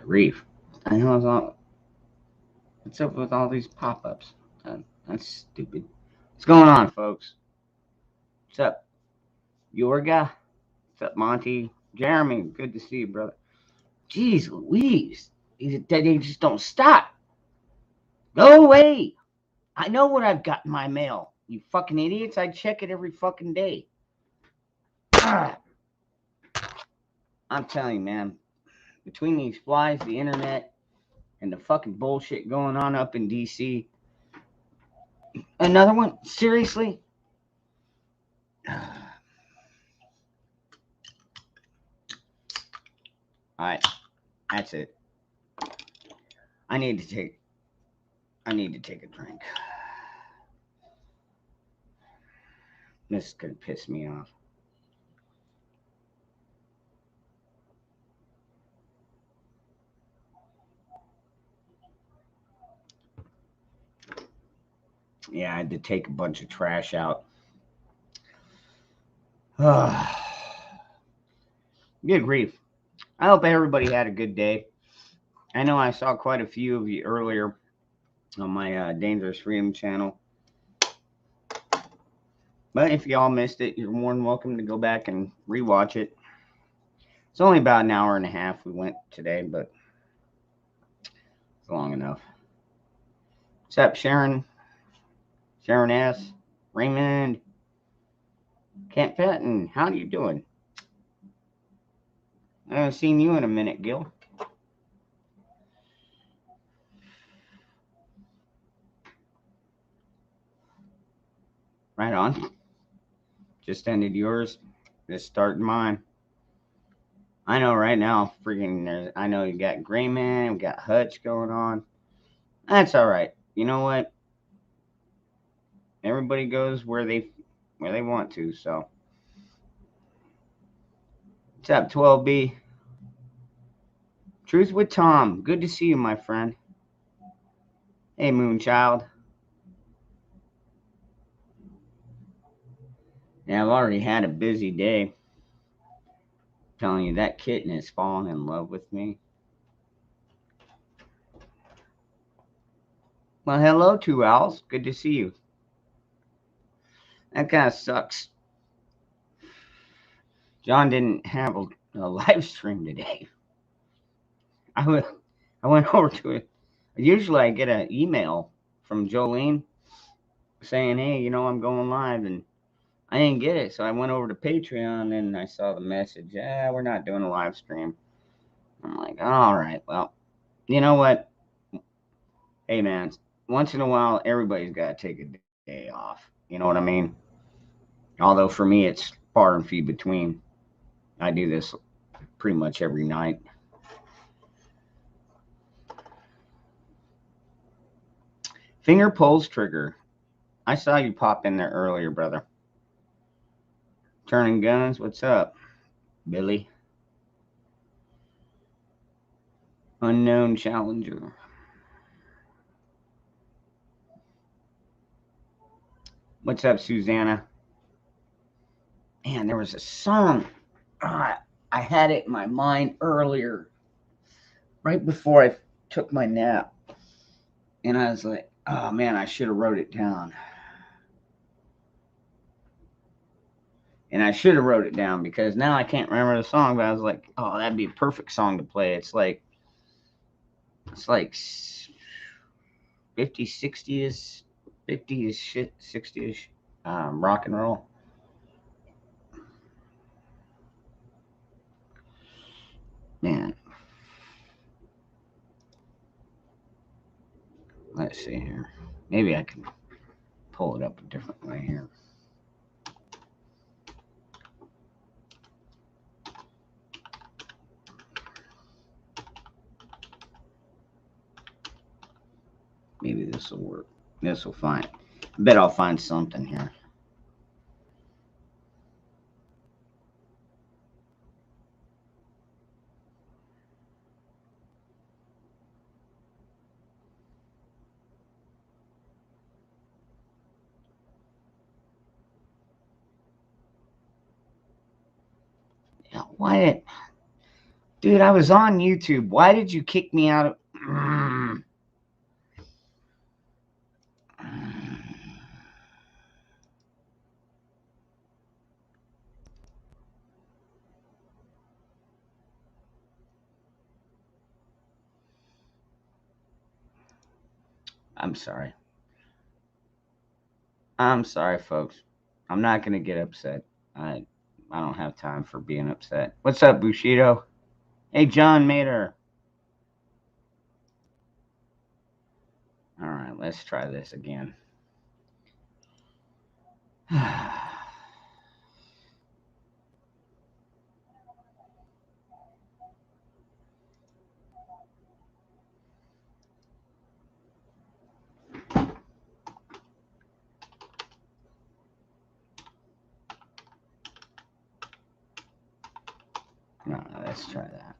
grief. What the hell is all? What's up with all these pop-ups? That's stupid. What's going on, folks? What's up, Yorga? What's up, Monty? Jeremy, good to see you, brother. Jeez Louise. They just don't stop. Go away. I know what I've got in my mail. You fucking idiots. I check it every fucking day. Ah, I'm telling you, man. Between these flies, the internet, and the fucking bullshit going on up in DC. Another one? Seriously? Alright, that's it. I need to take a drink. This is gonna piss me off. Yeah, I had to take a bunch of trash out. Good grief. I hope everybody had a good day. I know I saw quite a few of you earlier on my Dangerous Freedom channel. But if y'all missed it, you're more than welcome to go back and rewatch it. It's only about an hour and a half we went today, but it's long enough. What's up, Sharon? Sharon S. Raymond. Kent Patton, how you doing? I haven't seen you in a minute, Gil. Right on. Just ended yours. Just starting mine. I know right now, I know you got Grayman, we got Hutch going on. That's all right. You know what? Everybody goes where they want to. So, what's up, 12B? Truth with Tom. Good to see you, my friend. Hey, Moonchild. Yeah, I've already had a busy day. I'm telling you, that kitten has fallen in love with me. Well, hello, Two Owls. Good to see you. That kind of sucks. John didn't have a live stream today. I went over to it. Usually I get an email from Jolene saying, hey, I'm going live, and I didn't get it. So I went over to Patreon and I saw the message, yeah, we're not doing a live stream. I'm like, all right, well, you know what? Hey, man, once in a while, everybody's got to take a day off. You know what I mean? Although for me, it's far and few between. I do this pretty much every night. Finger pulls trigger. I saw you pop in there earlier, brother. Turning guns, what's up, Billy? Unknown challenger. What's up, Susanna? Man, there was a song. I had it in my mind earlier, right before I took my nap. And I was like, oh man, I should have wrote it down. And I should have wrote it down because now I can't remember the song, but I was like, oh, that'd be a perfect song to play. It's like 50s, 60s, 50s shit, 60s rock and roll. Man. Let's see here. Maybe I can pull it up a different way here. Maybe this will work. This will find. I bet I'll find something here. Yeah, why did Dude, I was on YouTube. Why did you kick me out of... I'm sorry. I'm sorry, folks. I'm not going to get upset. I don't have time for being upset. What's up, Bushido? Hey, John Mater. All right, let's try this again. No, let's try that.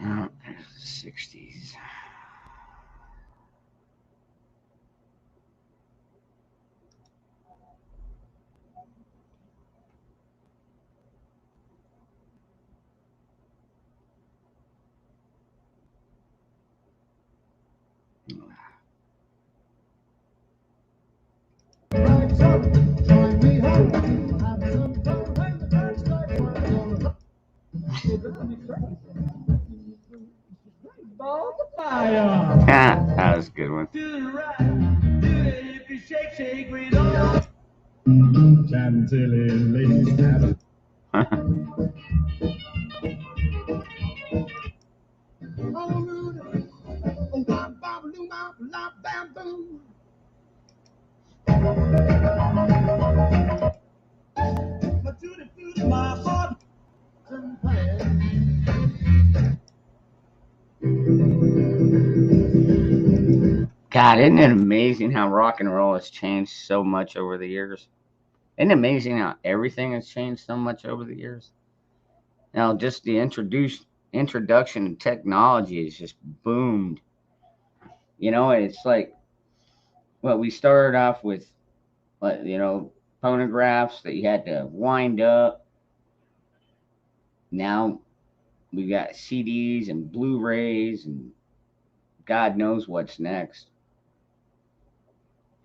Oh, there's the 60s. That was a good one. God, isn't it amazing how rock and roll has changed so much over the years? Isn't it amazing how everything has changed so much over the years? Now, just the introduction of technology has just boomed. You know, it's like, well, we started off with, phonographs that you had to wind up. Now we got CDs and Blu-rays and God knows what's next.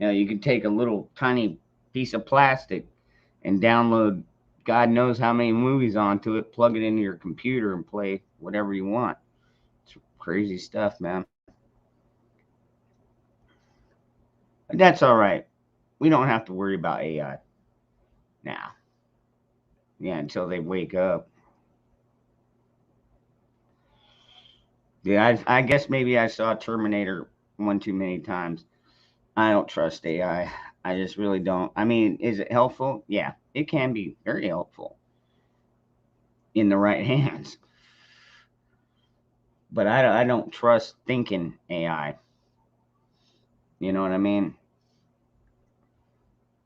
You know, you can take a little tiny piece of plastic and download God knows how many movies onto it, plug it into your computer and play whatever you want. It's crazy stuff, man. But that's all right. We don't have to worry about AI now. Yeah, until they wake up. Yeah, I guess maybe I saw Terminator one too many times. I don't trust AI. I just really don't. I mean, is it helpful? Yeah, it can be very helpful in the right hands. But I don't trust thinking AI. You know what I mean?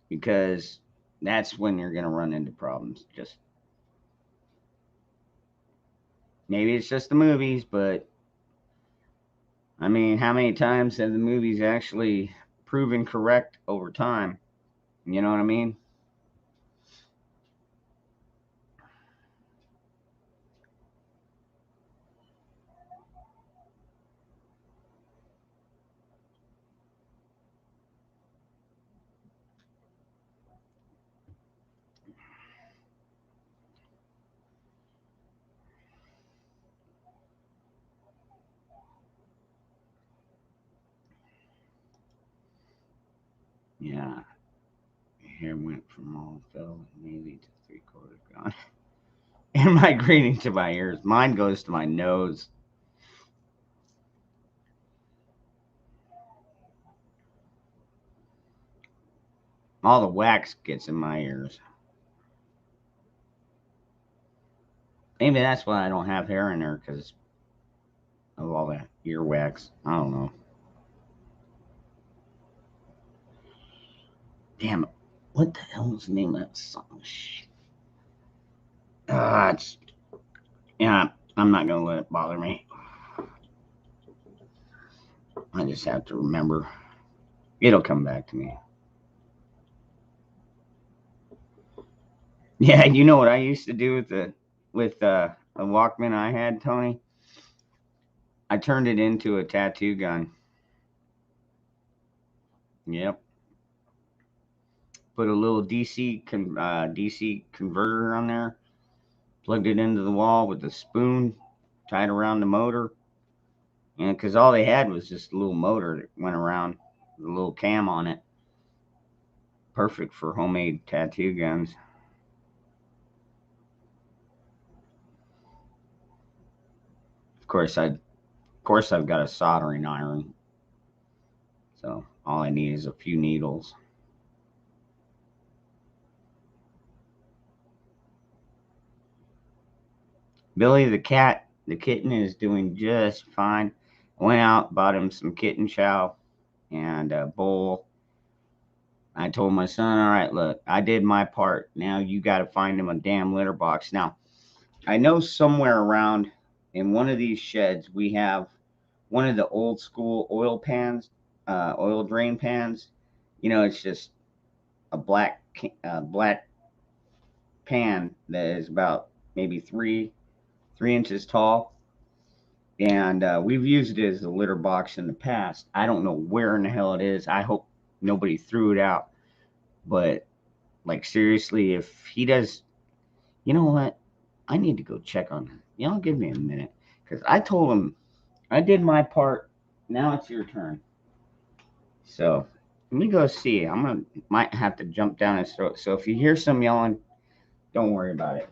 Because that's when you're going to run into problems. Just maybe it's just the movies, but I mean, how many times have the movies actually proven correct over time? You know what I mean? Yeah. Hair went from all fell maybe to 3/4 gone. And migrating to my ears. Mine goes to my nose. All the wax gets in my ears. Maybe that's why I don't have hair in there because of all that ear wax. I don't know. Damn it. What the hell is the name of that song? Shit. Yeah, I'm not going to let it bother me. I just have to remember. It'll come back to me. Yeah, you know what I used to do with the Walkman I had, Tony? I turned it into a tattoo gun. Yep. Put a little DC converter on there. Plugged it into the wall with a spoon, tied around the motor. And because all they had was just a little motor that went around with a little cam on it. Perfect for homemade tattoo guns. Of course, I've got a soldering iron. So all I need is a few needles. Billy the kitten is doing just fine. I went out, bought him some kitten chow and a bowl. I told my son, all right, look, I did my part. Now you got to find him a damn litter box. Now, I know somewhere around in one of these sheds, we have one of the old school oil pans, oil drain pans. You know, it's just a black pan that is about maybe 3 inches tall. And we've used it as a litter box in the past. I don't know where in the hell it is. I hope nobody threw it out. But like seriously, if he does, you know what? I need to go check on him. Y'all give me a minute because I told him I did my part. Now it's your turn. So let me go see. Might have to jump down his throat. So if you hear some yelling, don't worry about it.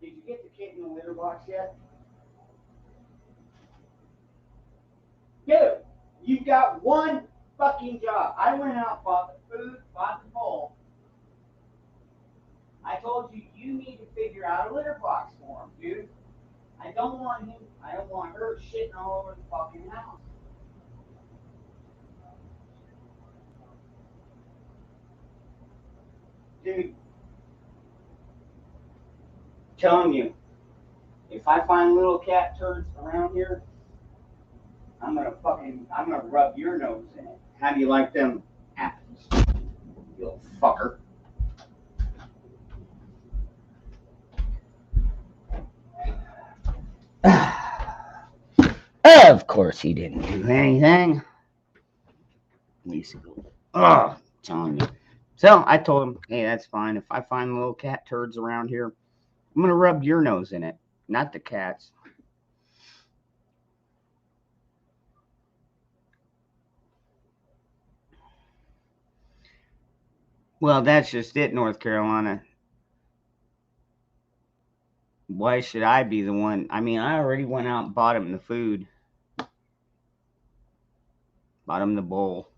Did you get the kid in the litter box yet? Dude, you've got one fucking job. I went out, bought the food, bought the bowl. I told you you need to figure out a litter box for him, dude. I don't want her shitting all over the fucking house. Dude, telling you, if I find little cat turds around here, I'm gonna rub your nose in it. How do you like them apples, you little fucker? Of course he didn't do anything. Oh, telling you. So I told him, hey, that's fine. If I find little cat turds around here, I'm gonna rub your nose in it, not the cat's. Well, that's just it, North Carolina. Why should I be the one? I mean, I already went out and bought him the food, bought him the bowl.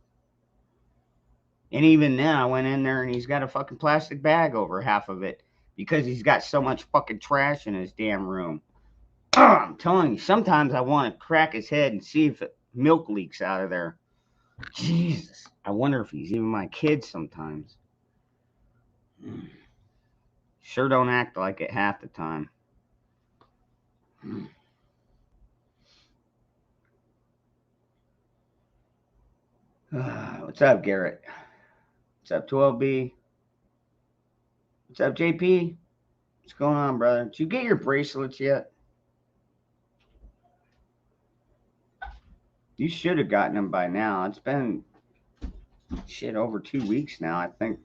And even then, I went in there and he's got a fucking plastic bag over half of it because he's got so much fucking trash in his damn room. I'm telling you, sometimes I want to crack his head and see if milk leaks out of there. Jesus. I wonder if he's even my kid sometimes. Sure don't act like it half the time. What's up, Garrett? What's up, 12B? What's up, JP? What's going on, brother? Did you get your bracelets yet? You should have gotten them by now. It's been shit over 2 weeks now, I think.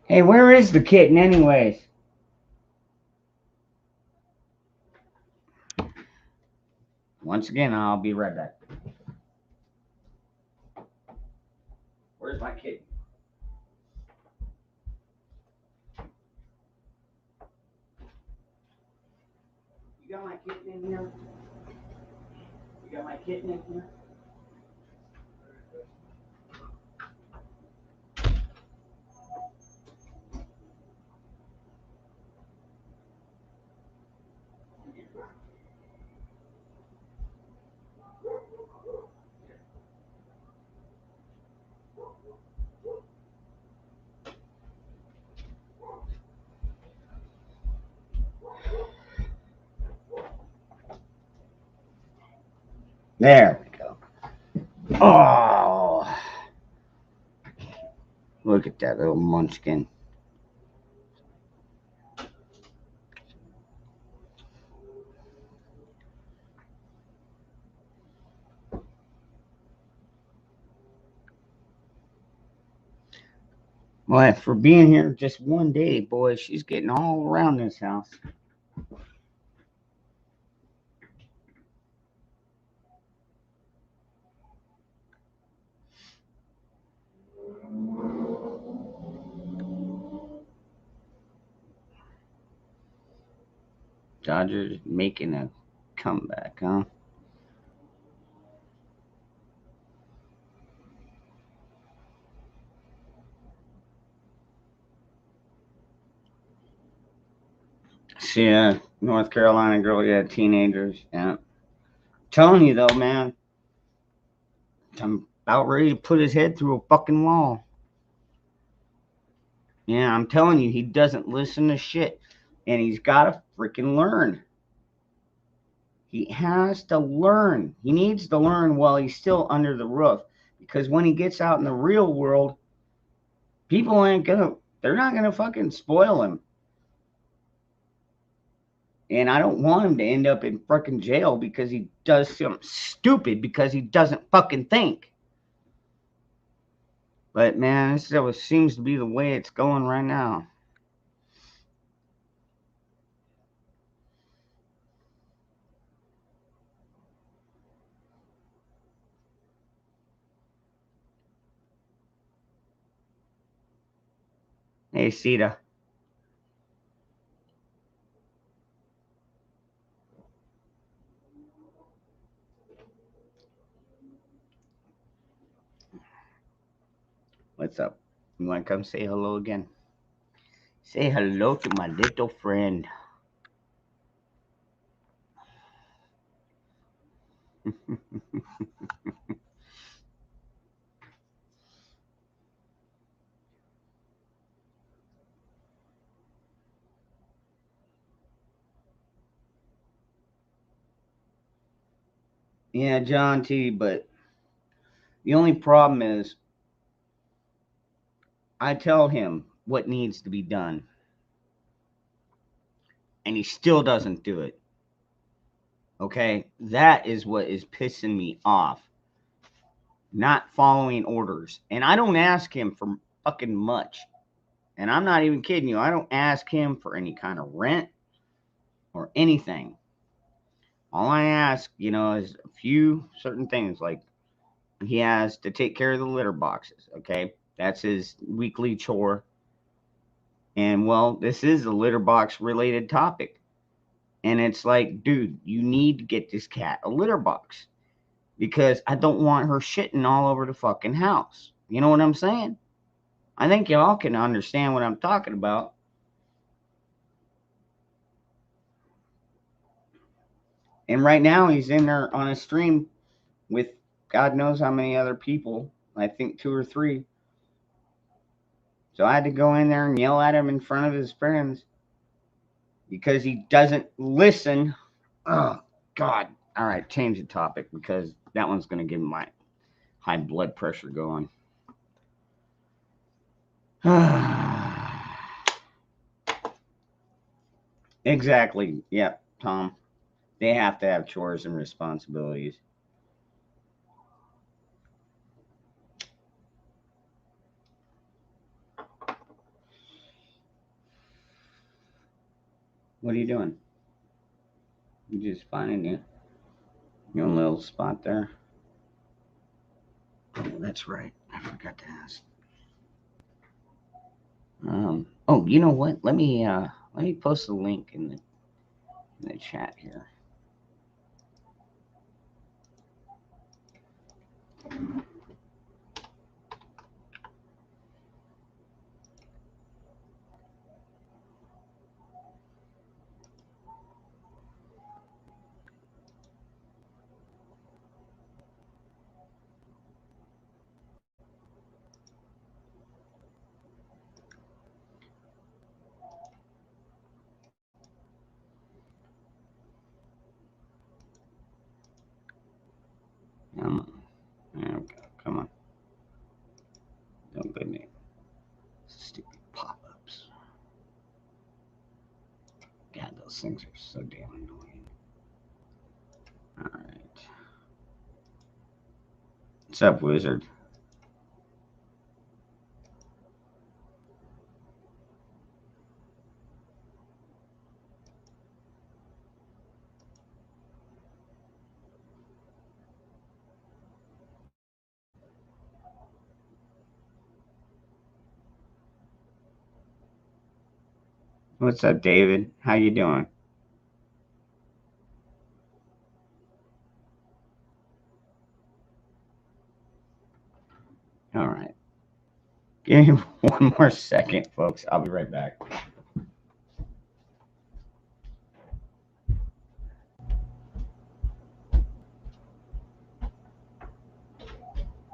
Hey, where is the kitten anyways? Once again, I'll be right back. got my kitten in here? You got my kitten in here? There we go. Oh, look at that little munchkin. Well, for being here just one day, boy, she's getting all around this house. Dodgers making a comeback, huh? See, North Carolina girl, yeah, teenagers, yeah. Telling you though, man, I'm about ready to put his head through a fucking wall. Yeah, I'm telling you, he doesn't listen to shit, and he's got to freaking learn. He has to learn. He needs to learn while he's still under the roof, because when he gets out in the real world, people they're not gonna fucking spoil him. And I don't want him to end up in fucking jail because he does something stupid because he doesn't fucking think. But man, this seems to be the way it's going right now. Hey, Sita. What's up? You want to come say hello again? Say hello to my little friend. Yeah, John T. But the only problem is I tell him what needs to be done, and he still doesn't do it. Okay? That is what is pissing me off. Not following orders. And I don't ask him for fucking much. And I'm not even kidding you. I don't ask him for any kind of rent or anything. All I ask, is a few certain things. Like he has to take care of the litter boxes. Okay. That's his weekly chore. And well, this is a litter box related topic. And it's like, dude, you need to get this cat a litter box because I don't want her shitting all over the fucking house. You know what I'm saying? I think y'all can understand what I'm talking about. And right now he's in there on a stream with God knows how many other people. I think 2 or 3. So I had to go in there and yell at him in front of his friends because he doesn't listen. Oh, God. All right, change the topic because that one's going to get my high blood pressure going. Exactly. Yep, Tom. They have to have chores and responsibilities. What are you doing? You just finding your own little spot there. Oh, that's right. I forgot to ask. Oh, you know what? Let me post the link in the in the chat here. Okay, come on. Don't give me stupid pop-ups. God, those things are so damn annoying. All right. What's up, Wizard? What's up, David? How you doing? All right. Give me one more second, folks. I'll be right back.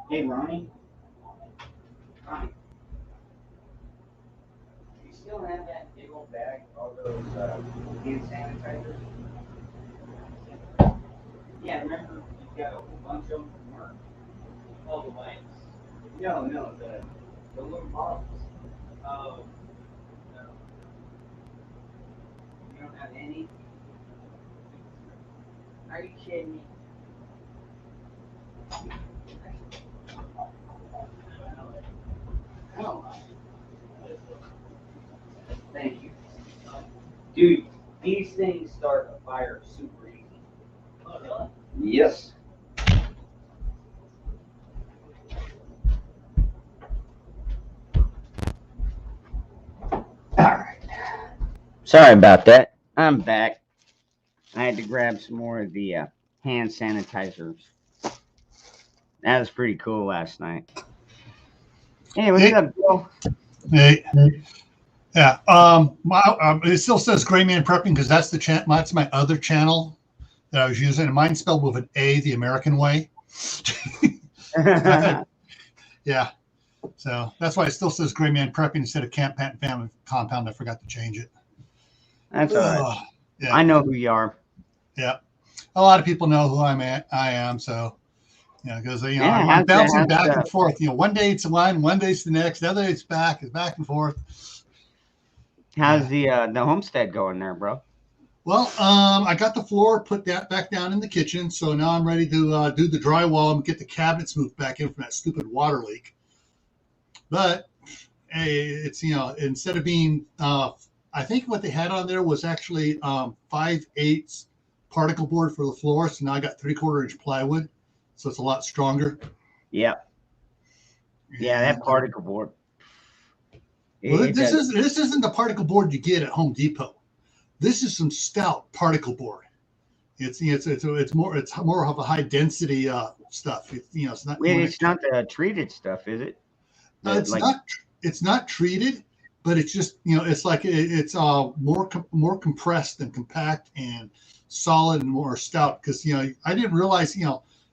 Hey, Ronnie. Ronnie. Do you still have that big old bag, all those hand sanitizers? Yeah, remember you got a whole bunch of them from work? All the wipes? No, the little bottles. Oh, no. You don't have any? Are you kidding me? No. Thank you. Dude, these things start a fire super easy. Oh, really? Yes. Alright. Sorry about that. I'm back. I had to grab some more of the hand sanitizers. That was pretty cool last night. Hey, what's up, Bill? Hey. Yeah. It still says Gray Man Prepping because that's that's my other channel that I was using. And mine's spelled with an A, the American way. Yeah. So that's why it still says Gray Man Prepping instead of Camp Pat Family Compound. I forgot to change it. That's all right. Yeah. I know who you are. Yeah. A lot of people know who I am. So, because I'm bouncing back and forth. One day it's one day it's the next, the other day it's back and forth. How's the homestead going there, bro? Well, I got the floor put that back down in the kitchen, so now I'm ready to do the drywall and get the cabinets moved back in from that stupid water leak. But hey, it's instead of being, I think what they had on there was actually 5/8 particle board for the floor, so now I got 3/4 inch plywood, so it's a lot stronger. Yep. Yeah, that particle board. Well, this isn't the particle board you get at Home Depot. This is some stout particle board. It's more of a high density stuff. It's not. It's not the treated stuff, is it? It's not treated, but it's just it's like it's more compressed and compact and solid and more stout. Because I didn't realize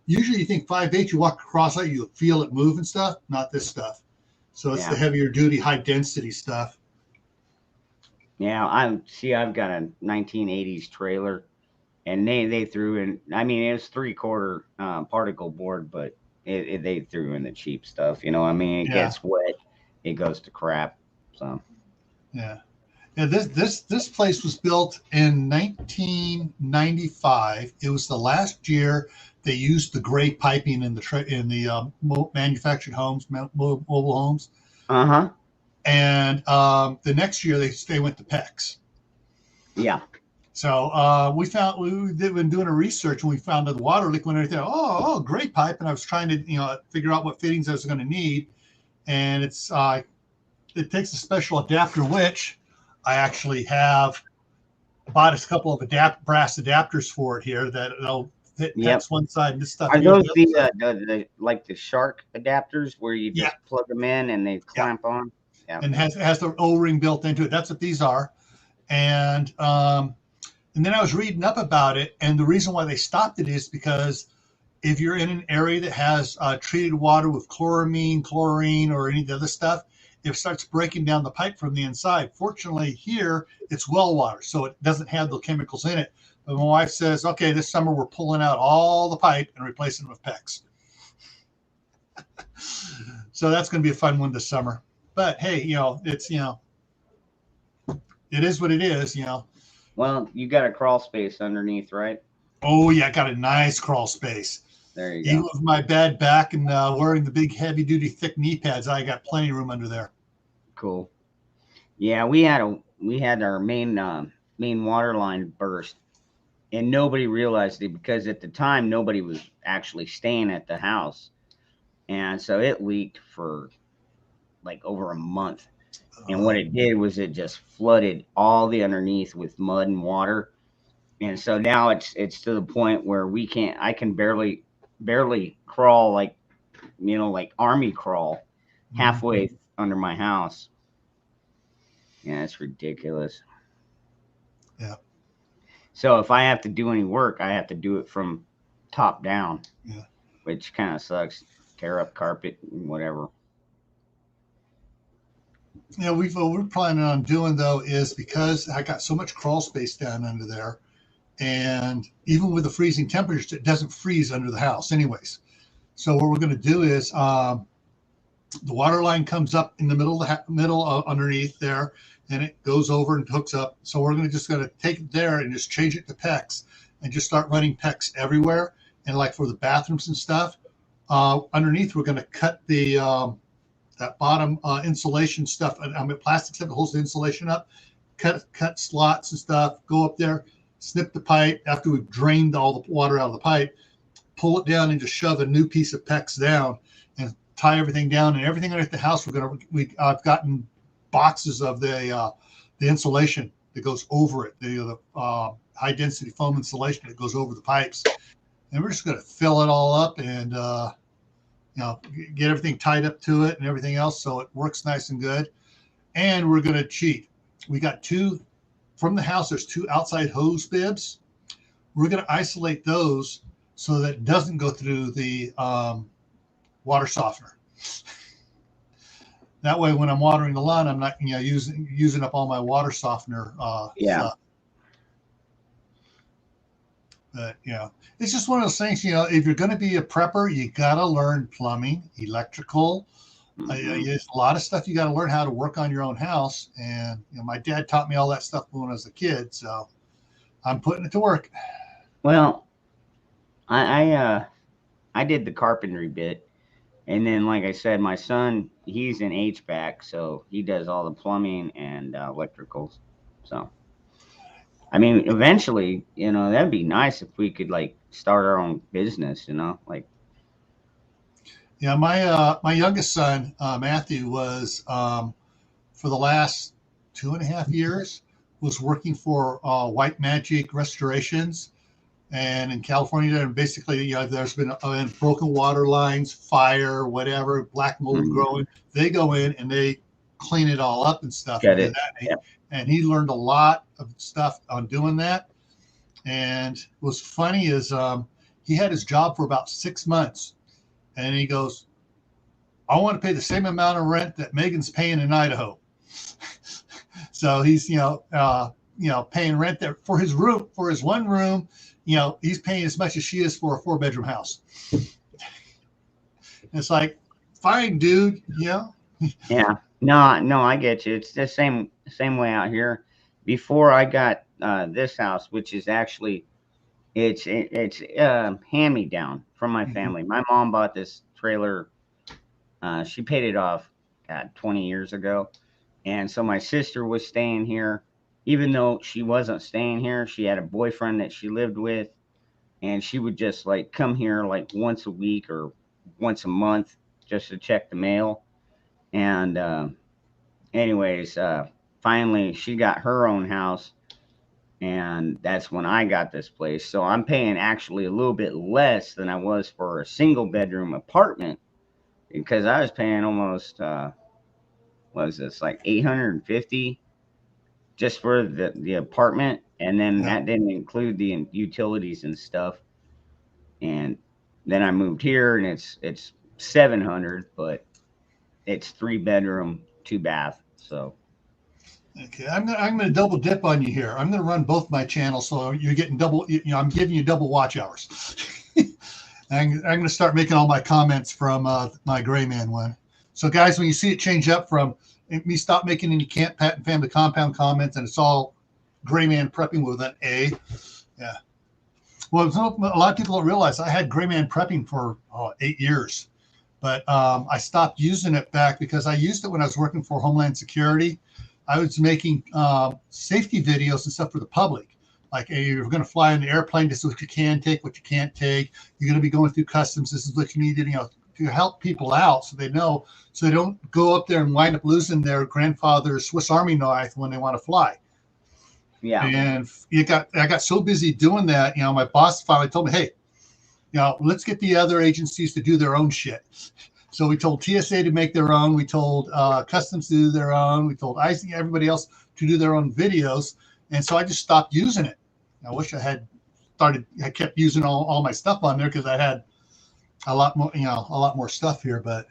usually you think 5/8 you walk across it you feel it move and stuff. Not this stuff. So it's the heavier duty, high density stuff. Yeah, I've got a 1980s trailer, and they threw in. I mean, it was 3/4 particle board, but they threw in the cheap stuff. It gets wet, it goes to crap. So yeah. This place was built in 1995. It was the last year they used the gray piping in the manufactured homes, mobile homes. And the next year they went to PEX. Yeah. So we've been doing a research and we found the water leak and everything. Oh, great pipe! And I was trying to figure out what fittings I was going to need, and it takes a special adapter which I actually have bought a couple of brass adapters for it here that'll fit Yep. PEX one side and this stuff Are here. those The other the, side. like the Shark adapters where you Yeah, just plug them in and they yeah, clamp on? Yeah. and has the O-ring built into it. That's what these are. And then I was reading up about it, and the reason why they stopped it is because if you're in an area that has treated water with chloramine, chlorine, or any of the other stuff, it starts breaking down the pipe from the inside. Fortunately, here it's well water, so it doesn't have the chemicals in it. But my wife says, okay, this summer we're pulling out all the pipe and replacing it with PEX. So that's going to be a fun one this summer. But hey, it's, it is what it is, Well, you got a crawl space underneath, right? Oh, yeah, I got a nice crawl space. There you Even go. with my bad back and wearing the big heavy duty thick knee pads, I got plenty of room under there. Cool. Yeah, we had our main water line burst, and nobody realized it because at the time nobody was actually staying at the house, and so it leaked for like over a month. And what it did was it just flooded all the underneath with mud and water. And so now it's to the point where we can't I can barely crawl like like army crawl halfway under my house. Yeah, it's ridiculous. Yeah. So if I have to do any work, I have to do it from top down. Yeah. Which kind of sucks. Tear up carpet and whatever. Yeah, what we're planning on doing though is because I got so much crawl space down under there, and even with the freezing temperatures, it doesn't freeze under the house, anyways. So what we're going to do is the water line comes up in the middle underneath there, and it goes over and hooks up. So we're just going to take it there and just change it to PEX and just start running PEX everywhere. And like for the bathrooms and stuff, underneath we're going to cut the that bottom insulation stuff. Plastic stuff that holds the insulation up. Cut slots and stuff. Go up there, snip the pipe after we've drained all the water out of the pipe. Pull it down and just shove a new piece of PEX down and tie everything down. And everything underneath the house, I've gotten boxes of the insulation that goes over it, the high density foam insulation that goes over the pipes. And we're just going to fill it all up and get everything tied up to it and everything else so it works nice and good. And we're going to cheat. We got from the house. There's 2 outside hose bibs. We're going to isolate those so that it doesn't go through the water softener. That way, when I'm watering the lawn, I'm not using up all my water softener stuff. But it's just one of those things. If you're going to be a prepper, you got to learn plumbing, electrical. There's a lot of stuff you got to learn how to work on your own house. And my dad taught me all that stuff when I was a kid, so I'm putting it to work. Well, I did the carpentry bit, and then like I said, my son, he's in HVAC, so he does all the plumbing and electricals. So I mean, eventually, that'd be nice if we could like start our own business, like. Yeah, my youngest son Matthew was for the last 2.5 years was working for White Magic Restorations, and in California, and basically, there's been broken water lines, fire, whatever, black mold growing. They go in and they clean it all up and stuff. Get it. And he learned a lot of stuff on doing that. And what's funny is he had his job for about 6 months, and he goes, I want to pay the same amount of rent that Megan's paying in Idaho. So he's paying rent there for his room, for his one room. He's paying as much as she is for a 4-bedroom house. It's like, fine, dude. Yeah. No, I get you. It's the same way out here. Before I got this house, which is actually it's hand me down from my family. My mom bought this trailer. She paid it off 20 years ago, and so my sister was staying here. Even though she wasn't staying here, she had a boyfriend that she lived with, and she would just like come here like once a week or once a month just to check the mail. And anyways, finally she got her own house, and that's when I got this place. So I'm paying actually a little bit less than I was for a single bedroom apartment, because I was paying almost what was this, like 850 just for the apartment, and then Yeah. that didn't include the utilities and stuff. And then I moved here, and it's 700, but it's 3 bedroom, 2 bath. So Okay, I'm gonna double dip on you here. I'm gonna run both my channels, so you're getting double. I'm giving you double watch hours. I'm gonna start making all my comments from my Gray Man one. So guys, when you see it change up from me, stop making any Camp Pat and Family Compound comments, and it's all Gray Man Prepping with an A. Yeah. Well, a lot of people don't realize I had Gray Man Prepping for 8 years, but I stopped using it back because I used it when I was working for Homeland Security. I was making safety videos and stuff for the public. Like, hey, you're going to fly in the airplane. This is what you can take, what you can't take. You're going to be going through customs. This is what you need to help people out, so they know, so they don't go up there and wind up losing their grandfather's Swiss Army knife when they want to fly. yeah. And I got so busy doing that, my boss finally told me, hey, let's get the other agencies to do their own shit. So we told TSA to make their own. We told Customs to do their own. We told IC, everybody else to do their own videos. And so I just stopped using it. I wish I had I kept using all my stuff on there, because I had a lot more stuff here. But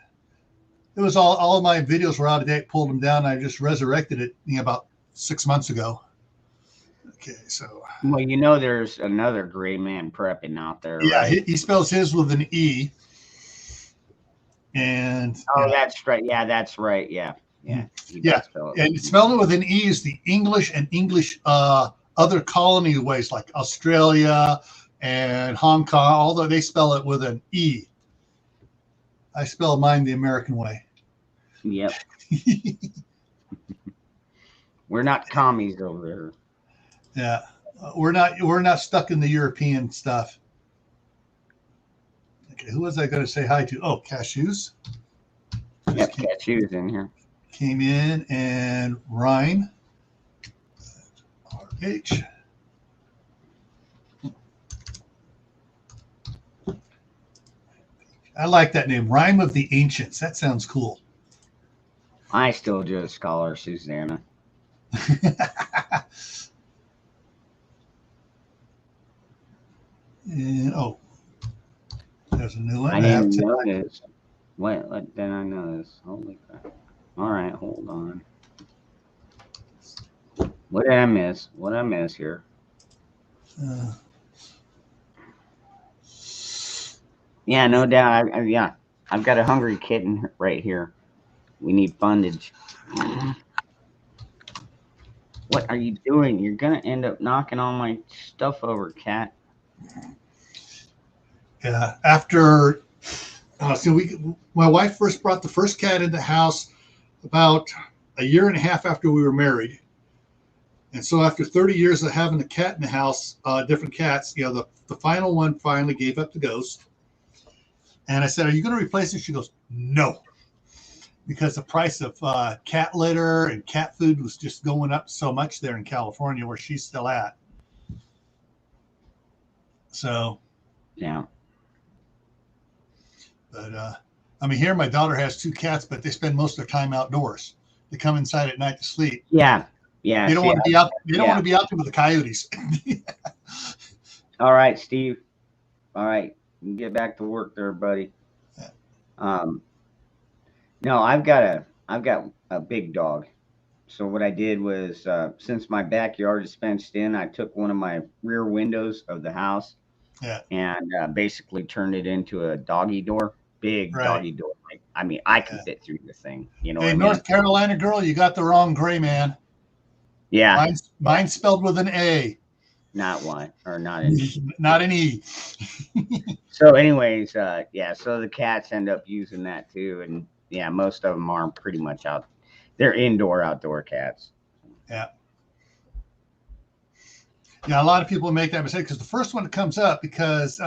it was all of my videos were out of date. Pulled them down. I just resurrected it about 6 months ago. Okay, so. Well, there's another Gray Man Prepping out there. Yeah, right? he spells his with an E. And that's right. Yeah, that's right. Yeah. And spelling it with an E is the English and English other colony ways, like Australia and Hong Kong, although they spell it with an E. I spell mine the American way. Yep. We're not commies over there. Yeah, we're not stuck in the European stuff. Okay, who was I going to say hi to? Oh, Cashews. Yep, Cashews in here. Came in, and Ryan. RH. I like that name, Rhyme of the Ancients. That sounds cool. I still do a Scholar Susanna. And there's a new one. I didn't know this. What did I know this? Holy crap. All right, hold on. What did I miss? What did I miss here? Yeah, no doubt. I've got a hungry kitten right here. We need fundage. What are you doing? You're gonna end up knocking all my stuff over, cat. Yeah. After, my wife first brought the first cat in the house about a year and a half after we were married. And so after 30 years of having a cat in the house, different cats, the final one finally gave up the ghost. And I said, "Are you going to replace it?" She goes, "No," because the price of cat litter and cat food was just going up so much there in California, where she's still at. So, yeah. But here my daughter has 2 cats, but they spend most of their time outdoors. They come inside at night to sleep. Yeah. They don't want to be out. They don't want to be out there with the coyotes. All right, Steve. All right, you can get back to work there, buddy. No, I've got a big dog. So what I did was, since my backyard is fenced in, I took one of my rear windows of the house, and basically turned it into a doggy door, big doggy door. I can fit through the thing. Hey, North Carolina girl, you got the wrong Gray Man. Yeah, mine's spelled with an A. Not one, or not an E. Not an E. So anyways, so the cats end up using that too, and most of them are pretty much out. They're outdoor cats. Yeah. Yeah, a lot of people make that mistake because the first one that comes up, because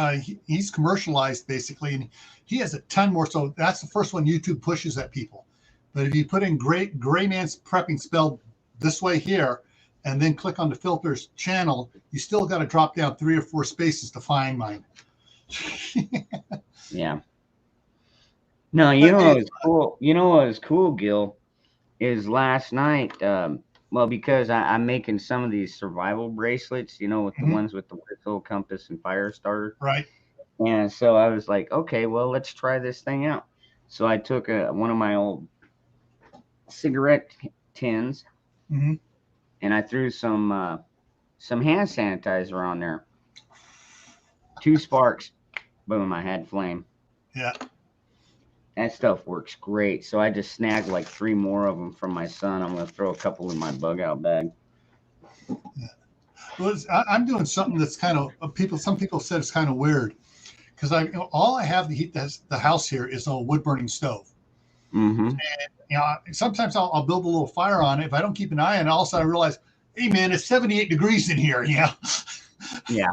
he's commercialized basically, and he has a ton more. So that's the first one YouTube pushes at people. But if you put in Gray Man's Prepping spelled this way here, and then click on the filters channel, you still got to drop down 3 or 4 spaces to find mine. Yeah. No, you know what was cool? You know what was cool, Gil, is last night. Well, because I'm making some of these survival bracelets, you know, with the ones with the whistle, compass, and fire starter. Right. And so I was like, okay, well, let's try this thing out. So I took one of my old cigarette tins, Mm-hmm. and I threw some hand sanitizer on there. 2 sparks, boom! I had flame. Yeah. That stuff works great. So I just snagged like 3 more of them from my son. I'm gonna throw a couple in my bug out bag. Yeah. Well, I'm doing something that's kind of some people said it's kind of weird because all I have to heat the house here is a wood burning stove. Mm-hmm. And sometimes I'll build a little fire on it. If I don't keep an eye on it, all of a sudden I realize, hey man, it's 78 degrees in here. Yeah. Yeah.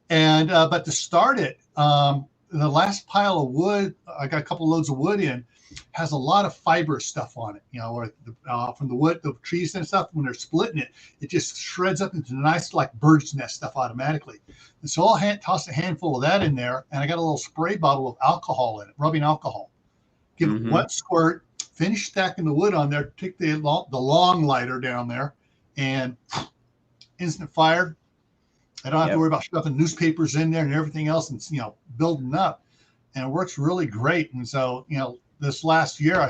And but to start it, the last pile of wood, I got a couple loads of wood in, has a lot of fiber stuff on it. Or from the wood, the trees and stuff. When they're splitting it, it just shreds up into nice like bird's nest stuff automatically. And so I'll toss a handful of that in there, and I got a little spray bottle of alcohol in it, rubbing alcohol. Give it 1 squirt. Finish stacking the wood on there. Take the long lighter down there, and instant fire. I don't have to worry about stuffing newspapers in there and everything else, and building up. And it works really great. And so this last year,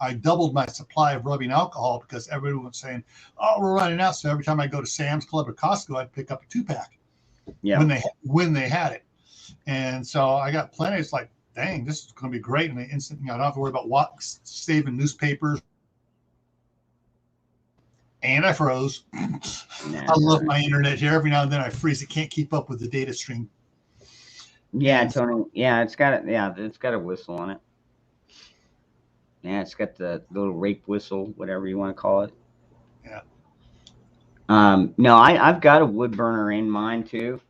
I doubled my supply of rubbing alcohol because everyone was saying, "Oh, we're running out." So every time I go to Sam's Club or Costco, I'd pick up a 2-pack. Yeah. When they had it, and so I got plenty. It's like, dang, this is going to be great. And I don't have to worry about saving newspapers. And I froze. I love my internet here. Every now and then I freeze. It can't keep up with the data stream. Yeah, Tony. Yeah, it's got a whistle on it. Yeah, it's got the little rape whistle, whatever you want to call it. Yeah. No, I've got a wood burner in mine too.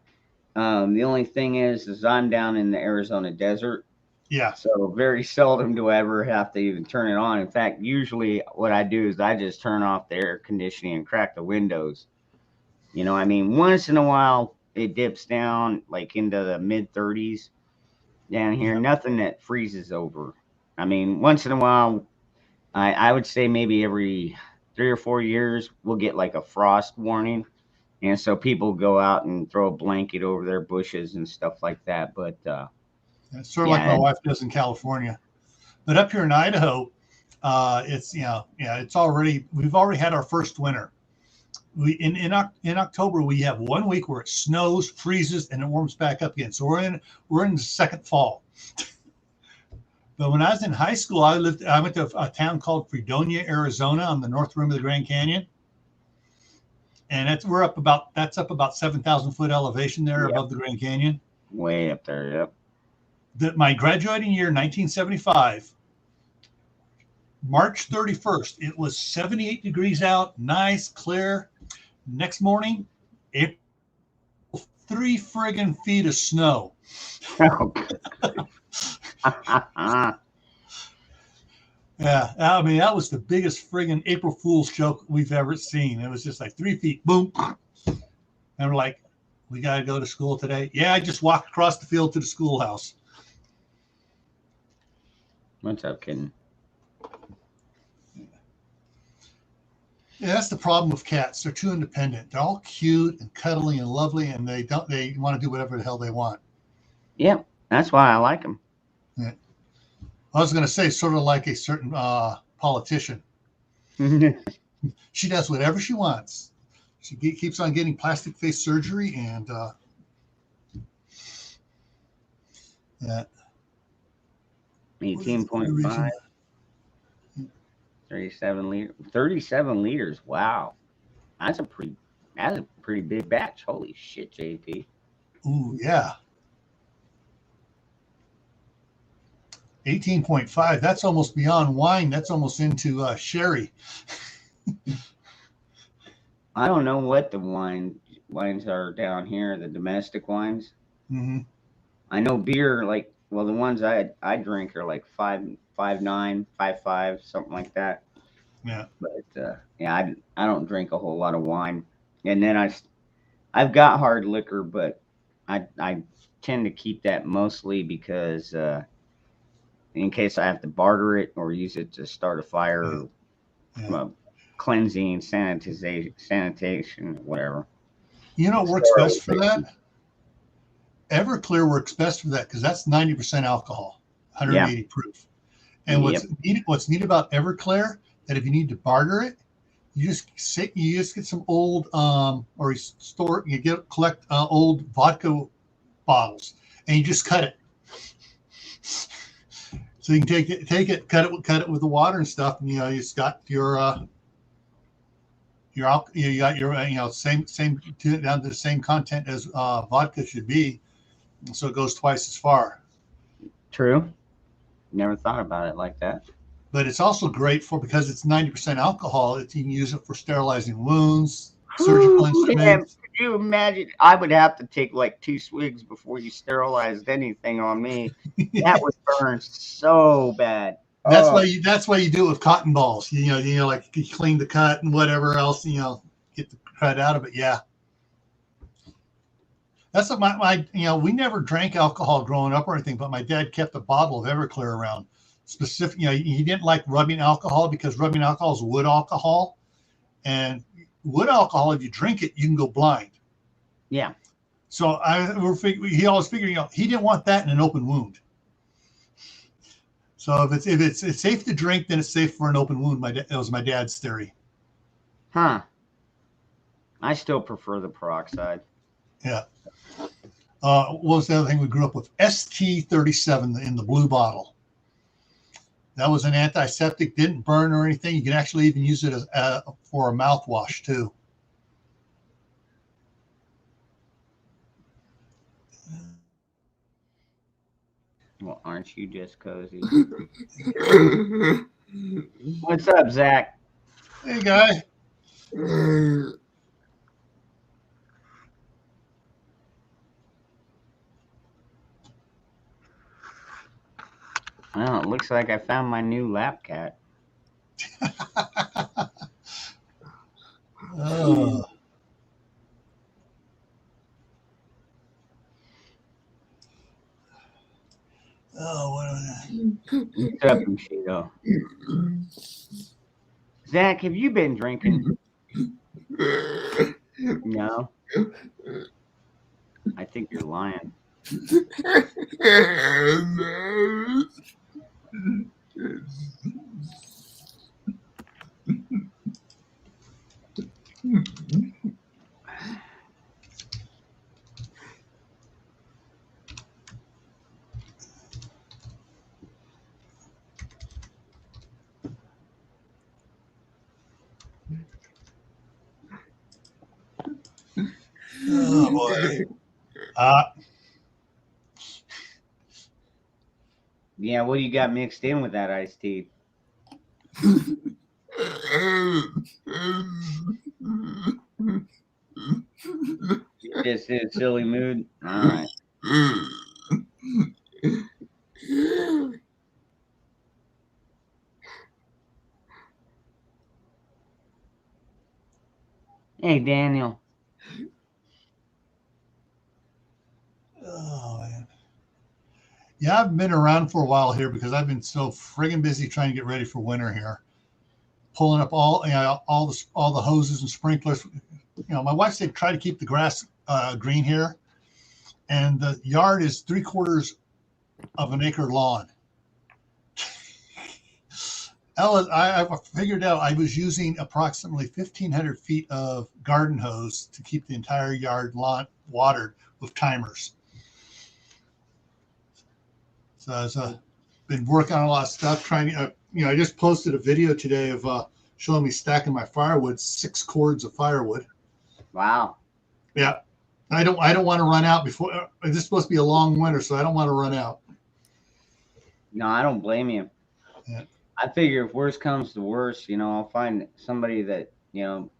The only thing is I'm down in the Arizona desert. Yeah. So very seldom do I ever have to even turn it on. In fact, usually what I do is I just turn off the air conditioning and crack the windows. I mean, once in a while it dips down like into the mid 30s down here. Nothing that freezes over. I mean, once in a while, I would say maybe every 3 or 4 years we'll get like a frost warning. And so people go out and throw a blanket over their bushes and stuff like that. But it's sort of like my wife does in California. But up here in Idaho, we've already had our first winter. In October we have 1 week where it snows, freezes, and it warms back up again. So we're in the second fall. But when I was in high school, I went to a town called Fredonia, Arizona, on the north rim of the Grand Canyon. And that's up about 7,000 foot elevation there above the Grand Canyon. Way up there, yep. My graduating year, 1975, March 31st, it was 78 degrees out, nice, clear. Next morning, 3 friggin' feet of snow. Yeah, I mean, that was the biggest friggin' April Fool's joke we've ever seen. It was just like 3 feet, boom. And we're like, we got to go to school today. Yeah, I just walked across the field to the schoolhouse. What's up, kitten? Yeah, that's the problem with cats. They're too independent. They're all cute and cuddly and lovely, and they want to do whatever the hell they want. Yeah, that's why I like them. Yeah. I was going to say sort of like a certain politician. She does whatever she wants. She keeps on getting plastic face surgery, and yeah. 18.5. 37 liters. Wow. That's a pretty big batch. Holy shit, JP. Ooh, yeah. 18.5. That's almost beyond wine. That's almost into sherry. I don't know what the wines are down here, the domestic wines. Mm-hmm. I know beer, the ones I drink are like 5.9, 5.5, something like that. Yeah. But I don't drink a whole lot of wine. And then I've got hard liquor, but I tend to keep that mostly because in case I have to barter it or use it to start a fire, Yeah. cleansing, sanitation, whatever. You know what works best for that? Everclear works best for that because that's 90% alcohol, 180 proof. And what's neat about Everclear that if you need to barter it, you just get some old or collect old vodka bottles and you just cut it. So you can take it, cut it with the water and stuff, and you just got your same down to the same content as vodka should be, so it goes twice as far. True. Never thought about it like that. But it's also great because it's 90% alcohol. You can use it for sterilizing wounds, surgical instruments. Could you imagine? I would have to take like 2 swigs before you sterilized anything on me. That would burn so bad. That's why you do it with cotton balls. Like you clean the cut and whatever else, get the cut out of it. Yeah. That's what we never drank alcohol growing up or anything, but my dad kept a bottle of Everclear around. Specific, he didn't like rubbing alcohol because rubbing alcohol is wood alcohol, and wood alcohol, if you drink it, you can go blind. Yeah. So he always figured, he didn't want that in an open wound. So if it's safe to drink, then it's safe for an open wound. That was my dad's theory. Huh. I still prefer the peroxide. Yeah. What was the other thing we grew up with? ST-37 in the blue bottle. That was an antiseptic, didn't burn or anything. You can actually even use it for a mouthwash too. Well, aren't you just cozy? What's up, Zach? Hey, guy. Well, it looks like I found my new lap cat. Oh. What What's up, Bushido? Zach, have you been drinking? No. I think you're lying. Oh boy. Yeah, what do you got mixed in with that iced tea? You just in a silly mood? All right. Hey, Daniel. Oh man. Yeah, I've been around for a while here because I've been so friggin' busy trying to get ready for winter here. Pulling up all the hoses and sprinklers. My wife said try to keep the grass green here, and the yard is 3/4 of an acre lawn. I figured out I was using approximately 1,500 feet of garden hose to keep the entire yard lawn watered with timers. So I've been working on a lot of stuff, trying to, I just posted a video today of showing me stacking my firewood, 6 cords of firewood. Wow. Yeah. I don't want to run out before. This is supposed to be a long winter, so I don't want to run out. No, I don't blame you. Yeah. I figure if worst comes to worst, I'll find somebody that,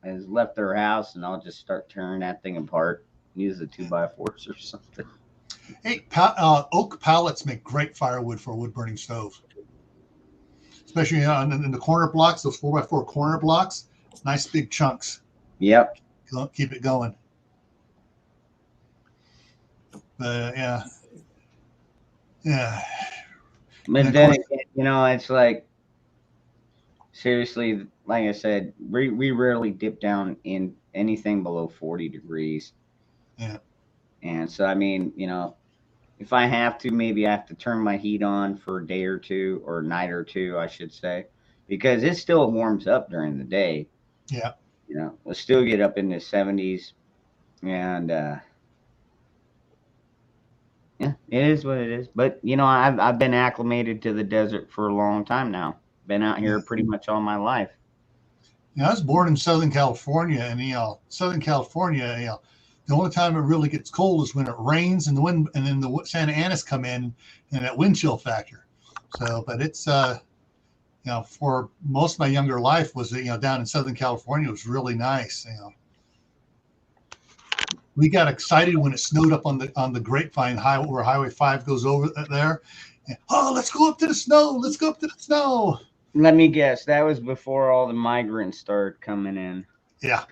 has left their house and I'll just start tearing that thing apart. Use the 2x4s or something. Hey, oak pallets make great firewood for a wood burning stove. Especially in the corner blocks, those 4x4 corner blocks, nice big chunks. Yep. keep it going. But yeah. But then again, you know, it's like seriously, like I said, we rarely dip down in anything below 40 degrees. Yeah. And so, I mean, you know, if I have to, maybe I have to turn my heat on for a day or two, or a night or two, I should say, because it still warms up during the day. Yeah. You know, we'll still get up in the 70s, and yeah, it is what it is. But you know, I've been acclimated to the desert for a long time now. Been out here pretty much all my life. I was born in Southern California, and Southern California, the only time it really gets cold is when it rains and the wind, and then the Santa Anas come in and that wind chill factor. So, but it's for most of my younger life was down in Southern California, it was really nice. We got excited when it snowed up on the Grapevine Highway, where Highway 5 goes over there. And, let's go up to the snow. Let's go up to the snow. Let me guess, that was before all the migrants started coming in. Yeah,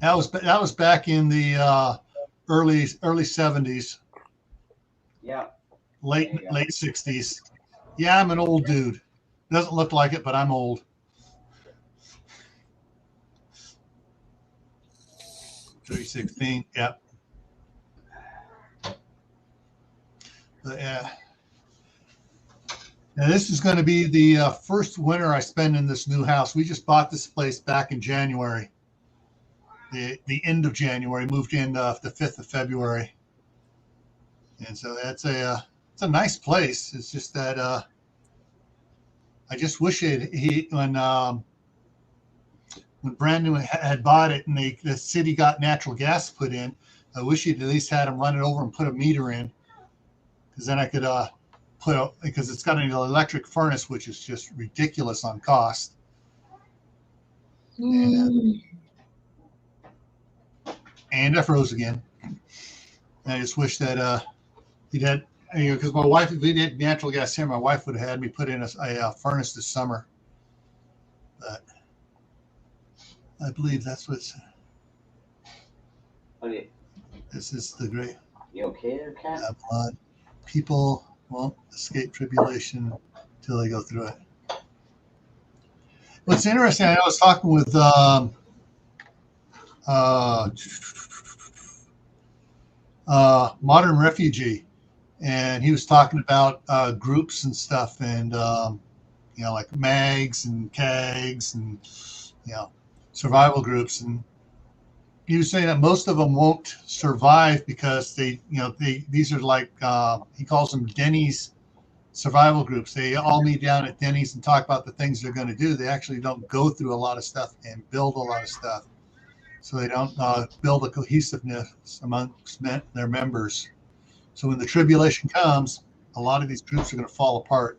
that was back in the early 70s. Yeah. Late 60s. Yeah, I'm an old dude. Doesn't look like it, but I'm old. 316. Yep. But yeah. Now this is going to be the first winter I spend in this new house. We just bought this place back in January. The end of January, moved in the 5th of February. And so it's a nice place. It's just that I just wish when Brandon had bought it and the city got natural gas put in, I wish he'd at least had him run it over and put a meter in, because then I could because it's got an electric furnace, which is just ridiculous on cost. And I froze again. And I just wish that he'd had, because my wife, if we did natural gas here, my wife would have had me put in a furnace this summer. But I believe that's what's. Okay. This is the great. You okay there, Cat? Blood. People won't escape tribulation until they go through it. What's interesting, I was talking with Modern Refugee, and he was talking about groups and stuff, and like MAGs and CAGs and survival groups, and he was saying that most of them won't survive because these are like he calls them Denny's survival groups. They all meet down at Denny's and talk about the things they're going to do. They actually don't go through a lot of stuff and build a lot of stuff, so they don't build a cohesiveness amongst their members. So when the tribulation comes, a lot of these groups are going to fall apart.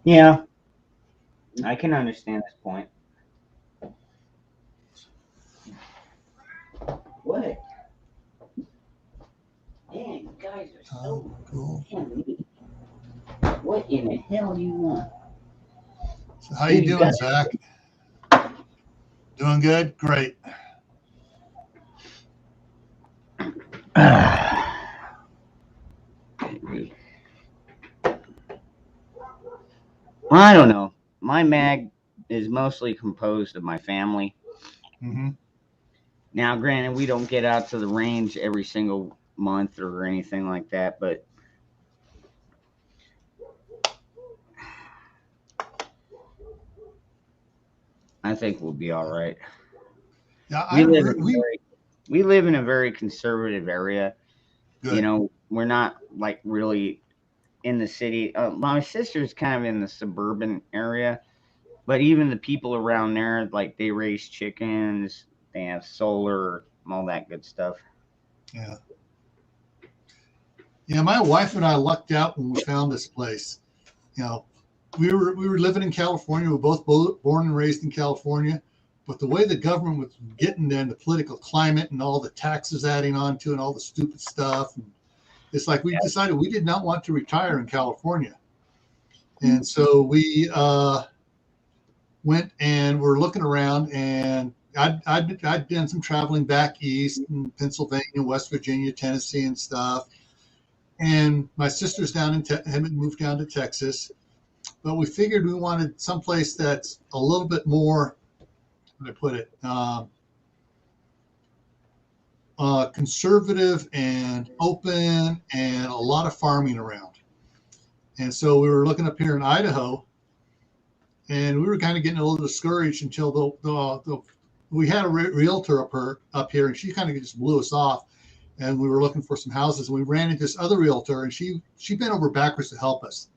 Yeah, I can understand this point. What? Man, you guys are so cool. What in the hell do you want? So how you doing, Zach? Doing good? Great. Well, I don't know. My mag is mostly composed of my family. Mm-hmm. Now, granted, we don't get out to the range every single month or anything like that, but I think we'll be all right. Yeah, we live in a very conservative area. Good. You know, we're not like really in the city. My sister's kind of in the suburban area, but even the people around there, like they raise chickens, they have solar, all that good stuff. Yeah. Yeah, my wife and I lucked out when we found this place. We were living in California. We were both born and raised in California, but the way the government was getting there, and the political climate, and all the taxes adding on to, and all the stupid stuff, and it's like we decided we did not want to retire in California, and so we went and we're looking around, and I'd done some traveling back east in Pennsylvania, West Virginia, Tennessee, and stuff. And my sister's down in had moved down to Texas, but we figured we wanted someplace that's a little bit more. How do I put it? Conservative and open, and a lot of farming around. And so we were looking up here in Idaho, and we were kind of getting a little discouraged until we had a realtor up here, and she kind of just blew us off. And we were looking for some houses, and we ran into this other realtor, and she bent over backwards to help us.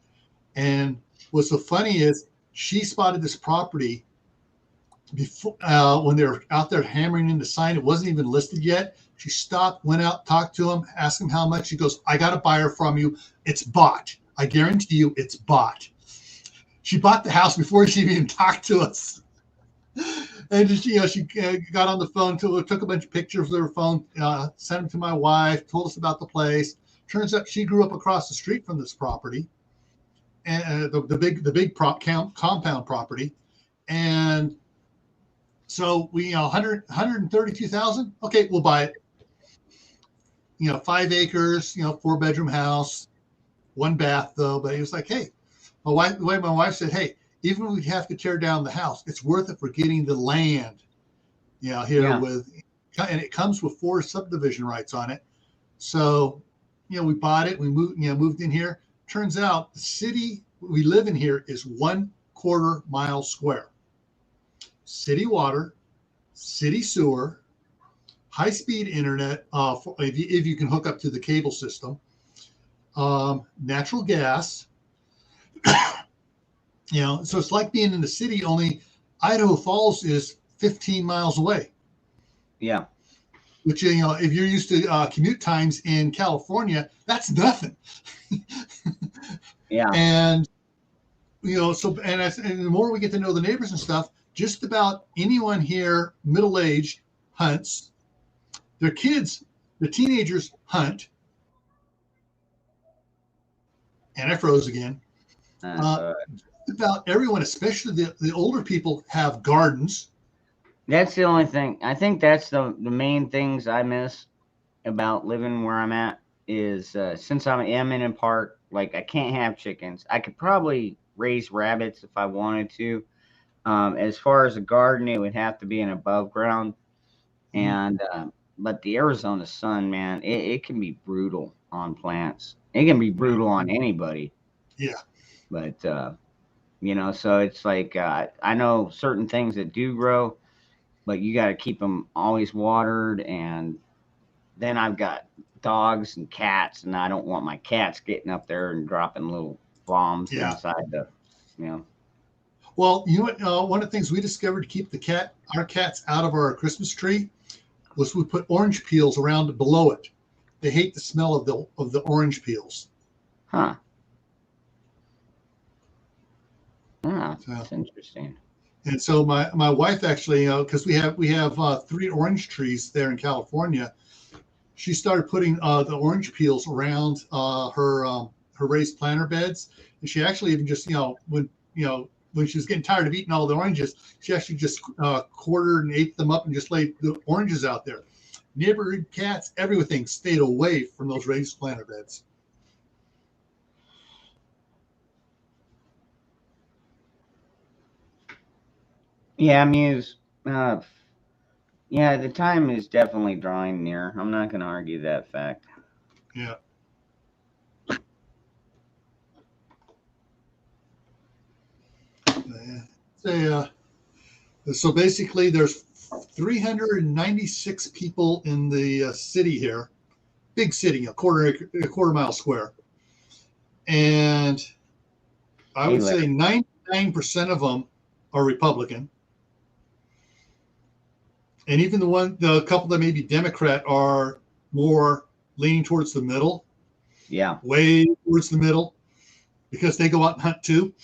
And what's so funny is she spotted this property before when they were out there hammering in the sign. It wasn't even listed yet. She stopped, went out, talked to him, asked him how much. She goes, "I got a buyer from you. It's bought. I guarantee you it's bought." She bought the house before she even talked to us. And just, she got on the phone, took a bunch of pictures with her phone, sent them to my wife, told us about the place. Turns out she grew up across the street from this property, and the big compound property. And so we, 132,000. Okay, we'll buy it. 5 acres, 4-bedroom house, 1 bath though. But he was like, hey, the way my wife said, hey, even if we have to tear down the house, it's worth it for getting the land, here and it comes with 4 subdivision rights on it. So, we bought it, we moved in here. Turns out the city we live in here is 1/4 mile square. City water, city sewer, high-speed internet, if you can hook up to the cable system, natural gas. So it's like being in the city, only Idaho Falls is 15 miles away. Yeah. Which, if you're used to commute times in California, that's nothing. Yeah. And, so, and the more we get to know the neighbors and stuff, just about anyone here, middle-aged, hunts. Their kids, the teenagers, hunt. And I froze again. About everyone, especially the older people, have gardens. That's the only thing. I think that's the main things I miss about living where I'm at is since I am in a park, like I can't have chickens. I could probably raise rabbits if I wanted to. As far as a garden, it would have to be an above ground. And but the Arizona sun, man, it can be brutal on plants. It can be brutal on anybody. Yeah. But so it's like I know certain things that do grow, but you got to keep them always watered. And then I've got dogs and cats, and I don't want my cats getting up there and dropping little bombs inside the. Well, one of the things we discovered to keep our cats out of our Christmas tree was we put orange peels around below it. They hate the smell of the orange peels. Huh. That's interesting. And so my wife actually, because we have 3 orange trees there in California, she started putting the orange peels around her raised planter beds, and she actually even just when she was getting tired of eating all the oranges, she actually just quartered and ate them up and just laid the oranges out there. Neighborhood cats, everything stayed away from those raised planter beds. Yeah, Muse. The time is definitely drawing near. I'm not going to argue that fact. Yeah. So basically, there's 396 people in the city here, big city, a quarter mile square, and I would say 99% of them are Republican, and even the couple that may be Democrat are more leaning towards the middle. Yeah, way towards the middle, because they go out and hunt too.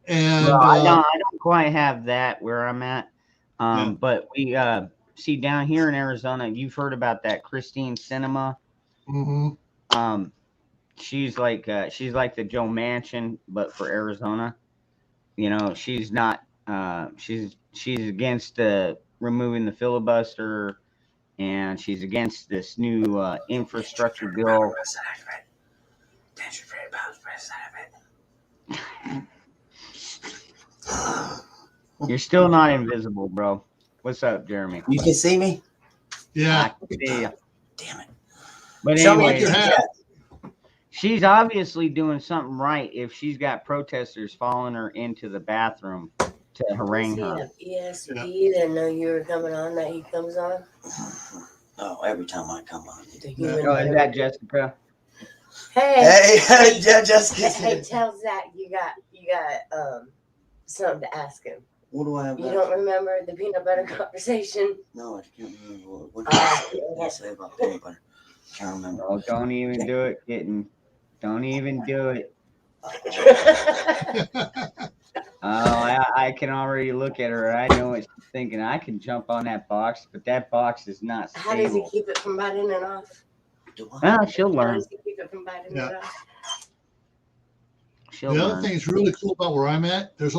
And I don't quite have that where I'm at. But we see down here in Arizona, you've heard about that Christine Cinema. Mm-hmm. She's like the Joe Manchin, but for Arizona. You know, she's not. She's against removing the filibuster, and she's against this new infrastructure bill. You're still not invisible, bro. What's up, Jeremy? You can see me? Yeah. I can see ya. Damn it. But Show me Like anyway, your your hat. hat. she's obviously doing something right if she's got protesters following her into the bathroom to harangue Was her. he an ESP that know you were coming on that he comes on? Oh, every time I come on. The human Oh, is being. that Jessica? Hey, Hey, yeah, just hey, tell Zach you got something to ask him. what do I have? You left? don't remember the peanut butter conversation? No, I can't remember. What did I say about peanut butter? Can't remember. Oh, don't even do it, kitten. Don't even do it. Oh, I can already look at her. I know what she's thinking. I can jump on that box, but that box is not How does he stable. keep it from biting it off? Do I? Well, she'll How learn. does he keep it from biting Yeah. it off? She'll The other learn. thing that's really cool about where I'm at, there's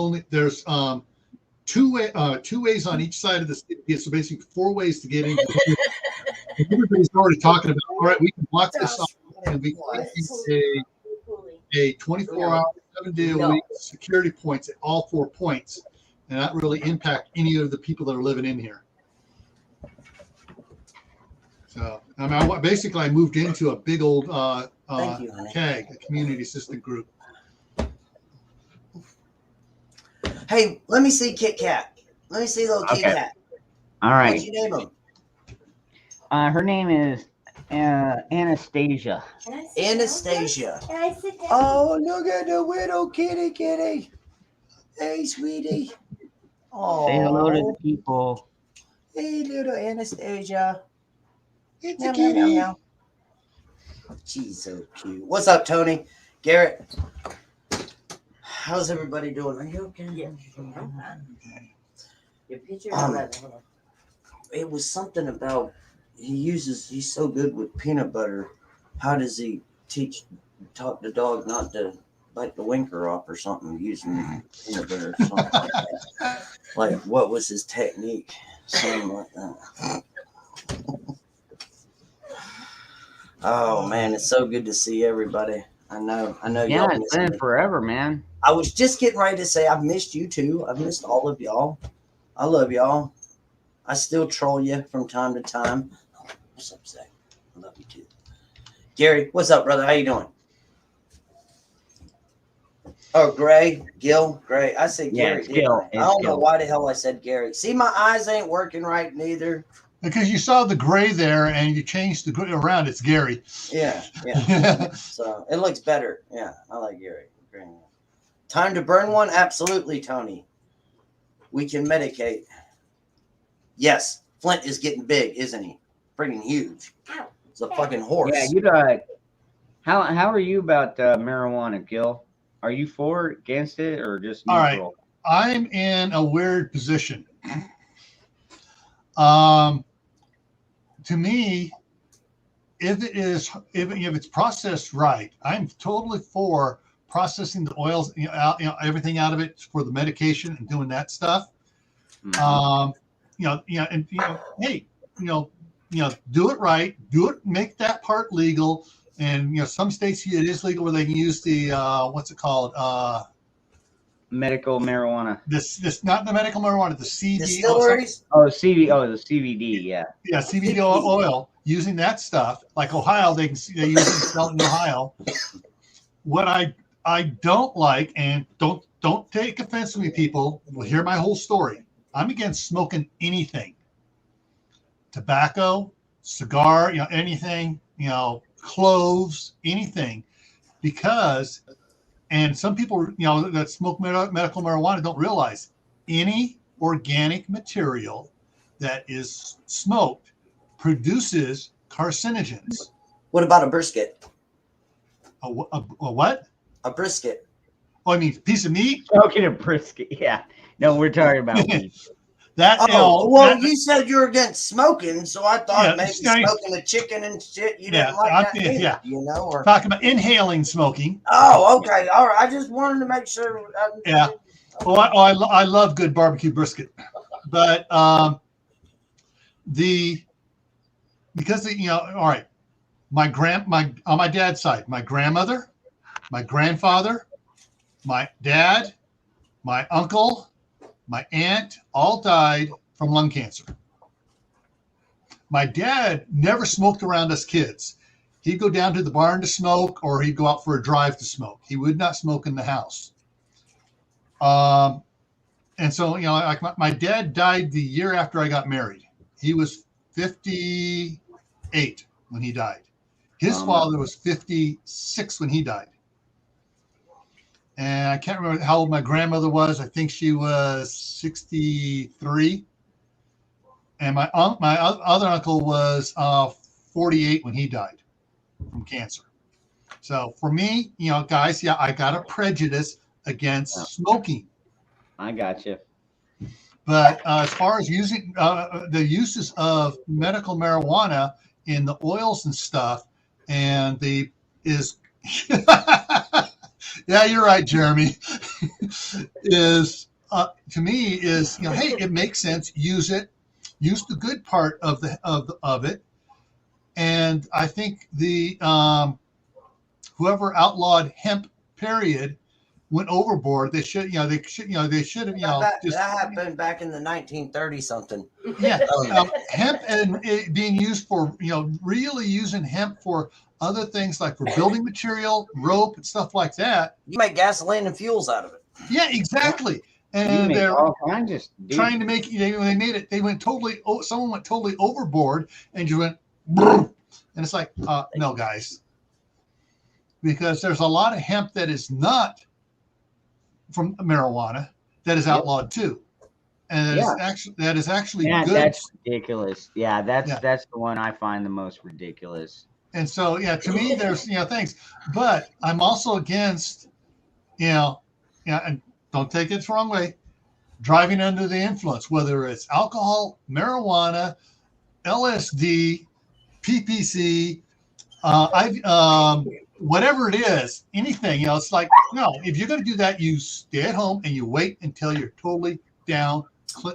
two ways on each side of the city. So basically 4 ways to get in. Everybody's already talking about, all right, we can block this off and we can give a 24-hour, 7-day-a-week security points at all 4 points and not really impact any of the people that are living in here. So, I mean, basically, I moved into a big old Thank you, honey. CAG, a community assistant group. Hey, let me see Kit Kat. Let me see little Kit Okay. Kat. All What'd right. you name him? Her name is Anastasia. Can I sit down? Anastasia. Can I sit down? Oh, look at the little kitty. Hey, sweetie. Oh, Say hello to the people. Hey, little Anastasia. It's Meow, a meow, meow, kitty. meow. She's so cute. What's up, Tony? Garrett? How's everybody doing? Are you okay? Yeah. Your picture Um, on that hand. It was something about he's so good with peanut butter. How does he taught the dog not to bite the winker off or something using peanut butter or something like that? Like, what was his technique? Something like that. Oh man, it's so good to see everybody. I know Yeah, y'all it's missing been me. forever, man. I was just getting ready to say I've missed you too. I've missed all of y'all. I love y'all. I still troll you from time to time. What's up, Zach? I love you too. Gary, what's up, brother? How you doing? Oh, Gray, Gray. I said Yeah, Gary. it's didn't Gil. I? It's I don't know Gil. why the hell I said Gary. See, my eyes ain't working right neither. Because you saw the gray there and you changed the gray around, it's Gary. Yeah. Yeah. So it looks better. Yeah, I like Gary. Time to burn one? Absolutely, Tony. We can medicate. Yes, Flint is getting big, isn't he? Freaking huge. It's a fucking horse. Yeah, you how are you about marijuana, Gil? Are you for it, against it, or just All right. neutral? I'm in a weird position. To me, if it's processed right, I'm totally for processing the oils, everything out of it for the medication and doing that stuff. Mhm. Hey, do it right, make that part legal. And some states it is legal where they can use the what's it called? Medical marijuana. This not the medical marijuana, the CBD. Distilleries? Oh, the CBD. Yeah. Yeah, CBD oil. Using that stuff, like Ohio, they use it sell it in Ohio. What I don't like, and don't take offense to me, people. Will hear my whole story. I'm against smoking anything, tobacco, cigar, anything, cloves, anything, because, and some people, that smoke medical marijuana don't realize any organic material that is smoked produces carcinogens. What about a brisket? A what? A brisket. Oh, I mean, piece of meat. Smoking a brisket. Yeah. No, we're talking about weed. You said you were against smoking, so I thought maybe smoking the chicken and shit. You didn't like that either, or talking about inhaling smoking. Oh, okay, all right. I just wanted to make sure. I love good barbecue brisket, but because all right, on my dad's side, my grandmother, my grandfather, my dad, my uncle, my aunt all died from lung cancer. My dad never smoked around us kids. He'd go down to the barn to smoke, or he'd go out for a drive to smoke. He would not smoke in the house. And so, like my dad died the year after I got married. He was 58 when he died. His father was 56 when he died. And I can't remember how old my grandmother was. I think she was 63. And my other uncle was 48 when he died from cancer. So for me, guys, I got a prejudice against smoking. I got you. But as far as using the uses of medical marijuana in the oils and stuff, and yeah, you're right, Jeremy. is to me is hey, it makes sense. Use it. Use the good part of it. And I think the whoever outlawed hemp, period, went overboard. They should have that happened back in the 1930s something. Yeah, hemp and it being used for really using hemp for other things like for building material, rope, and stuff like that. You make gasoline and fuels out of it. Yeah, exactly. And they're all kinds of trying to make when they made it, they went totally. Someone went totally overboard and just went, and it's like, no, guys, because there's a lot of hemp that is not from marijuana that is outlawed too, and that is actually good. That's ridiculous. Yeah, that's the one I find the most ridiculous. And so, to me, there's things, but I'm also against, and don't take it the wrong way, driving under the influence, whether it's alcohol, marijuana, LSD, PPC, whatever it is, anything, it's like, no, if you're going to do that, you stay at home and you wait until you're totally down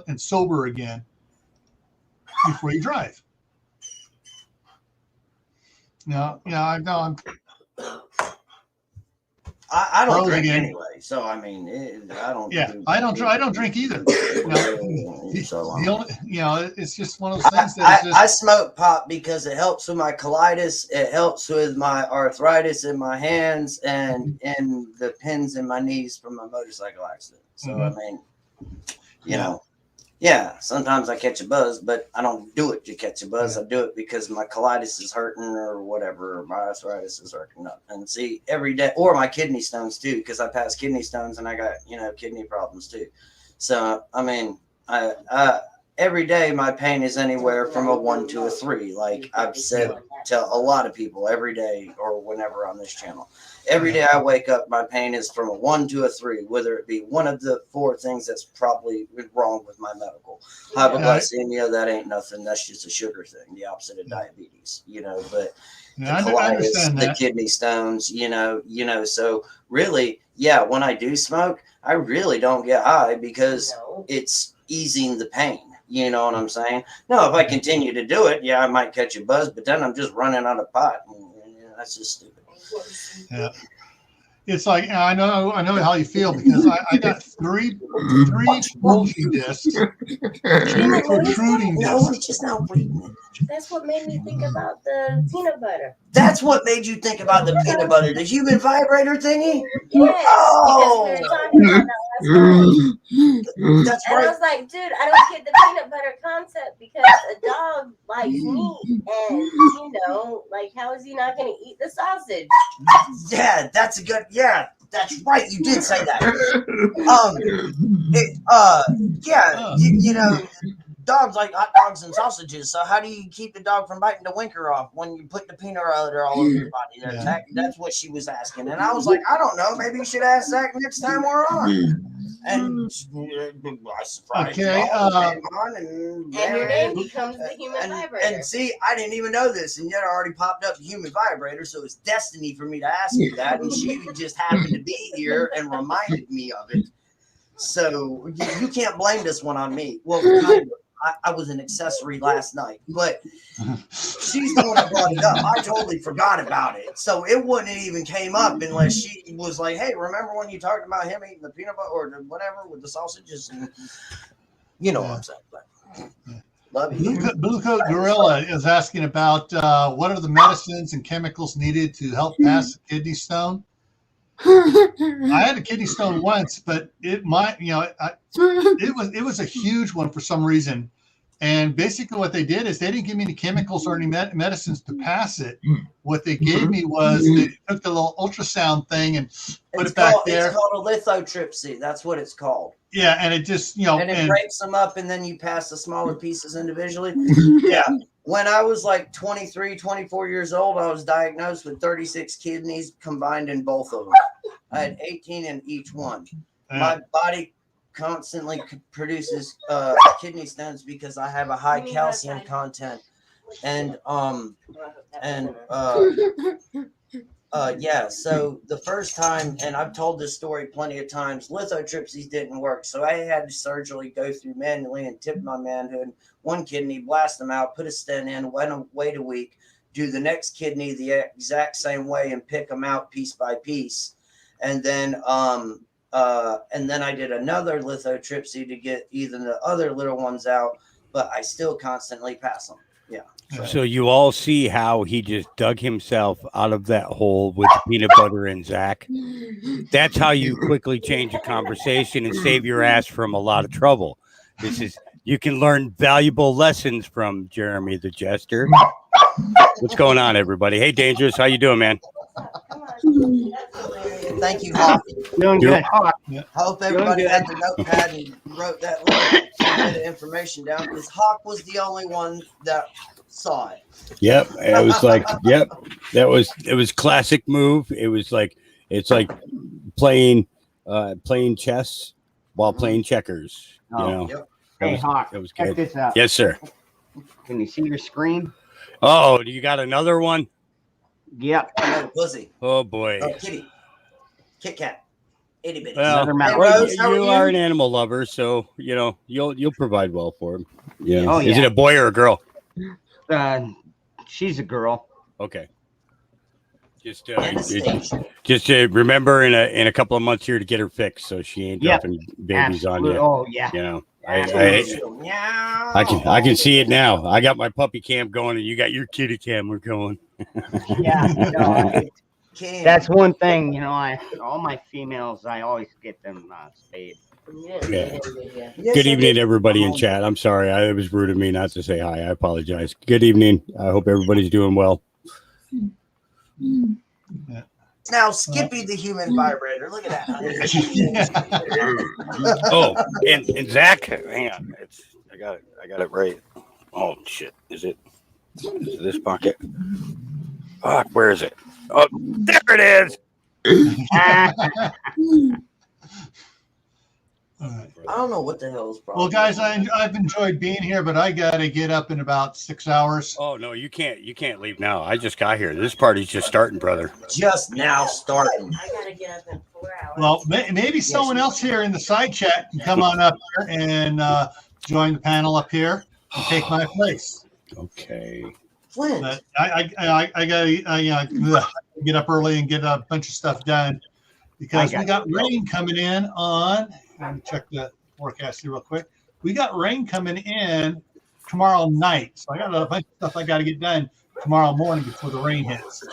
and sober again before you drive. No, I know. I don't drink anyway, so I mean, I don't. Yeah, I don't drink either. It's just one of those things that I smoke pot because it helps with my colitis. It helps with my arthritis in my hands and the pins in my knees from my motorcycle accident. So I mean, sometimes I catch a buzz, but I don't do it to catch a buzz. I do it because my colitis is hurting or whatever, or my arthritis is hurting up. And see, every day, or my kidney stones too, because I passed kidney stones and I got, kidney problems too. So, I mean, every day my pain is anywhere from a 1 to a 3. Like I've said to a lot of people every day or whenever on this channel. Every day I wake up, my pain is from a 1 to a 3, whether it be one of the 4 things that's probably wrong with my medical. Hypoglycemia, that ain't nothing. That's just a sugar thing, the opposite of diabetes, but the colitis, the kidney stones, so really, when I do smoke, I really don't get high because it's easing the pain. You know what I'm saying? No, if I continue to do it, I might catch a buzz, but then I'm just running out of pot. And, that's just stupid. Yeah, it's like I know how you feel because I got three bulging discs, 2 protruding discs. No, it's just not reading it. That's what made me think about the peanut butter. That's what made you think about the peanut butter, the human vibrator thingy? Yes. Oh. Because we were talking about that last night. That's and right. I was like, dude, I don't get the peanut butter concept because a dog likes meat. And, like, how is he not going to eat the sausage? Yeah, that's a good, that's right. You did say that. Dogs like hot dogs and sausages. So how do you keep the dog from biting the winker off when you put the peanut butter all over your body? That's what she was asking. And I was like, I don't know. Maybe you should ask Zach next time we're on. And I surprised okay, and your name becomes the human vibrator. And see, I didn't even know this, and yet I already popped up the human vibrator, so it's destiny for me to ask you that. And she just happened to be here and reminded me of it. So you can't blame this one on me. Well, kind of. I was an accessory last night, but she's the one that brought it up. I totally forgot about it. So it wouldn't have even came up unless she was like, hey, remember when you talked about him eating the peanut butter or whatever with the sausages? And, you know what I'm saying. But, love you. Blue Coat Gorilla is asking about what are the medicines and chemicals needed to help pass a kidney stone? I had a kidney stone once, but it was a huge one for some reason. And basically what they did is they didn't give me any chemicals or any medicines to pass it. What they gave me was they took the little ultrasound thing and put it back there. It's called a lithotripsy. That's what it's called. Yeah, and it just, and it breaks them up and then you pass the smaller pieces individually. Yeah. When I was like 23, 24 years old, I was diagnosed with 36 kidneys combined in both of them. I had 18 in each one. My body constantly produces kidney stones because I have a high calcium content. So the first time, and I've told this story plenty of times, lithotripsies didn't work. So I had to surgically go through manually and tip my manhood. One kidney, blast them out, put a stent in, wait a week, do the next kidney the exact same way and pick them out piece by piece. And then I did another lithotripsy to get even the other little ones out, but I still constantly pass them. Yeah. So you all see how he just dug himself out of that hole with the peanut butter and Zach. That's how you quickly change a conversation and save your ass from a lot of trouble. You can learn valuable lessons from Jeremy the Jester. What's going on, everybody? Hey, Dangerous, how you doing, man? Thank you, Hawk. Doing good. I hope everybody had the notepad and wrote that little bit of information down because Hawk was the only one that saw it. Yep. It was like, it was classic move. It was like, it's like playing chess while playing checkers. You know? Yep. Hey, Hawk, check this out. Yes, sir. Can you see your screen? Oh, do you got another one? Yep. No, pussy. Oh boy. Oh, kitty. Kit Kat. Itty bitty. Well, Hey, Rose, you are an animal lover, so you'll provide well for him. Yeah. Oh, yeah. Is it a boy or a girl? She's a girl. Okay. Just remember in a couple of months here to get her fixed so she ain't dropping babies on you. Oh yeah. You know, I can see it now. I got my puppy cam going, and you got your kitty cam. We're going. Yeah. That's one thing. All my females, I always get them spayed. Yeah. Good evening, everybody in chat. I'm sorry, it was rude of me not to say hi. I apologize. Good evening. I hope everybody's doing well. Now Skippy the human vibrator. Look at that. Oh, and Zach, hang on. I got it right. Oh shit. Is it this pocket? Oh, where is it? Oh, there it is. All right. I don't know what the hell is problem. Well, guys, I've enjoyed being here, but I got to get up in about 6 hours. Oh no, you can't leave now. I just got here. This party's just starting, brother. Just now starting. I gotta get up in 4 hours. Well, maybe someone else here in the side chat can come on up here and join the panel up here and take my place. Okay. Flint. But I got to get up early and get a bunch of stuff done because we got rain coming in on. Let me check the forecast here real quick. We got rain coming in tomorrow night, so I got a bunch of stuff I got to get done tomorrow morning before the rain hits.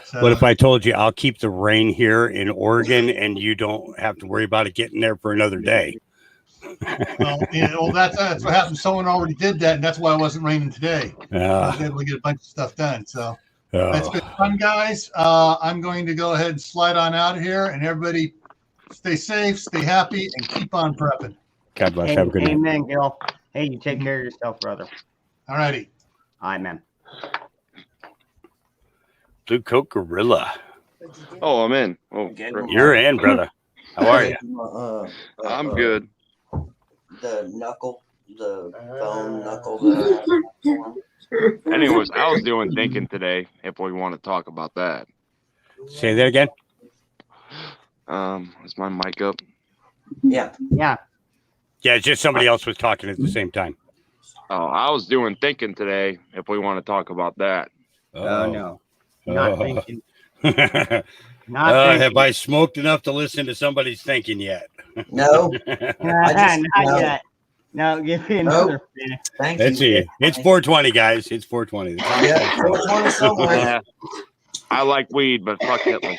So, What if I told you I'll keep the rain here in Oregon and you don't have to worry about it getting there for another day? well, that's what happened. Someone already did that, and that's why it wasn't raining today. I was able to get a bunch of stuff done. So that's been fun, guys. I'm going to go ahead and slide on out of here, and everybody stay safe, stay happy, and keep on prepping. God bless. Have a good night. Amen, Gil. Hey, you take care of yourself, brother. All righty. Amen. Blue Coat Gorilla. Oh, I'm in. Oh, You're in, brother. How are you? I'm good. The bone knuckle. Anyways, I was doing thinking today if we want to talk about that. Say that again. Is my mic up? Yeah. Yeah. Yeah, it's just somebody else was talking at the same time. Oh, I was doing thinking today. If we want to talk about that, Oh no. Not thinking. Not Have thinking. I smoked enough to listen to somebody's thinking yet? No. Not no. yet. No, give me another minute. Thank Let's you. see. It's 420, guys. It's 420. Yeah, 420 somewhere. yeah, I like weed, but fuck Hitler.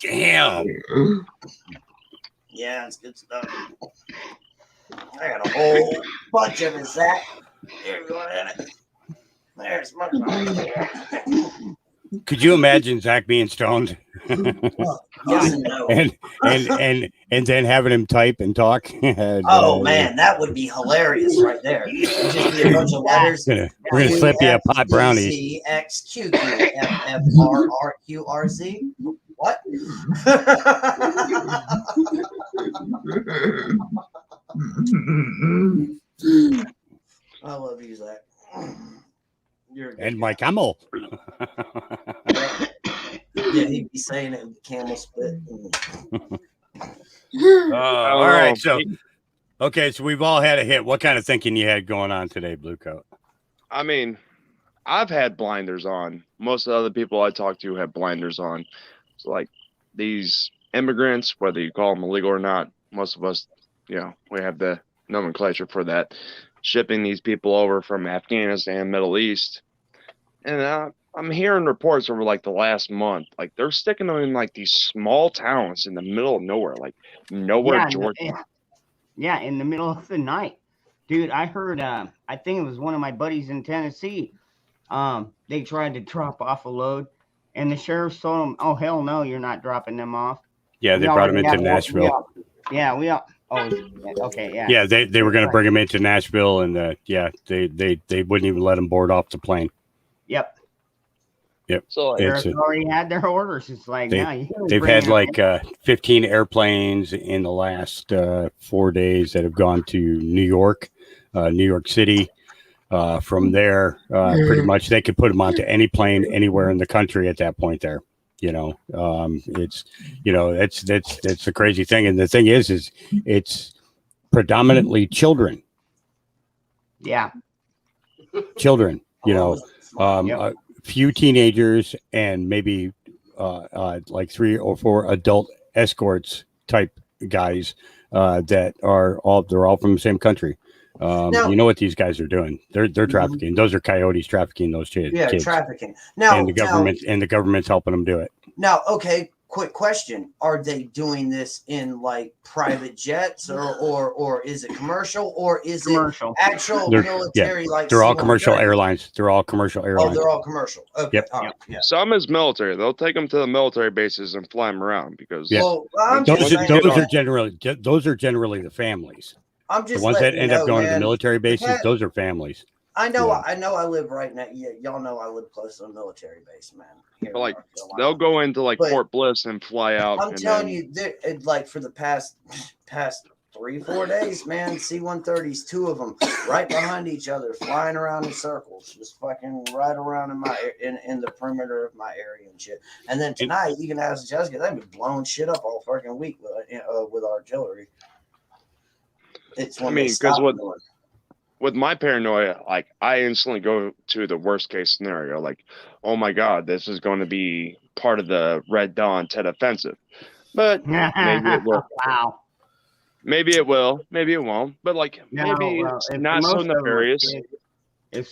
Damn. Yeah, it's good stuff. I got a whole bunch of it, Zach. Here, go ahead. There's my. Could you imagine Zach being stoned Yes and no. and then having him type and talk? And, Oh man, that would be hilarious right there. It'd just be a bunch of letters. we're gonna slip you a pot brownies. XQQFFRRQRZ. What? I love you, Zach. You're a good And guy. my camel. Yeah, he'd be saying it with camel spit. All right, so okay, so we've all had a hit. What kind of thinking you had going on today, Blue Coat? I mean, I've had blinders on. Most of the other people I talk to have blinders on. So like these immigrants, whether you call them illegal or not, most of us, we have the nomenclature for that. Shipping these people over from Afghanistan, Middle East. And I'm hearing reports over like the last month, like they're sticking them in like these small towns in the middle of nowhere, like nowhere, Georgia. Yeah, in the middle of the night. Dude, I heard, I think it was one of my buddies in Tennessee. They tried to drop off a load, and the sheriff told them, oh, hell no, you're not dropping them off. Yeah, they brought him into Nashville. Oh, okay, yeah. Yeah, they were going to bring him into Nashville, and they wouldn't even let him board off the plane. Yep. So like, They already had their orders. It's like, they've had like 15 airplanes in the last 4 days that have gone to New York City. From there, pretty much they could put them onto any plane anywhere in the country at that point there. It's that's the crazy thing. And the thing is it's predominantly children. Yeah. Children, a few teenagers and maybe like 3 or 4 adult escorts type guys that they're all from the same country. You know what these guys are doing? They're trafficking. Those are coyotes trafficking those kids. Yeah, trafficking. Now, and the government's helping them do it. Now, okay, quick question: are they doing this in like private jets, or is it commercial, or is commercial? It actual military? Yeah, like they're all commercial airlines. They're all commercial airlines. Oh, they're all commercial. Okay. Yep. All right. Yeah. some is military. They'll take them to the military bases and fly them around because Well, I'm those just are generally the families. I'm just The ones that letting end you up know, going to the man. military bases, Because- those are families. I know. Yeah. I know. I live right now. Yeah, y'all know I live close to a military base, man. Here But, in like, North Carolina. they'll go into like But- Fort Bliss and fly out. I'm and telling then- you, like for the past 3-4 days, man, C-130s, 2 of them, right behind each other, flying around in circles, just fucking right around in the perimeter of my area and shit. And then tonight, you can ask Jessica, they've been blowing shit up all fucking week with artillery. It's when they stop doing it. With my paranoia, like I instantly go to the worst case scenario. Like, oh my God, this is going to be part of the Red Dawn Tet offensive. But maybe it will. Wow. Maybe it will. Maybe it won't. But like, maybe it's not so nefarious.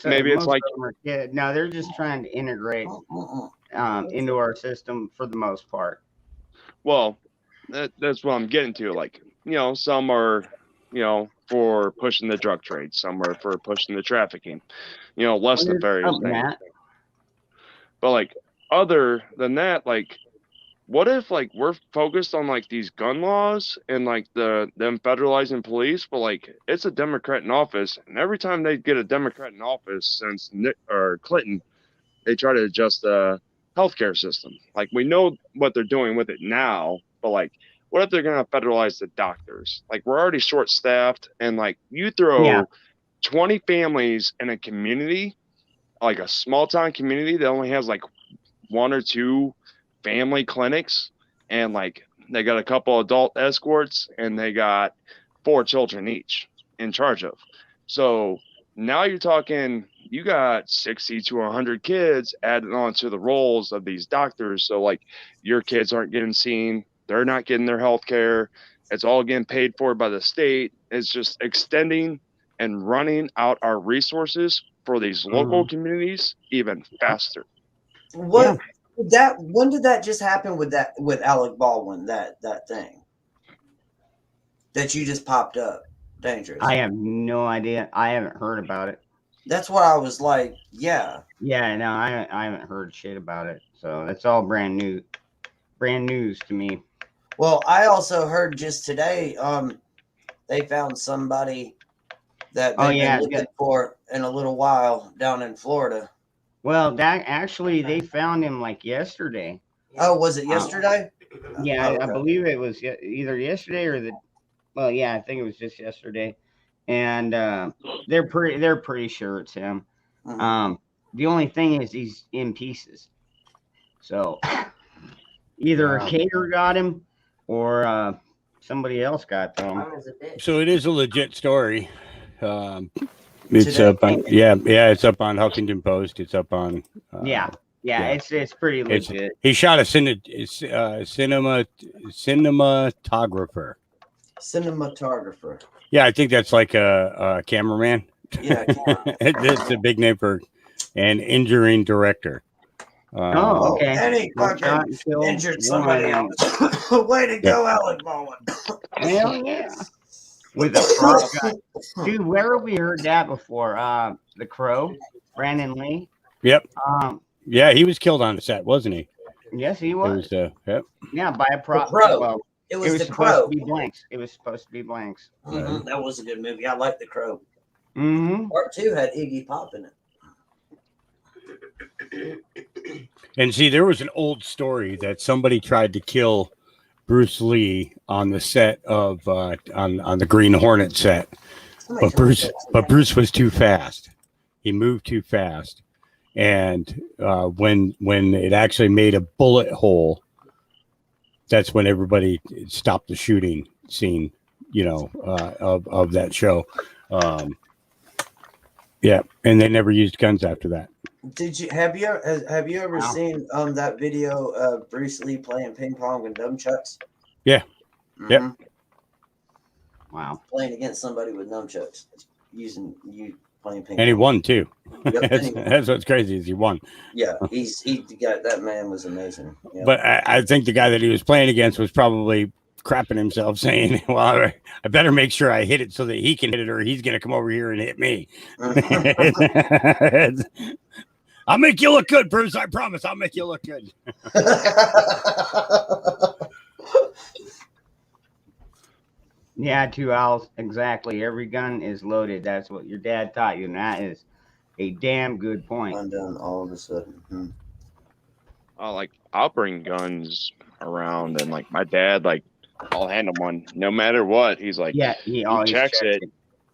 Maybe it's like no, they're just trying to integrate into our system for the most part. Well, that's what I'm getting to. Like, some are, for pushing the drug trade. Some are for pushing the trafficking. Less nefarious things. But like, other than that, like, what if like we're focused on like these gun laws and like them federalizing police, but like it's a Democrat in office, and every time they get a Democrat in office since Clinton, they try to adjust the healthcare system. Like we know what they're doing with it now, but like, what if they're gonna federalize the doctors? Like we're already short-staffed, and like you throw 20 families in a community, like a small town community that only has like 1 or 2 family clinics, and like they got a couple adult escorts, and they got 4 children each in charge of. So now you're talking, you got 60 to 100 kids added on to the roles of these doctors. So like your kids aren't getting seen, they're not getting their health care. It's all getting paid for by the state. It's just extending and running out our resources for these local communities even faster. What that? When did that just happen with Alec Baldwin? That thing that you just popped up, dangerous. I have no idea. I haven't heard about it. That's what I was like. Yeah. Yeah, no, I haven't heard shit about it. So it's all brand news to me. Well, I also heard just today, they found somebody that they've been looking for in a little while down in Florida. Well, that actually they found him like yesterday. Oh, was it yesterday? Yeah, Okay. I believe it was either yesterday or I think it was just yesterday. And they're pretty sure it's him. Mhm. The only thing is he's in pieces. So either a cater got him or somebody else got them. So it is a legit story. It's Today? up on it's up on Huffington Post. It's up on Yeah. It's pretty legit. He shot a cinematographer. Cinematographer. Yeah, I think that's like a cameraman. Yeah. It's a big name for an injuring director. Okay. And he fucking injured somebody else. Way to go, Alec Baldwin. Hell yeah. With a prop guy. Dude, where have we heard that before? The Crow, Brandon Lee. Yep. Yeah, he was killed on the set, wasn't he? Yes, he was. Yep. Yeah, by a prop. Crow. Well, It was The supposed Crow. to be blanks. It was supposed to be blanks. Mhm. That was a good movie. I like The Crow. Mm-hmm. Part 2 had Iggy Pop in it. And see, there was an old story that somebody tried to kill Bruce Lee on the set of on the Green Hornet set, but Bruce was too fast. He moved too fast, and when it actually made a bullet hole, that's when everybody stopped the shooting scene. Of that show. Yeah, and they never used guns after that. Have you ever seen that video of Bruce Lee playing ping pong with nunchucks? Yeah. Mhm. Yep. Wow. Playing against somebody with nunchucks, playing ping And he pong. won too. Yep, That's what's crazy is he won. Yeah, that man was amazing. Yep. But I think the guy that he was playing against was probably crapping himself, saying, "Well, I better make sure I hit it so that he can hit it, or he's going to come over here and hit me." I'll make you look good, Bruce. I promise. I'll make you look good. Yeah, 2 owls. Exactly. Every gun is loaded. That's what your dad taught you, and that is a damn good point. Undone all of a sudden. Hmm. I'll bring guns around, and like my dad, like I'll hand him one no matter what. He's like, Yeah, he always checks it.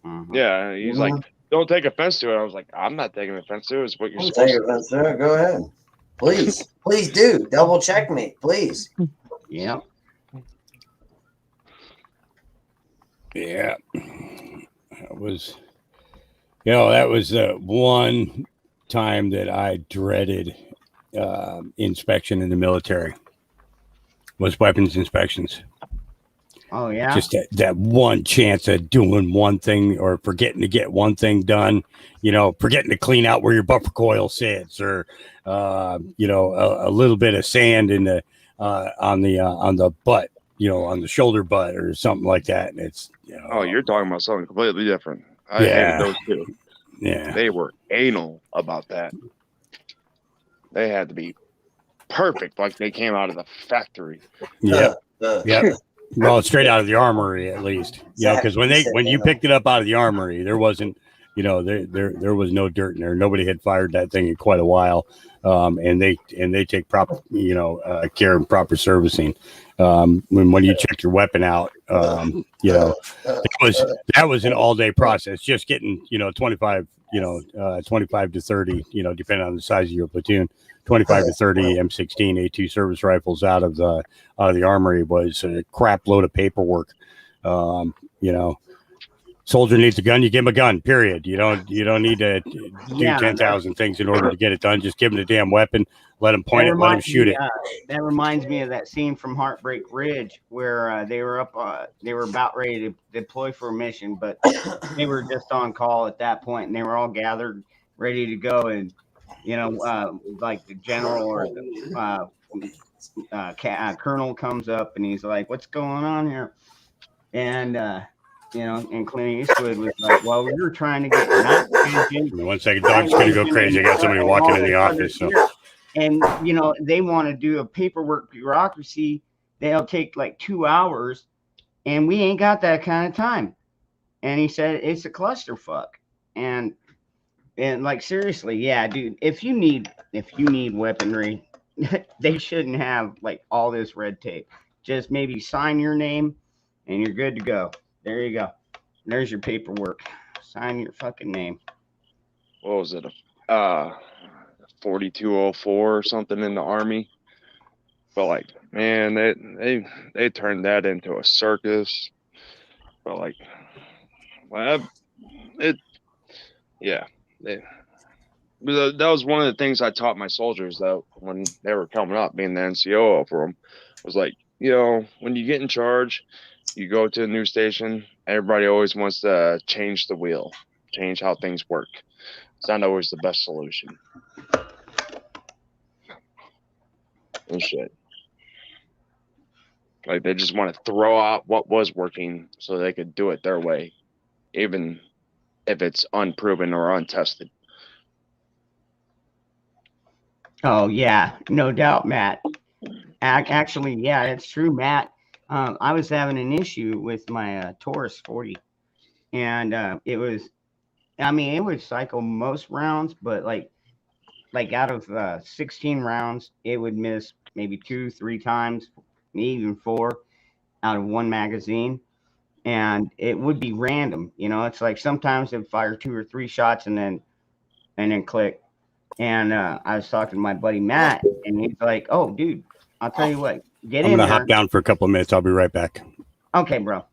Mhm. Yeah, he's like, don't take offense to it. I was like, I'm not taking offense to it. It's what you're I'll supposed take to it, do. Sir. Go ahead. Please do. Double check me, please. Yeah. Yeah, that was one time that I dreaded inspection in the military was weapons inspections. Oh yeah. Just that one chance of doing one thing or forgetting to get one thing done, forgetting to clean out where your buffer coil sits, or a little bit of sand in the on the butt, on the shoulder butt or something like that. And it's Oh, you're talking about something completely different. I hated those two. Yeah, They were anal about that. They had to be perfect, like they came out of the factory. yeah. Well, straight out of the armory, at least. Yeah, because when you picked it up out of the armory, there wasn't, there was no dirt in there. Nobody had fired that thing in quite a while, and they take proper, care and proper servicing. When you check your weapon out, that was an all day process. Just getting 25 25 to 30, depending on the size of your platoon, 25 to 30 M16 A2 service rifles out of the armory was a crap load of paperwork. Soldier needs a gun, you give him a gun, period. You don't need to do 10,000 things in order to get it done. Just give him the damn weapon, let him point it, let him shoot it. That reminds me of that scene from Heartbreak Ridge where they were about ready to deploy for a mission, but they were just on call at that point, and they were all gathered, ready to go. And like the general or the colonel comes up, and he's like, "What's going on here?" And and Clint Eastwood was like, "Well, we were trying to get night vision." 1 second, dog's gonna go crazy. I got somebody walking in the office. So. And they want to do a paperwork bureaucracy. They'll take like 2 hours, and we ain't got that kind of time. And he said it's a clusterfuck. And like seriously, yeah, dude. If you need weaponry, they shouldn't have like all this red tape. Just maybe sign your name, and you're good to go. There you go. There's your paperwork. Sign your fucking name. What was it? 4204 or something in the Army. But like, man, they turned that into a circus. But like, that was one of the things I taught my soldiers though when they were coming up, being the NCO for them, was like, when you get in charge, you go to a new station, everybody always wants to change the wheel, change how things work. It's not always the best solution. And shit. Like they just want to throw out what was working so they could do it their way, even if it's unproven or untested. Oh yeah, no doubt, Matt. Actually, yeah, it's true, Matt. I was having an issue with my Taurus 40, and it would cycle most rounds, but like out of 16 rounds, it would miss maybe 2-3 times, even 4 out of one magazine, and it would be random. It's like sometimes it'd fire 2 or 3 shots and then click. And I was talking to my buddy Matt, and he's like, "Oh, dude, I'll tell you what, I'm gonna hop down for a couple of minutes. I'll be right back." Okay, bro.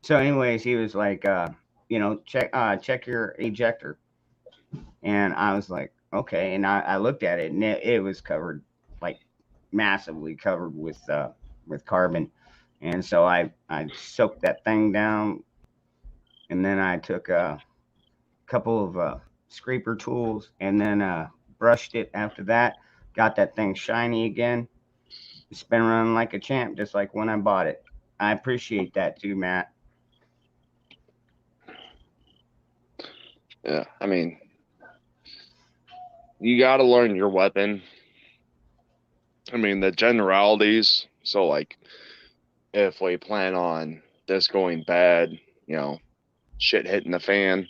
So, anyways, he was like, check your ejector, and I was like, okay, and I looked at it, and it was covered, like massively covered with carbon, and so I soaked that thing down, and then I took a couple of scraper tools, and then brushed it after that. Got that thing shiny again. It's been running like a champ, just like when I bought it. I appreciate that too, Matt. Yeah, I mean, you got to learn your weapon. I mean, the generalities. So, like, if we plan on this going bad, shit hitting the fan,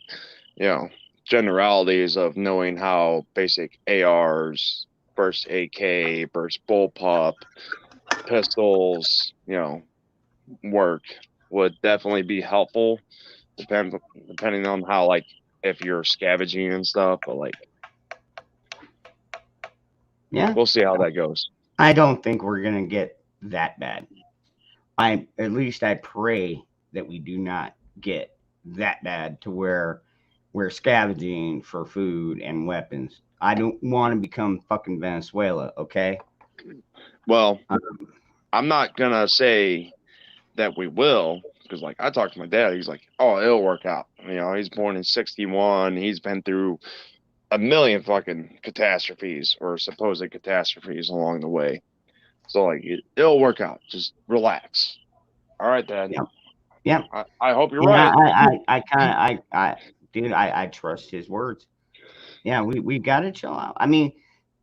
generalities of knowing how basic ARs, burst AK, burst bullpup, pistols, work would definitely be helpful, depending on how, like, if you're scavenging and stuff, but like, yeah, we'll see how that goes. I don't think we're gonna get that bad. At least I pray that we do not get that bad to where we're scavenging for food and weapons. I don't want to become fucking Venezuela, okay? Well, I'm not gonna say that we will, because like I talked to my dad, he's like, "Oh, it'll work out." He's born in '61. He's been through a million fucking catastrophes or supposed catastrophes along the way. So like, it'll work out. Just relax. All right, Dad. Yeah. I hope you're right. I trust his words. Yeah, we got to chill out. I mean,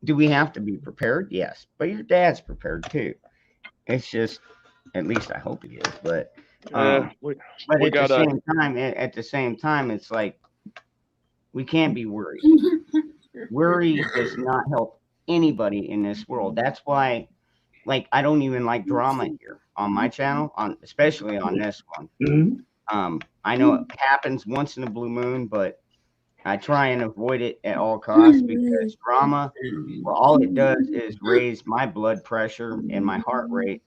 do we have to be prepared? Yes, but your dad's prepared too. It's just, at least I hope he is. But at the same time, it's like we can't be worried. Worry does not help anybody in this world. That's why, like, I don't even like drama here on my channel, especially on this one. I know it happens once in a blue moon, but I try and avoid it at all costs because drama, well, all it does is raise my blood pressure and my heart rate,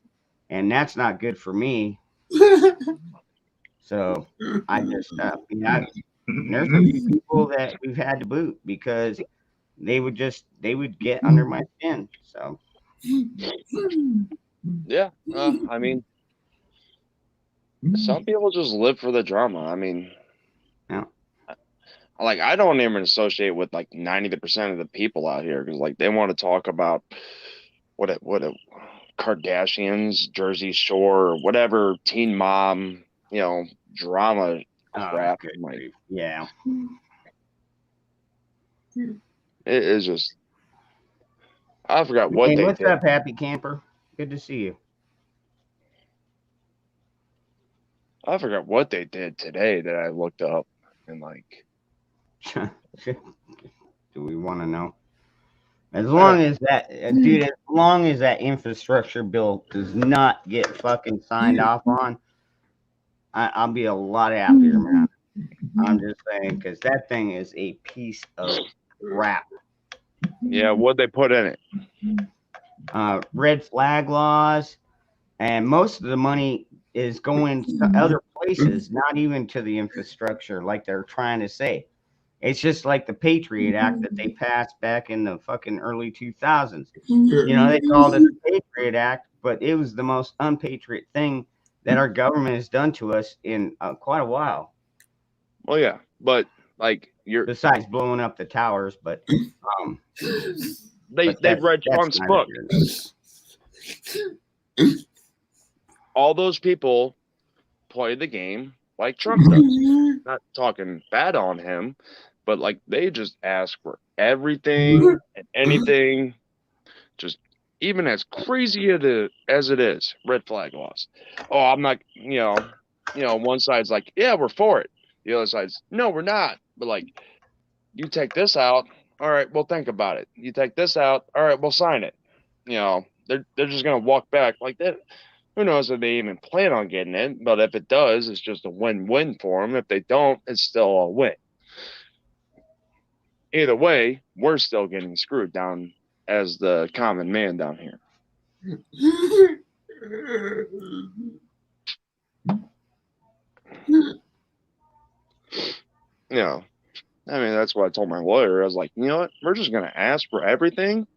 and that's not good for me. So I just, there's a few people that we've had to boot because they would get under my skin. So Yeah, I mean, some people just live for the drama. I mean, yeah. Like I don't even associate with like 90% of the people out here because like they want to talk about what Kardashians, Jersey Shore, or whatever teen mom, drama crap. Like, yeah. It is just. I forgot what they what's did. up, Happy Camper? Good to see you. I forgot what they did today that I looked up and like. Do we want to know? As long as that, dude, as long as that infrastructure bill does not get fucking signed off on, I'll be a lot happier, man. I'm just saying, because that thing is a piece of crap. Yeah, what'd they put in it? Red flag laws, and most of the money is going to other places, not even to the infrastructure, like they're trying to say. It's just like the Patriot Act that they passed back in the fucking early 2000s. They called it the Patriot Act, but it was the most unpatriot thing that our government has done to us in quite a while. Well, yeah, but like besides blowing up the towers, but they read Trump's book. All those people play the game like Trump does. Not talking bad on him, but like they just ask for everything and anything, just even as crazy as it is, red flag laws. Oh, I'm not, one side's like, yeah, we're for it. The other side's, no, we're not. But like, you take this out, all right, well, think about it. You take this out, all right, we'll sign it. They're just gonna walk back like that. Who knows if they even plan on getting it? But if it does, it's just a win-win for them. If they don't, it's still a win. Either way, we're still getting screwed down as the common man down here. I mean, that's what I told my lawyer. I was like, you know what? We're just going to ask for everything,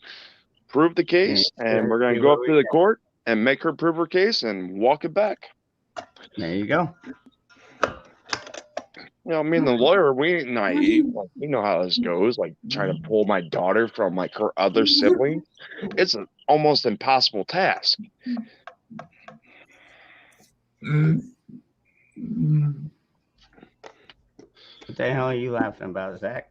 prove the case, and we're going to go up to the court and make her prove her case and walk it back. There you go. Me and the lawyer, we ain't naive. Like, we know how this goes. Like, trying to pull my daughter from like her other sibling, it's an almost impossible task. What the hell are you laughing about, Zach?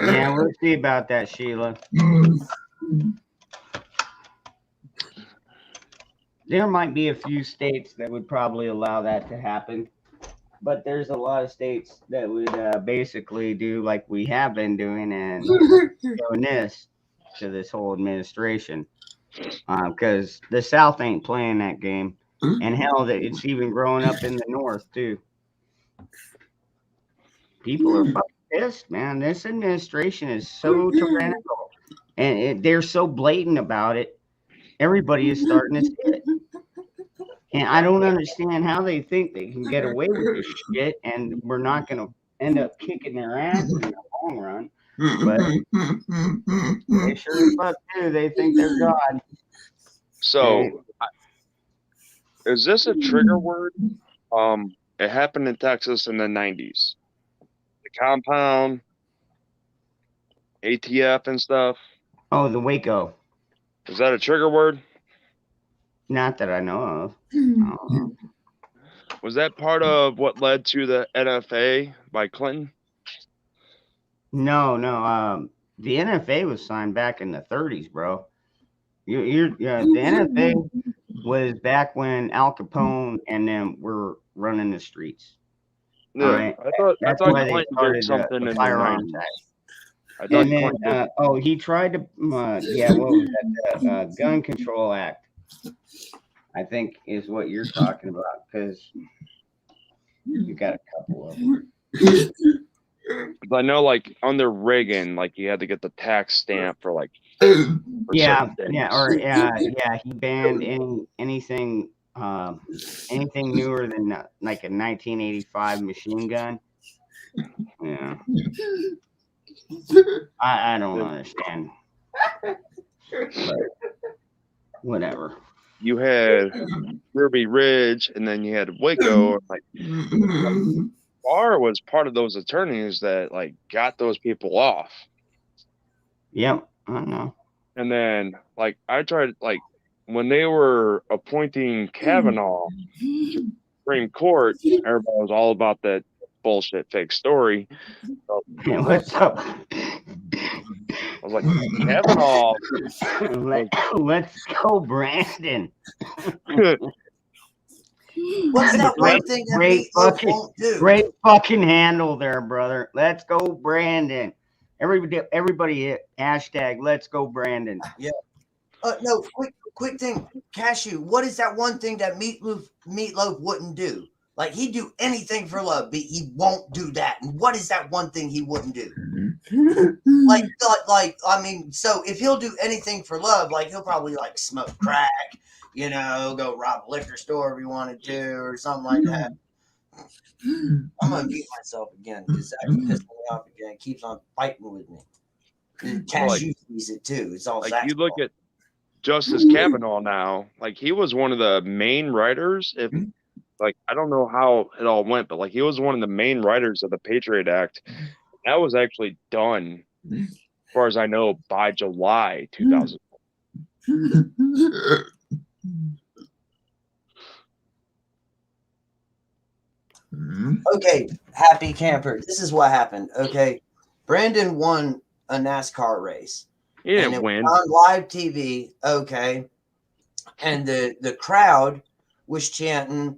Yeah, we'll see about that, Sheila. There might be a few states that would probably allow that to happen, but there's a lot of states that would basically do like we have been doing and doing this to this whole administration, because the South ain't playing that game, and hell, that it's even growing up in the North too. People are fucking pissed, man. This administration is so tyrannical, and they're so blatant about it. Everybody is starting to see it. And I don't understand how they think they can get away with this shit, and we're not going to end up kicking their ass in the long run. But they sure as fuck do. They think they're God. So, is this a trigger word? It happened in Texas in the 90s. The compound, ATF and stuff. Oh, the Waco. Is that a trigger word? Not that I know of. Was that part of what led to the NFA by Clinton? No. The NFA was signed back in the 30s, bro. The NFA was back when Al Capone and them were running the streets. Yeah, right? I thought why they Clinton started did something the in Firearms the 90s. Act. I thought And you then, pointed to he tried to, yeah, what was that? The Gun Control Act, I think, is what you're talking about, because you got a couple of them. I know, like under Reagan, like you had to get the tax stamp for like for Yeah, certain yeah, things. or yeah, he banned anything newer than like a 1985 machine gun. Yeah, I don't understand, but whatever. You had Ruby Ridge, and then you had Waco. Like Barr was part of those attorneys that like got those people off. Yep, I know. And then like I tried like when they were appointing Kavanaugh to Supreme Court, everybody was all about that bullshit fake story. So Hey, what's up? I was like, Kavanaugh. Let's go, Brandon. What's that one thing that Meatloaf won't do? Great fucking handle there, brother. Let's go, Brandon. Everybody hit hashtag Let's go, Brandon. Yeah. No, quick thing, Cashew. What is that one thing that Meatloaf wouldn't do? Like he'd do anything for love, but he won't do that. And what is that one thing he wouldn't do? like I mean, so if he'll do anything for love, like he'll probably like smoke crack, you know, go rob a liquor store if he wanted to, or something like that. I'm gonna mute myself again because that pissed me off again. It keeps on fighting with me. Cashew sees it too. It's all like you look at Justice Kavanaugh now, like he was one of the main writers. If like I don't know how it all went, but like he was one of the main writers of the Patriot Act. That was actually done, as far as I know, by July 2000. Okay, happy camper. This is what happened. Okay, Brandon won a NASCAR race. He didn't win. On live TV. Okay, and the crowd was chanting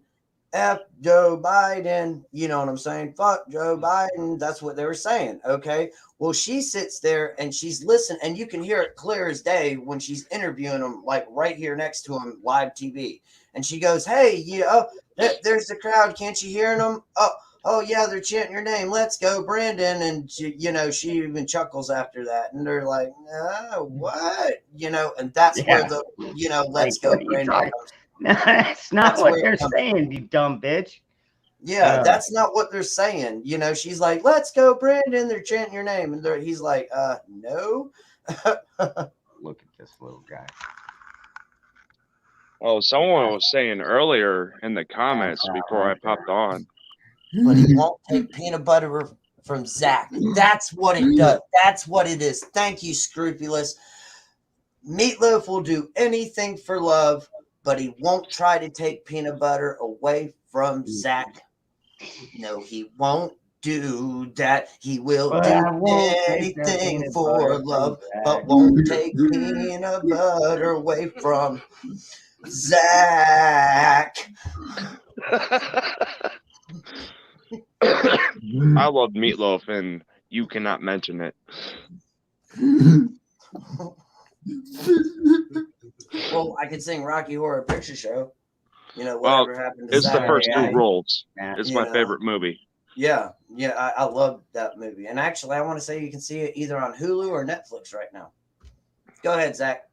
F Joe Biden. You know what I'm saying? Fuck Joe Biden. That's what they were saying. Okay. Well, she sits there and she's listening, and you can hear it clear as day when she's interviewing him, like right here next to him, live TV. And she goes, "Hey, there's the crowd. Can't you hear them? Oh yeah, they're chanting your name. Let's go, Brandon." And she even chuckles after that. And they're like, what? And that's where the, let's go, Brandon. That's not what they're saying, you dumb bitch. Yeah, that's not what they're saying. She's like, "Let's go, Brandon." They're chanting your name. And he's like, no. Look at this little guy. Oh, someone was saying earlier in the comments before I popped on. But he won't take peanut butter from Zach. That's what it does. That's what it is. Thank you, Scrupulous. Meatloaf will do anything for love, but he won't try to take peanut butter away from Zach. No, he won't do that. He will do anything for love, but won't take peanut butter away from Zach. I love Meatloaf, and you cannot mention it. Well, I could sing Rocky Horror Picture Show. Whatever happened to It's Zach. the first two roles. It's my favorite movie. Yeah, I love that movie. And actually, I want to say you can see it either on Hulu or Netflix right now. Go ahead, Zach.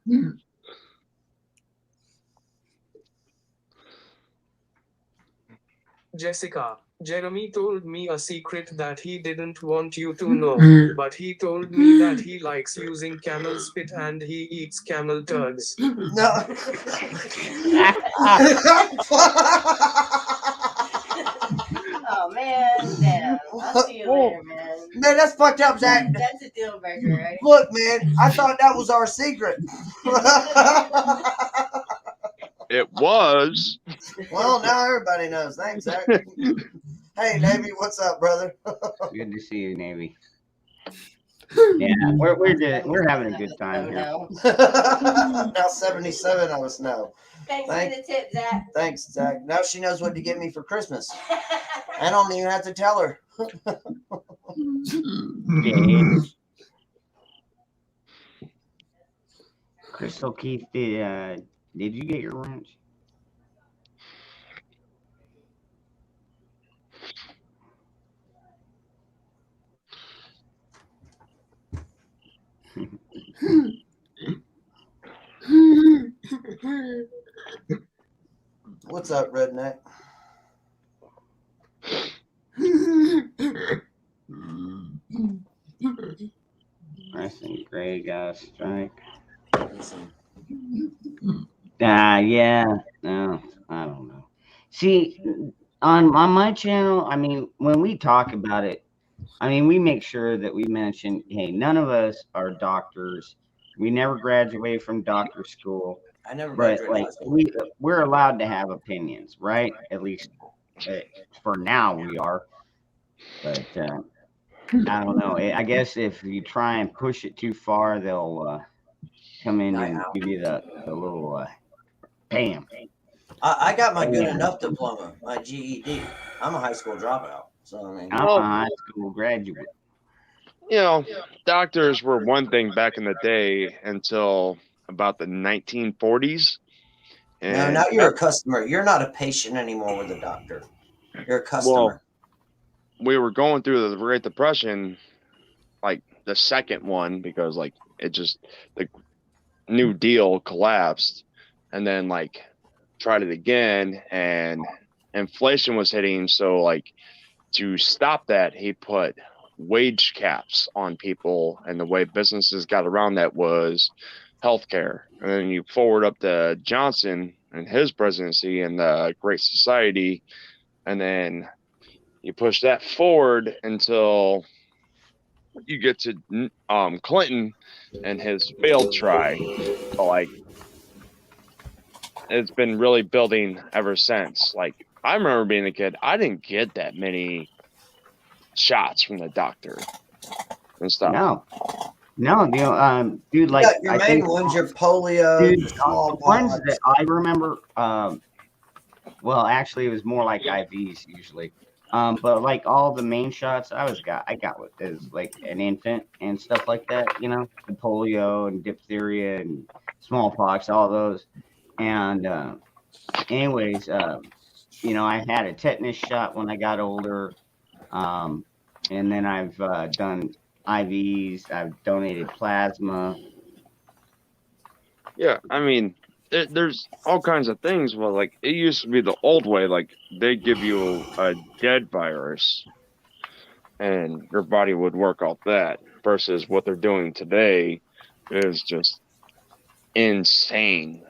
Jessica, Jeremy told me a secret that he didn't want you to know, but he told me that he likes using camel spit and he eats camel turds. No. Oh man, damn. I'll see you later, man. Man, that's fucked up, Zach. That's a deal breaker, right? Look, man, I thought that was our secret. It was. Well, now everybody knows. Thanks, Zach. Hey, Navy, what's up, brother? Good to see you, Navy. Yeah, we're having a good time here. Now 77 of us know. Thanks for the tip, Zach. Thanks, Zach. Now she knows what to get me for Christmas. I don't even have to tell her. Crystal Keith, did you get your wrench? What's up, redneck? Wrestling Gray got a strike. Listen, Yeah. No, I don't know. See, on my channel, I mean, when we talk about it, I mean, we make sure that we mention, hey, none of us are doctors. We never graduated from doctor school, I never but graduated like high school. we're allowed to have opinions, right? At least for now we are. But I don't know. I guess if you try and push it too far, they'll come in Night and out. give you the little bam. I got my good enough diploma, my GED. I'm a high school dropout, so I mean, I'm Well- a high school graduate. You know, doctors were one thing back in the day until about the 1940s. no, And now you're a customer. You're not a patient anymore with a doctor. You're a customer. Well, we were going through the Great Depression, like the second one, because like it just the New Deal collapsed, and then like tried it again, and inflation was hitting. So like to stop that, he put wage caps on people, and the way businesses got around that was healthcare. And then you forward up to Johnson and his presidency and the Great Society, and then you push that forward until you get to Clinton and his failed try. But like, it's been really building ever since. Like, I remember being a kid, I didn't get that many shots from the doctor and stuff. No, dude, like you got your I main think, ones, your polio, dude, your the smallpox. ones that I remember, well, actually, it was more like IVs usually. But like all the main shots I got with is like an infant and stuff like that, you know, the polio and diphtheria and smallpox, all those. And anyways, you know, I had a tetanus shot when I got older. And then I've done IVs, I've donated plasma. Yeah, I mean, there's all kinds of things. Well, like it used to be the old way, like they give you a dead virus and your body would work off that, versus what they're doing today is just insane.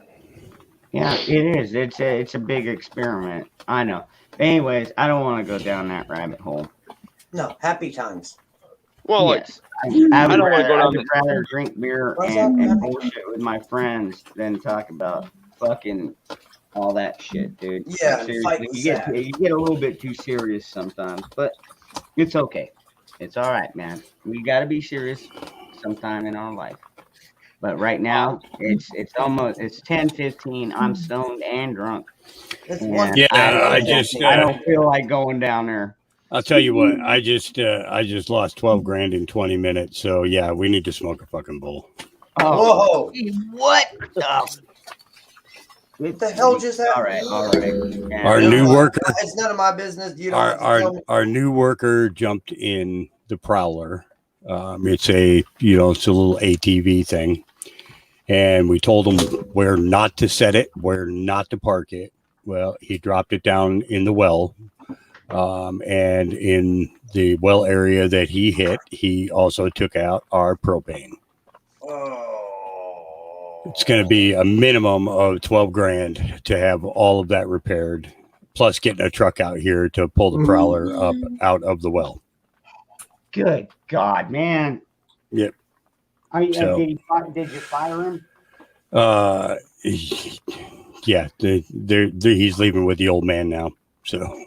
Yeah, it is. It's a big experiment. I know. Anyways, I don't want to go down that rabbit hole. No, happy times. Well, Yes, I don't wanna go down would rather drink beer What's and up? bullshit with my friends than talk about fucking all that shit, dude. Yeah, Like, and fight seriously, with you get a little bit too serious sometimes, but it's okay. It's all right, man. We got to be serious sometime in our life. But right now, it's 10:15. I'm stoned and drunk. It's And one. Yeah, I I don't feel like going down there. I'll tell you what, I just lost 12 grand in 20 minutes. So yeah, we need to smoke a fucking bowl. Oh, Whoa! what? What the hell just happened? All right. Yeah. Our new worker, It's none of my business. You don't have to tell me. our new worker jumped in the Prowler. It's a little ATV thing, and we told him where not to set it, where not to park it. Well, he dropped it down in the well, and in the well area that he hit, he also took out our propane. Oh. It's going to be a minimum of 12 grand to have all of that repaired, plus getting a truck out here to pull the Prowler up out of the well. Good God, man. Yep. Did you fire him? Yeah, he's leaving with the old man now, so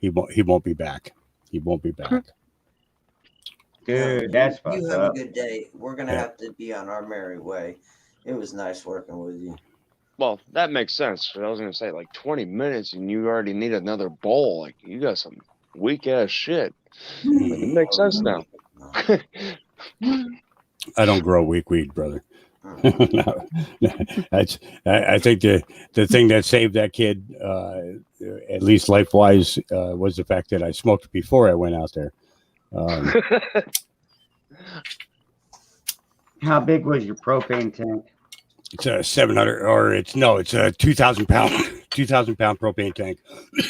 he won't be back. He won't be back. Dude, that's fucked You have up. a good day. We're gonna Yeah. have to be on our merry way. It was nice working with you. Well, that makes sense. I was gonna say like 20 minutes and you already need another bowl. Like you got some weak ass shit. It makes sense now. I don't grow weak weed, brother. No, that's I think the thing that saved that kid, at least life wise, was the fact that I smoked before I went out there. How big was your propane tank? It's a 700, or it's a 2,000 pound propane tank.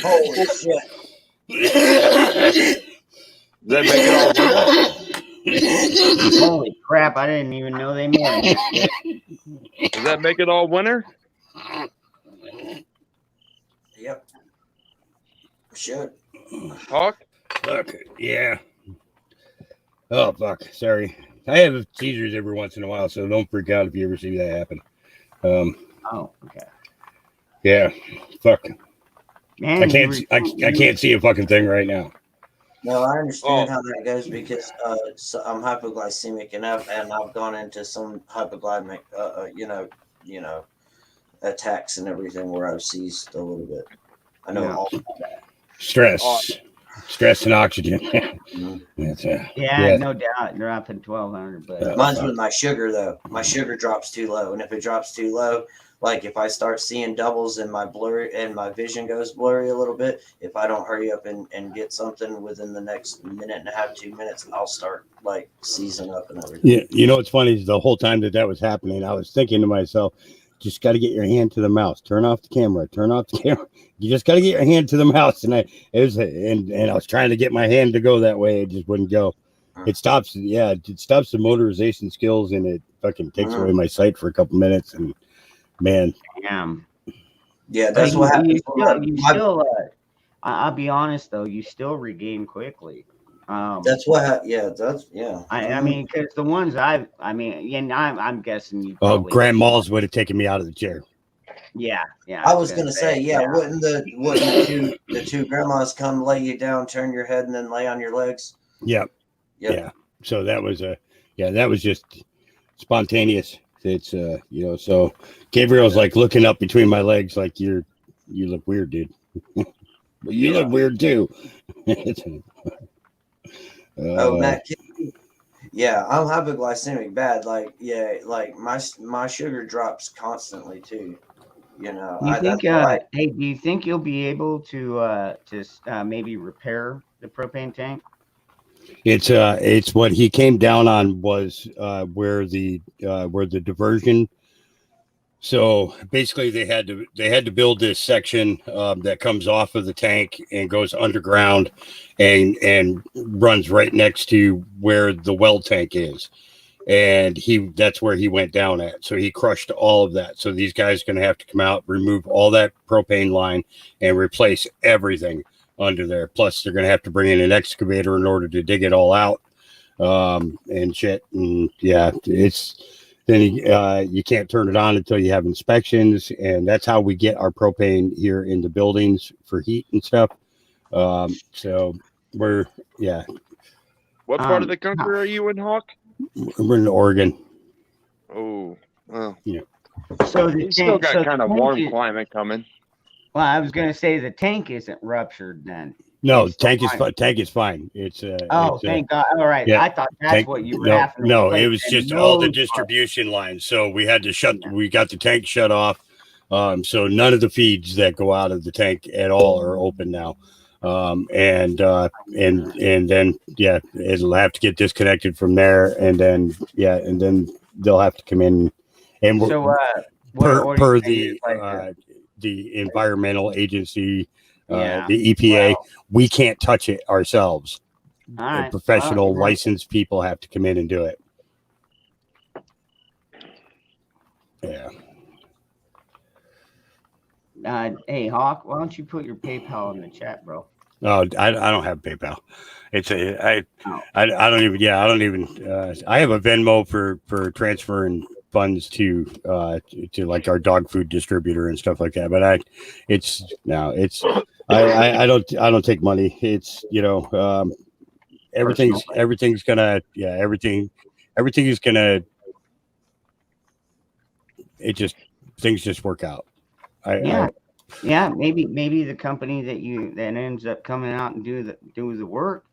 Holy shit. Does that make it all winter? Holy crap! I didn't even know they made it. Does that make it all winter? Yep. Should. Hawk? Fuck, yeah. Oh, fuck. Sorry. I have seizures every once in a while, so don't freak out if you ever see that happen. Oh, okay. Yeah. Fuck. Man, I can't see a fucking thing right now. No, I understand how that goes because so I'm hypoglycemic and I've gone into some hypoglycemic attacks and everything where I've seized a little bit. I know all about that. Stress and oxygen. That's, yeah, no doubt. Dropping 1,200, but mine's with my sugar though. My sugar drops too low, and if it drops too low, like if I start seeing doubles and my vision goes blurry a little bit, if I don't hurry up and get something within the next minute and a half, 2 minutes, I'll start like seizing up and everything. Yeah, you know what's funny is the whole time that was happening, I was thinking to myself, just got to get your hand to the mouse. Turn off the camera. You just got to get your hand to the mouse. And I was trying to get my hand to go that way. It just wouldn't go. It stops. Yeah, it stops the motorization skills, and it fucking takes away my sight for a couple minutes. And man, damn. Yeah, that's what happens. I'll be honest though, you still regain quickly. That's what. Yeah. I mean, because the ones I'm guessing you. Grant Malls would have taken me out of the chair. Yeah. I was gonna say, wouldn't the two grandmas come lay you down, turn your head, and then lay on your legs? Yep. Yeah. So that was that was just spontaneous. It's so Gabriel's like looking up between my legs, like you look weird, dude. But you look weird too. Matt. Yeah, I'm hypoglycemic bad. Like my sugar drops constantly too. You know. Do you think you'll be able to maybe repair the propane tank? It's what he came down on was where the diversion. So basically, they had to build this section that comes off of the tank and goes underground, and runs right next to where the well tank is, and that's where he went down at. So he crushed all of that. So these guys are going to have to come out, remove all that propane line, and replace everything under there. Plus, they're going to have to bring in an excavator in order to dig it all out, and shit. And yeah, then you can't turn it on until you have inspections, and that's how we get our propane here in the buildings for heat and stuff. So we're What part of the country are you in, Hawk? We're in Oregon. Oh, well, yeah. So you still got kind of warm climate coming. Well, I was gonna say the tank isn't ruptured then. No, tank is fine. It's thank God. All right. Yeah, I thought that's what you were after. No, it was just all the distribution lines. So we had to we got the tank shut off. So none of the feeds that go out of the tank at all are open now. And then it'll have to get disconnected from there, and then they'll have to come in and so per the environmental agency, the EPA, we can't touch it ourselves. Right. Professional licensed people have to come in and do it. Yeah. Hey Hawk, why don't you put your PayPal in the chat, bro? Oh, I don't have PayPal. I don't even. I have a Venmo for transferring funds to like our dog food distributor and stuff like that. But I don't take money. It's everything's gonna everything is gonna. Things just work out. Maybe the company that ends up coming out and do the work,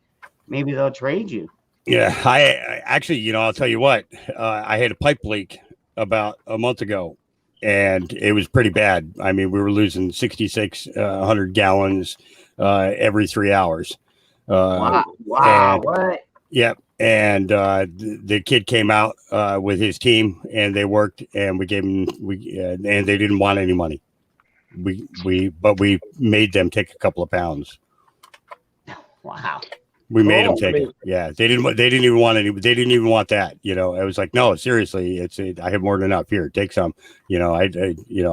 maybe they'll trade you. Yeah, I actually, I'll tell you what, I had a pipe leak about a month ago, and it was pretty bad. I mean, we were losing 6,600 gallons every 3 hours. Wow! and- What? Yep. And the kid came out with his team, and they worked, and we gave them and they didn't want any money. But we made them take a couple of pounds. Wow! We made them Cool. take it. Yeah, they didn't even want any. They didn't even want that. You know, I was like, no, seriously, I have more than enough. Here, take some. You know, I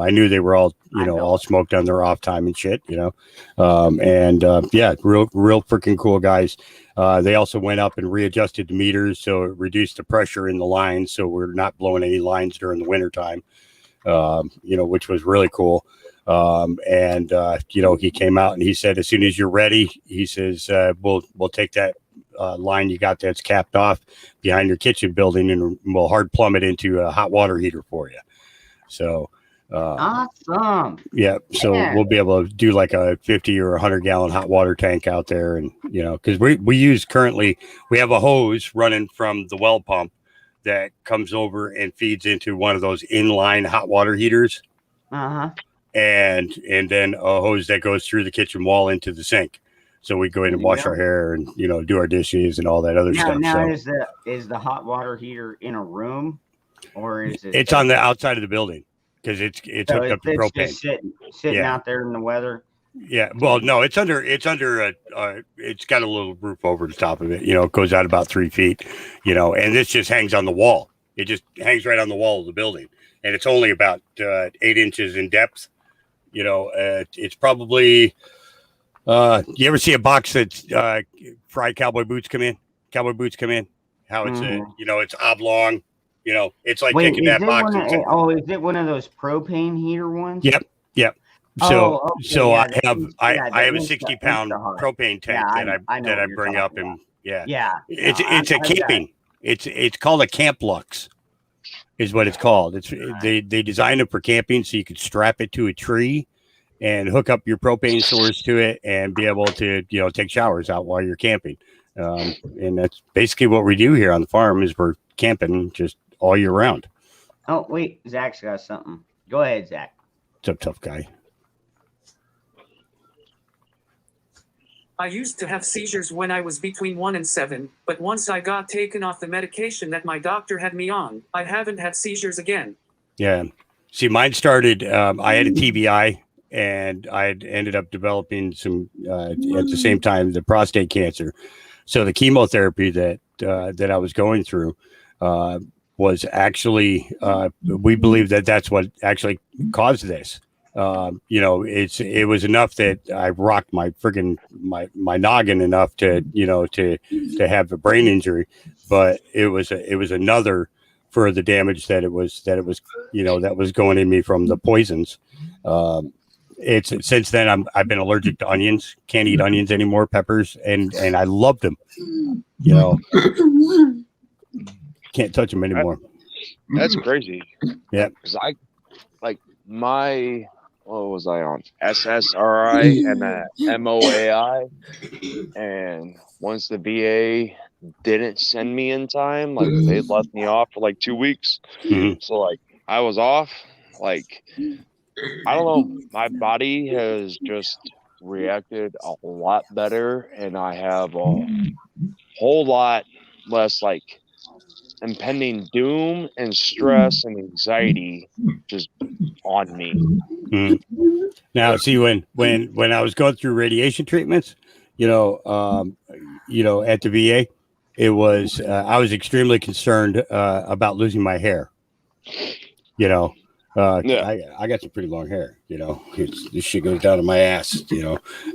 knew they were all all smoked on their off time and shit. You know, yeah, real freaking cool guys. They also went up and readjusted the meters, so it reduced the pressure in the lines, so we're not blowing any lines during the wintertime. Which was really cool. He came out and he said, as soon as you're ready, he says, we'll take that line you got that's capped off behind your kitchen building, and we'll hard plumb it into a hot water heater for you. So, awesome. Yeah. So we'll be able to do like a 50 or 100 gallon hot water tank out there. And, cause we have a hose running from the well pump that comes over and feeds into one of those inline hot water heaters. Uh-huh. And then a hose that goes through the kitchen wall into the sink. So we go in and wash our hair and, do our dishes and all that other stuff. Now is the hot water heater in a room, or is it? It's on the outside of the building because it's hooked up to propane. Just sitting out there in the weather. Yeah. Well, no, it's under it's got a little roof over the top of it. It goes out about 3 feet, and this just hangs on the wall. It just hangs right on the wall of the building, and it's only about 8 inches in depth. It's probably, you ever see a box that's fried cowboy boots come in? How it's it's oblong. It's like taking that box. Is it one of those propane heater ones? Yep. So I have a 60-pound propane tank that I bring up, and it's a camping. It's called a Camp Lux, is what it's called. They designed it for camping, so you could strap it to a tree and hook up your propane source to it and be able to take showers out while you're camping. And that's basically what we do here on the farm, is we're camping just all year round. Oh wait, Zach's got something. Go ahead, Zach. What's up, tough guy? I used to have seizures when I was between 1 and 7, but once I got taken off the medication that my doctor had me on, I haven't had seizures again. Yeah. See, mine started, I had a TBI, and I ended up developing some, at the same time, the prostate cancer. So the chemotherapy that I was going through was actually, we believe that's what actually caused this. It was enough that I rocked my friggin' my noggin enough to have a brain injury, but it was another for the damage that was going in me from the poisons. It's since then I've been allergic to onions, can't eat onions anymore, peppers, and I loved them. Can't touch them anymore. That's crazy. Yeah, because what was I on? SSRI and MOAI. And once the VA didn't send me in time, they left me off for 2 weeks. Mm-hmm. So I was off. I don't know. My body has just reacted a lot better, and I have a whole lot less impending doom and stress and anxiety just on me. Mm-hmm. Now, see, when I was going through radiation treatments, at the VA, it was I was extremely concerned about losing my hair. I got some pretty long hair. This shit goes down to my ass.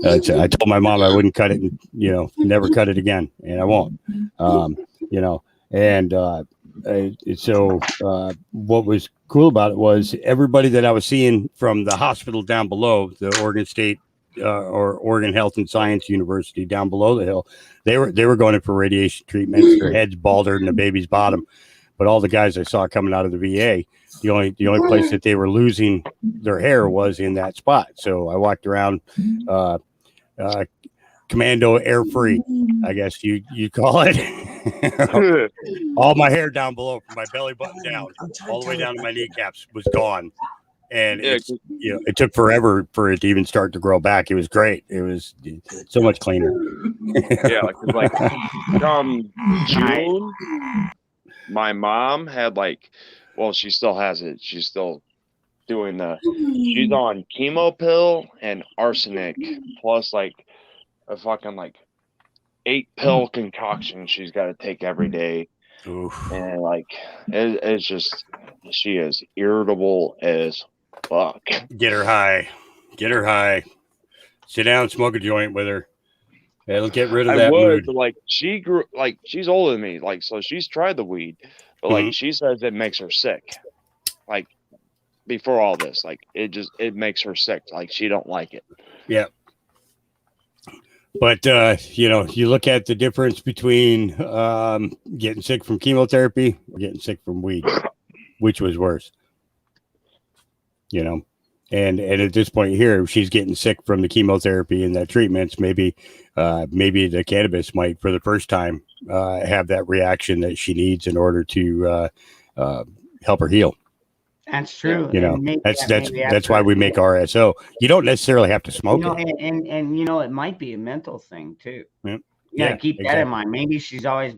I told my mom I wouldn't cut it, and never cut it again, and I won't. So what was cool about it was everybody that I was seeing from the hospital down below, the Oregon State or Oregon Health and Science University down below the hill, they were going in for radiation treatments. Their heads balder than a baby's bottom. But all the guys I saw coming out of the VA, the only place that they were losing their hair was in that spot. So I walked around commando air free, I guess you call it. All my hair down below from my belly button down, I'm trying all the way tell down to you. my kneecaps was gone. And Yeah, it's, it took forever for it to even start to grow back. It was great. It was so much cleaner. yeah, like June, my mom had well, she still has it. She's still doing she's on chemo pill and arsenic plus a fucking 8-pill concoction she's got to take every day. Oof. And it's just, she is irritable as fuck. Get her high. Sit down, smoke a joint with her. It'll get rid of that mood. But she grew, she's older than me, so she's tried the weed, but she says it makes her sick. Before all this, it makes her sick. She don't like it. Yeah. But you look at the difference between getting sick from chemotherapy or getting sick from weed, which was worse. And at this point here, she's getting sick from the chemotherapy and the treatments. Maybe the cannabis might, for the first time, have that reaction that she needs in order to help her heal. That's true. That's why we make RSO. You don't necessarily have to smoke it. And it might be a mental thing too. Yeah. Yeah, keep that in mind. Maybe she's always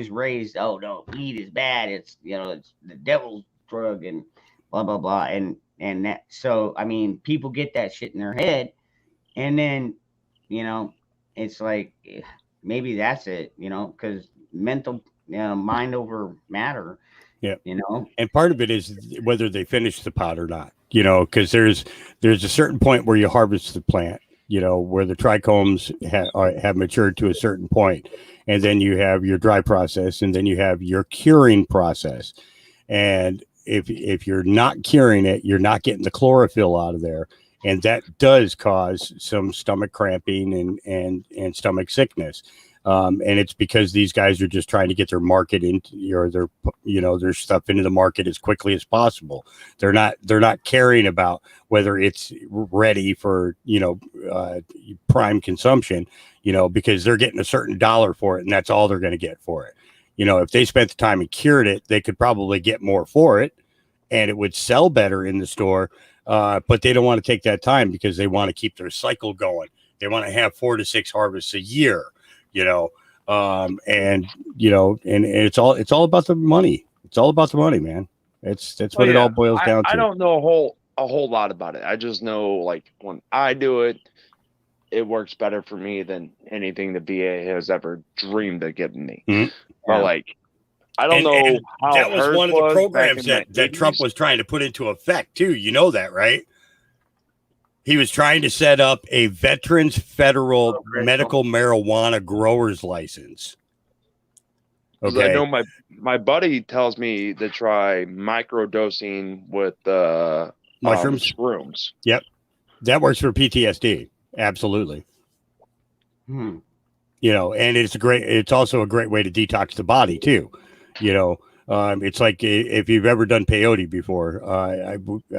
raised, oh no, weed is bad. It's it's the devil's drug and blah blah blah. And that, so I mean, people get that shit in their head, and then it's maybe that's it. Because mental, mind over matter. Yeah. And part of it is whether they finish the pot or not, because there's a certain point where you harvest the plant, where the trichomes have matured to a certain point, and then you have your dry process, and then you have your curing process. And if you're not curing it, you're not getting the chlorophyll out of there. And that does cause some stomach cramping and stomach sickness. And it's because these guys are just trying to get their market into their stuff into the market as quickly as possible. They're not caring about whether it's ready for, prime consumption, because they're getting a certain dollar for it, and that's all they're going to get for it. If they spent the time and cured it, they could probably get more for it and it would sell better in the store. But they don't want to take that time because they want to keep their cycle going. They want to have 4 to 6 harvests a year. And it's all about the money. It's all about the money, man. That's what it all boils down to. I don't know a whole lot about it. I just know when I do it, it works better for me than anything the VA has ever dreamed of giving me. Mm-hmm. Or I don't know how that was one of the programs that Trump 80s. was trying to put into effect too. You know that, right? He was trying to set up a Veterans Federal Medical Marijuana Growers License. Okay. I know my buddy tells me to try microdosing with mushrooms, shrooms. Yep, that works for PTSD. Absolutely. And it's also a great way to detox the body too. It's like if you've ever done peyote before, I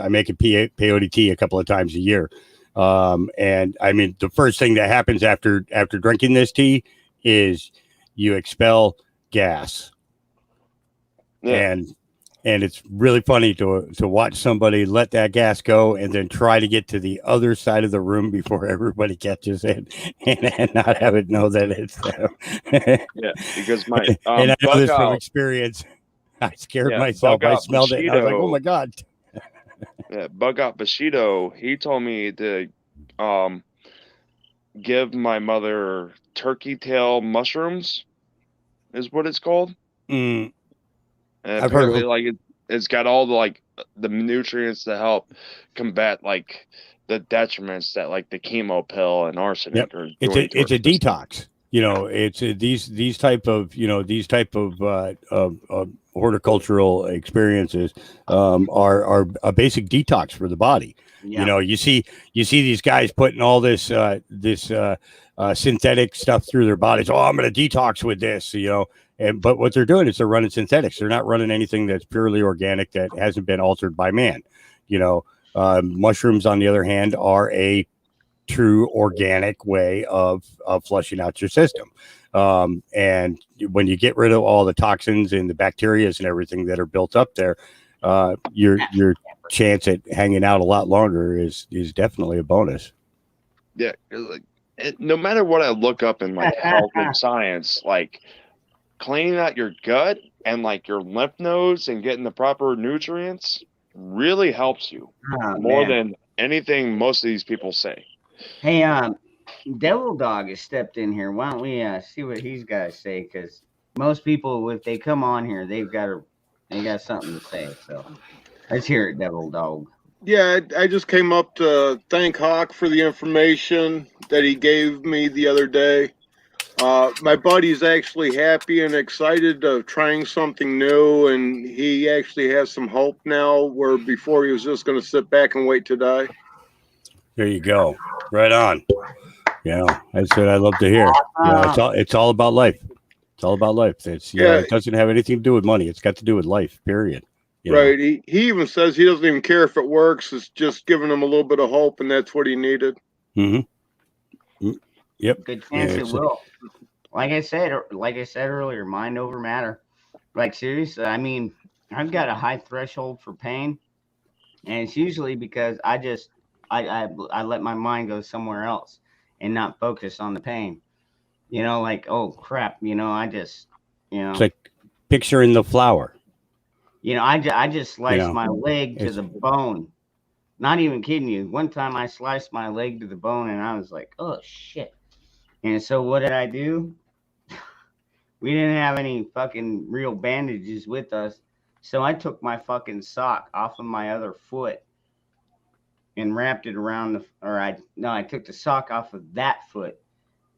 make a peyote tea a couple of times a year. And I mean, the first thing that happens after drinking this tea is you expel gas. Yeah. And it's really funny to watch somebody let that gas go and then try to get to the other side of the room before everybody catches it and not have it know that it's them. Yeah, because my and I know this from experience. I scared myself. I smelled it and I was like, oh my God. Yeah, Bug Out Bushido, he told me to give my mother turkey tail mushrooms, is what it's called. Mm. And apparently, it's got all the nutrients to help combat the detriments that the chemo pill and arsenic are doing. It's a detox. It's these type of horticultural experiences are a basic detox for the body. Yeah. You see these guys putting all this synthetic stuff through their bodies. Oh, I'm going to detox with this, but what they're doing is they're running synthetics. They're not running anything that's purely organic that hasn't been altered by man. Mushrooms, on the other hand, are a true organic way of flushing out your system. And when you get rid of all the toxins and the bacteria and everything that are built up there, your chance at hanging out a lot longer is definitely a bonus. Yeah, like no matter what I look up in like health and science, like cleaning out your gut and like your lymph nodes and getting the proper nutrients really helps you more than anything most of these people say. Hey, Devil Dog has stepped in here. Why don't we see what he's got to say? Because most people, if they come on here, they got something to say. So let's hear it, Devil Dog. Yeah, I just came up to thank Hawk for the information that he gave me the other day. My buddy's actually happy and excited of trying something new, and he actually has some hope now, where before he was just going to sit back and wait to die. There you go. Right on. Yeah, that's what I love to hear. It's all about life. It's all about life. It's it doesn't have anything to do with money. It's got to do with life, period. Right. He even says he doesn't even care if it works. It's just giving him a little bit of hope, and that's what he needed. Mm-hmm. Yep. Good chance it will. Like I said earlier, mind over matter. Like seriously, I mean, I've got a high threshold for pain, and it's usually because I let my mind go somewhere else and not focus on the pain. Like, oh crap, I just, It's like picturing the flower. I just sliced my leg to the bone. Not even kidding you. One time I sliced my leg to the bone and I was like, oh shit. And so what did I do? We didn't have any fucking real bandages with us. So I took my fucking sock off of my other foot and wrapped it around I took the sock off of that foot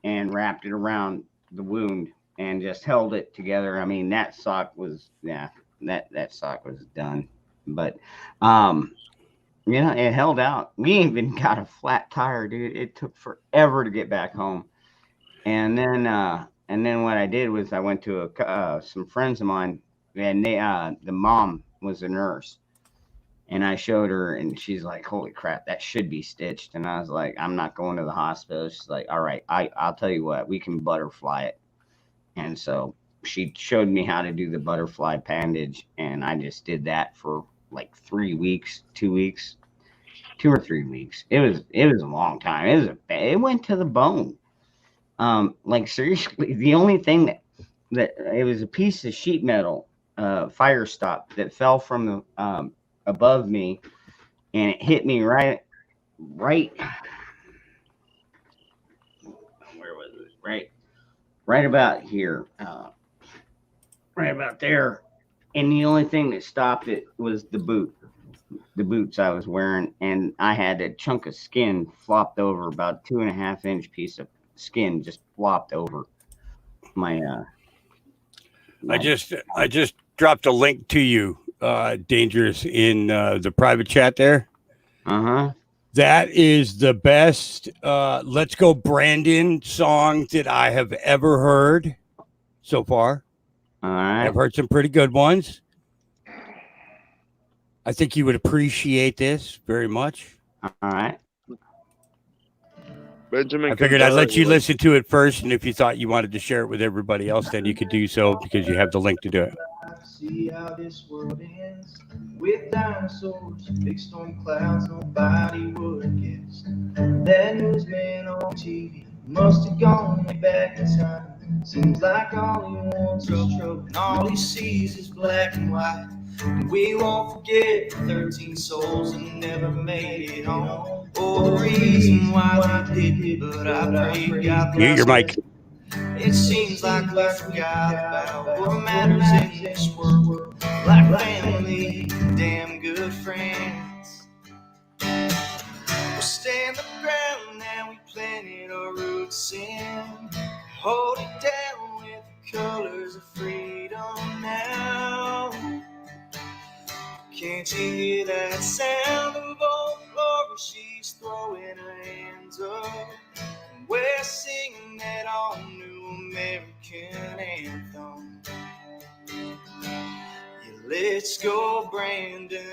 and wrapped it around the wound and just held it together. I mean, that sock was, that sock was done. But, it held out. We even got a flat tire, dude. It took forever to get back home. And then what I did was I went to some friends of mine, and the mom was a nurse, and I showed her, and she's like, "Holy crap, that should be stitched." And I was like, "I'm not going to the hospital." She's like, "All right, I'll tell you what, we can butterfly it." And so she showed me how to do the butterfly bandage, and I just did that for like 3 weeks, 2 weeks, 2 or 3 weeks. It was a long time. It went to the bone. Like seriously, the only thing that it was a piece of sheet metal, fire stop that fell from the above me, and it hit me right. Where was it? Right about here, right about there. And the only thing that stopped it was the boots I was wearing, and I had a chunk of skin flopped over, about 2.5 inch piece of skin just flopped over my I just dropped a link to you, Dangerous, in the private chat there. That is the best Let's Go Brandon song that I have ever heard so far. All right. I've heard some pretty good ones. I think you would appreciate this very much. All right. Benjamin, I figured I'd let you listen to it first, and if you thought you wanted to share it with everybody else, then you could do so because you have the link to do it. See how this world ends with dinosaurs, big storm clouds, nobody would have guessed. That newsman on TV must have gone way back in time. Seems like all he wants is trouble, and all he sees is black and white. And we won't forget the 13 souls that never made it home. Oh, the reason why we did it, but I pray God bless. Mute your mic. It seems like we forgot about what matters in this world. Like family, damn good friends. We'll stand the ground now, we planted our roots in. Hold it down with the colors of freedom now. Can't you hear that sound of old Laura? She's throwing her hands up. And we're singing that all new American anthem. Yeah, let's go, Brandon.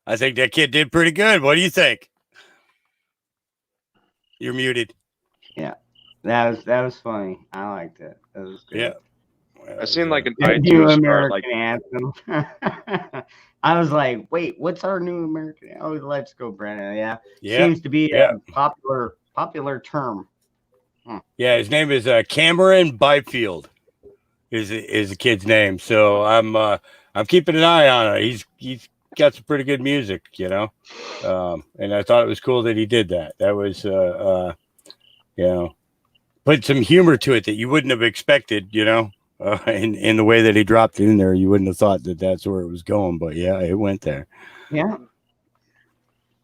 I think that kid did pretty good. What do you think? You're muted. Yeah, that was funny. I liked it. That was great. Yeah. I seen like an The new iTunes American like anthem. I was like, wait, what's our new American? Oh, let's go, Brandon. Yeah, Yeah. seems to be Yeah. a popular term. Yeah, his name is Cameron Byfield. Is the kid's name? So I'm keeping an eye on it. He's got some pretty good music, you know. And I thought it was cool that he did that. That was you know, put some humor to it that you wouldn't have expected, you know. In the way that he dropped it in there, you wouldn't have thought that that's where it was going, but yeah, it went there. Yeah,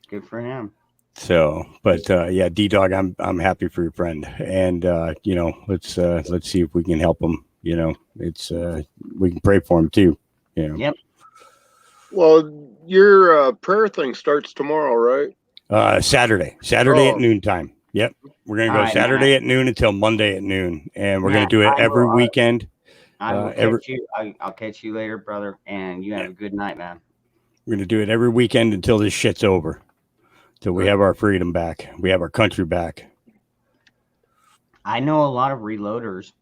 good for him. So, but yeah, D-Dog, I'm happy for your friend, and you know, let's see if we can help him. You know, it's we can pray for him too. You know. Yep. Well, your prayer thing starts tomorrow, right? Saturday Oh. at noontime. Yep, we're gonna go All right, Saturday at noon until Monday at noon, and we're gonna Matt, do it I every will, weekend. I will every- catch you. I'll catch you later, brother, and you have a good night, man. We're gonna do it every weekend until this shit's over. Till we have our freedom back. We have our country back. I know a lot of reloaders.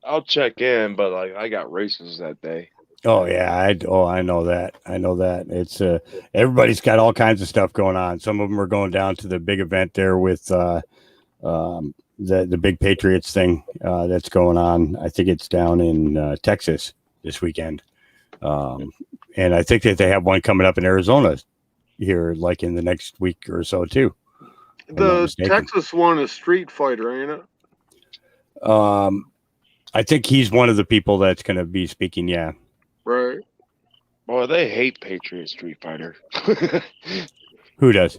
I'll check in, but like I got races that day. Oh yeah, I know that. I know that. It's everybody's got all kinds of stuff going on. Some of them are going down to the big event there with the big Patriots thing that's going on. I think it's down in Texas this weekend. And I think that they have one coming up in Arizona here like in the next week or so too. The Texas one is Street Fighter, ain't it? I think he's one of the people that's going to be speaking. Yeah. Right. Boy, they hate Patriot Street Fighter. Who does?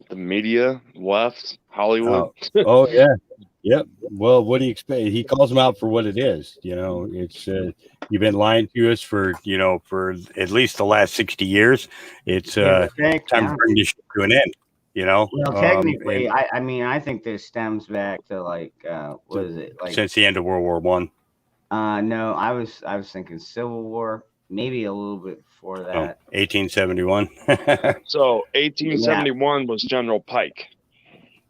The media, left, Hollywood. Oh yeah. Yep. Well, what do you expect? He calls them out for what it is. You know, it's you've been lying to us for at least the last 60 years. It's time to bring this shit to an end. You know. Well, technically, I mean, I think this stems back to like what is it like since the end of World War One. No, I was thinking Civil War, maybe a little bit before that. 1871. So 1871 was General Pike.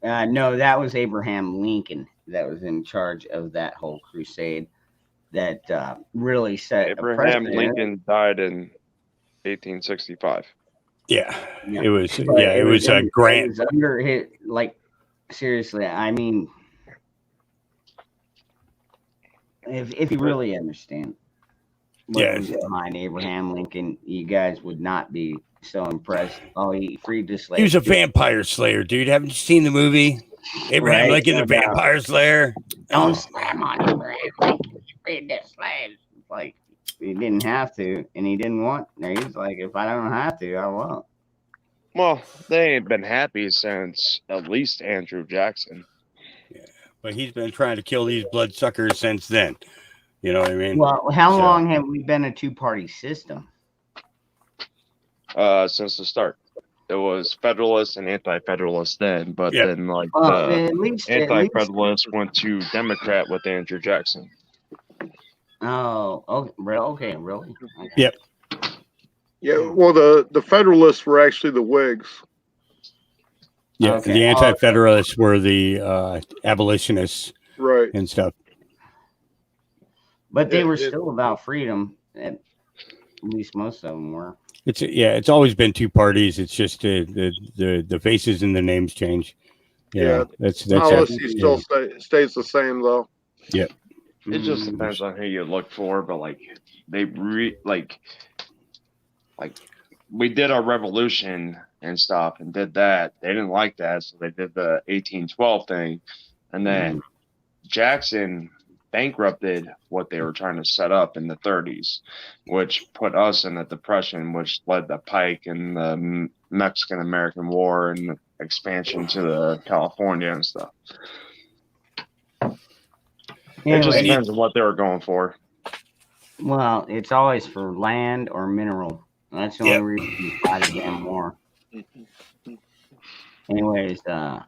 No, that was Abraham Lincoln that was in charge of that whole crusade that really set Abraham Lincoln died in 1865. Yeah, it was. Yeah, it was a grant. It was under hit. Like seriously, I mean, if you really understand what was behind Abraham Lincoln, you guys would not be so impressed. Oh, he freed the slaves. He was a vampire slayer, dude. Haven't you seen the movie Abraham Lincoln, the Vampire Slayer? Don't slam on Abraham. Freed the slaves. Like he didn't have to, and he didn't want. He's like, if I don't have to, I won't. Well, they ain't been happy since at least Andrew Jackson. Yeah, but he's been trying to kill these bloodsuckers since then. You know what I mean? Well, how long have we been a two-party system? Since the start. It was Federalist and Anti-Federalist then, but then like at least Anti-Federalist went to Democrat with Andrew Jackson. Oh, okay, really? Okay. Yep. Yeah, well, the Federalists were actually the Whigs. Yeah, the Anti-Federalists were the abolitionists, right, and stuff. But they were still about freedom. At least most of them were. It's always been two parties. It's just the faces and the names change. Yeah, that's policy still stays the same though. Yeah. It just depends on who you look for, but like they like we did our revolution and stuff and did that. They didn't like that, so they did the 1812 thing, and then Jackson bankrupted what they were trying to set up in the 30s, which put us in a depression, which led to Pike and the Mexican-American War and expansion to the California and stuff. It just depends on what they were going for. Well, it's always for land or mineral. That's the only reason you fight a damn war. Anyways, damn,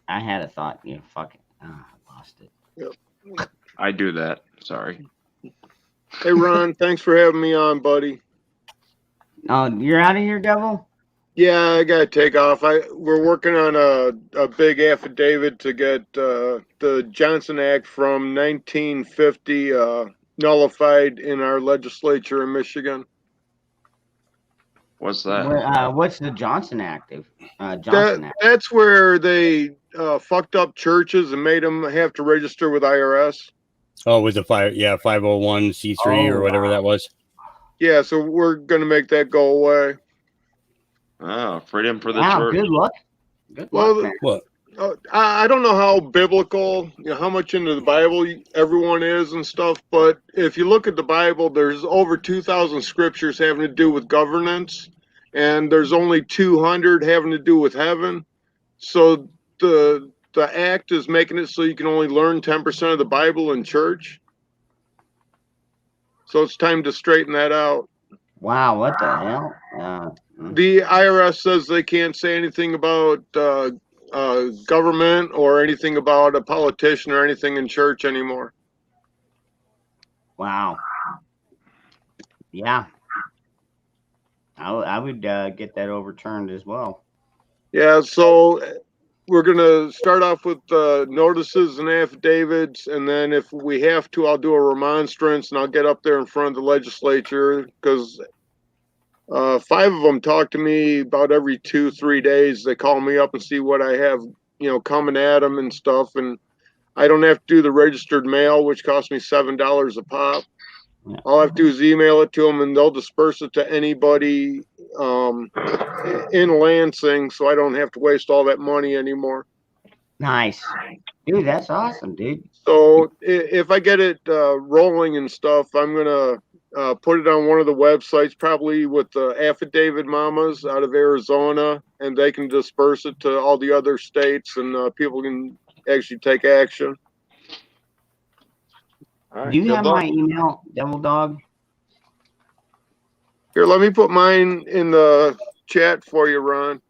I had a thought. Yeah, fuck it. I lost it. Yep. I do that. Sorry. Hey, Ron, thanks for having me on, buddy. You're out of here, Devil? Yeah, I gotta take off. We're working on a big affidavit to get the Johnson Act from 1950 nullified in our legislature in Michigan. What's that? What's the Johnson Act? Johnson Act. That's where they fucked up churches and made them have to register with IRS. Oh, with the 501c3 or whatever that was. Yeah, so we're gonna make that go away. Oh, freedom for the Wow, church. good luck. Good luck, man. What? I don't know how biblical, how much into the Bible everyone is and stuff, but if you look at the Bible, there's over 2,000 scriptures having to do with governance, and there's only 200 having to do with heaven. So the act is making it so you can only learn 10% of the Bible in church. So it's time to straighten that out. Wow, what the hell? The IRS says they can't say anything about government or anything about a politician or anything in church anymore. Wow. Yeah. I would get that overturned as well. Yeah, so we're going to start off with notices and affidavits, and then if we have to, I'll do a remonstrance, and I'll get up there in front of the legislature, because 5 of them talk to me about every 2-3 days. They call me up and see what I have, coming at them and stuff, and I don't have to do the registered mail, which costs me $7 a pop. Yeah. All I have to do is email it to them, and they'll disperse it to anybody in Lansing, so I don't have to waste all that money anymore. Nice. Dude, that's awesome, dude. So if I get it rolling and stuff, I'm going to put it on one of the websites, probably with the Affidavit Mamas out of Arizona, and they can disperse it to all the other states, and people can actually take action. All right, Do you good have luck. my email, Devil Dog? Here, let me put mine in the chat for you, Ron.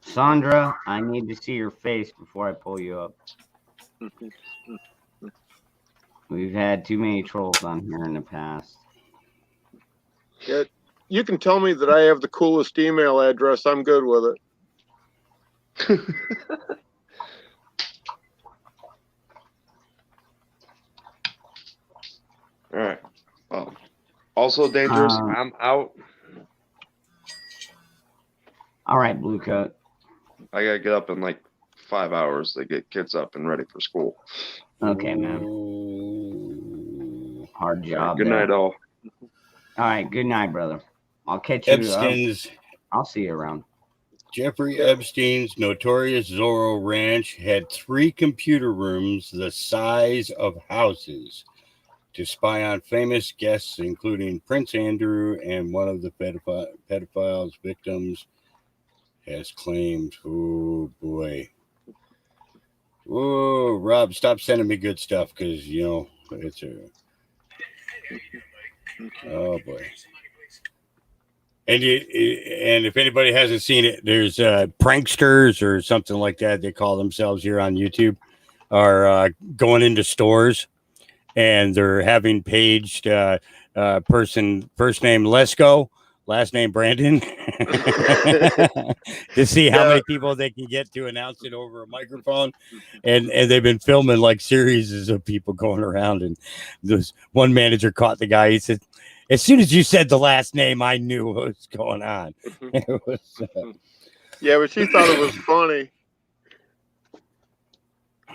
Sandra, I need to see your face before I pull you up. We've had too many trolls on here in the past. Yeah, you can tell me that I have the coolest email address. I'm good with it. All right. Well, also dangerous. I'm out. All right, Blue Coat. I gotta get up in like 5 hours to get kids up and ready for school. Okay, man. Hard job. Good night, all. All right, good night, brother. I'll catch you. Epstein's. I'll see you around. Jeffrey Epstein's notorious Zorro Ranch had 3 computer rooms the size of houses to spy on famous guests, including Prince Andrew, and one of the pedophiles victims has claimed. Oh, boy. Oh, Rob, stop sending me good stuff, because, it's a... Oh, boy. And if anybody hasn't seen it, there's pranksters or something like that, they call themselves here on YouTube, are going into stores, and they're having paged person, first name Lesko, last name Brandon, to see how many people they can get to announce it over a microphone. And they've been filming like series of people going around. And this one manager caught the guy. He said, as soon as you said the last name, I knew what was going on. It was, yeah, but she thought it was funny.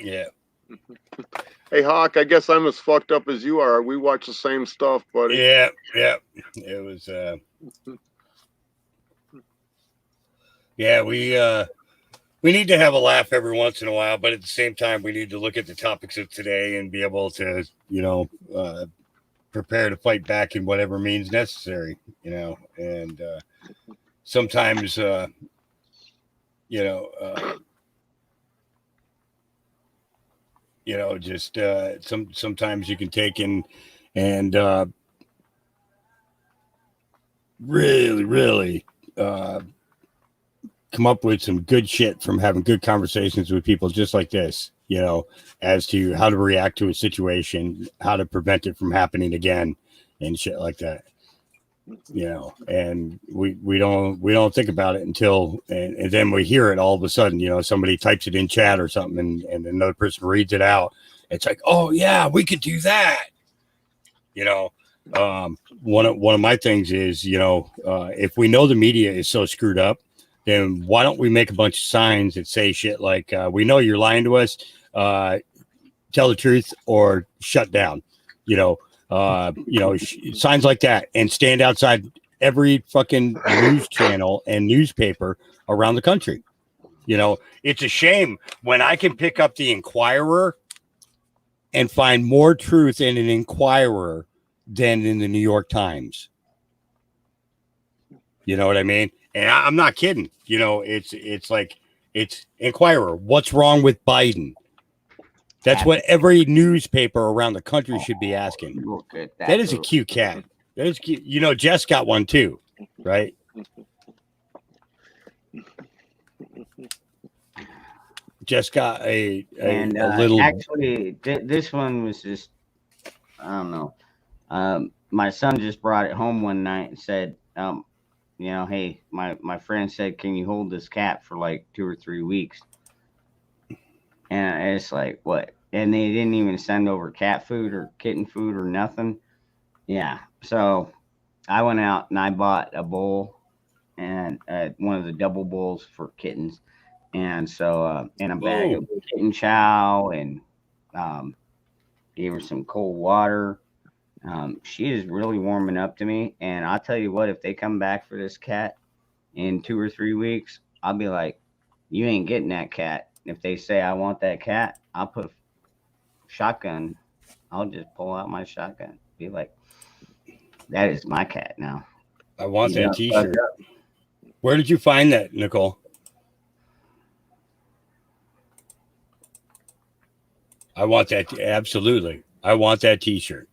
Yeah. Hey, Hawk, I guess I'm as fucked up as you are. We watch the same stuff, buddy. Yeah. It was... Yeah, we need to have a laugh every once in a while, but at the same time, we need to look at the topics of today and be able to, prepare to fight back in whatever means necessary, and sometimes, just sometimes you can take and really come up with some good shit from having good conversations with people just like this, you know, as to how to react to a situation, how to prevent it from happening again, and shit like that. You know, and we don't think about it until and then we hear it all of a sudden. You know, somebody types it in chat or something, and another person reads it out. It's like, oh yeah, we could do that. You know, one of my things is, you know, if we know the media is so screwed up, then why don't we make a bunch of signs that say shit like, we know you're lying to us, tell the truth or shut down, you know, signs like that, and stand outside every fucking news channel and newspaper around the country. You know, it's a shame when I can pick up the Inquirer and find more truth in an Inquirer than in the New York Times. You know what I mean? And I'm not kidding. You know, it's like, it's Inquirer. What's wrong with Biden? That's what every newspaper around the country should be asking. Look at that. That is a cute cat. That is cute. You know, Jess got one too, right? Jess got a little. Actually, this one was just, I don't know. My son just brought it home one night and said, you know, hey, my friend said, can you hold this cat for like 2 or 3 weeks? And it's like, what? And they didn't even send over cat food or kitten food or nothing. Yeah. So I went out and I bought a bowl and one of the double bowls for kittens. And so, and a bag of kitten chow, and gave her some cold water. She is really warming up to me. And I'll tell you what, if they come back for this cat in 2 or 3 weeks, I'll be like, you ain't getting that cat. If they say I want that cat, I'll put a shotgun. I'll just pull out my shotgun. Be like, that is my cat now. I want that t-shirt. Where did you find that, Nicole? I want that. Absolutely. I want that t-shirt.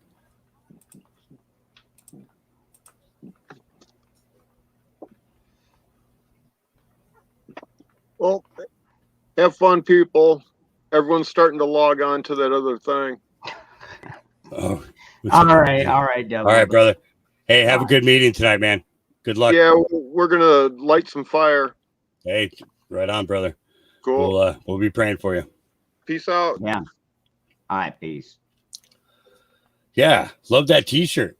Well, have fun, people. Everyone's starting to log on to that other thing. Oh, all right, Devin. All right, brother. Hey, have a good meeting tonight, man. Good luck. Yeah, we're gonna light some fire. Hey, right on, brother. Cool. We'll be praying for you. Peace out. Yeah. All right, peace. Yeah, love that t-shirt.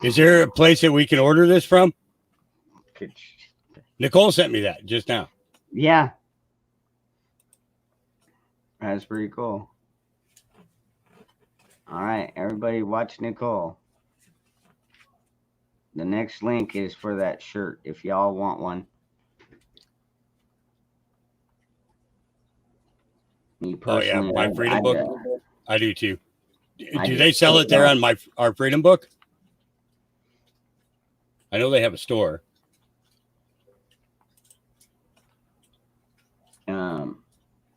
Is there a place that we can order this from? Nicole sent me that just now. Yeah. That's pretty cool. All right, everybody watch Nicole. The next link is for that shirt if y'all want one. Me personally, oh, yeah, my Freedom Book. I do too. Do they sell it there on our Freedom Book? I know they have a store.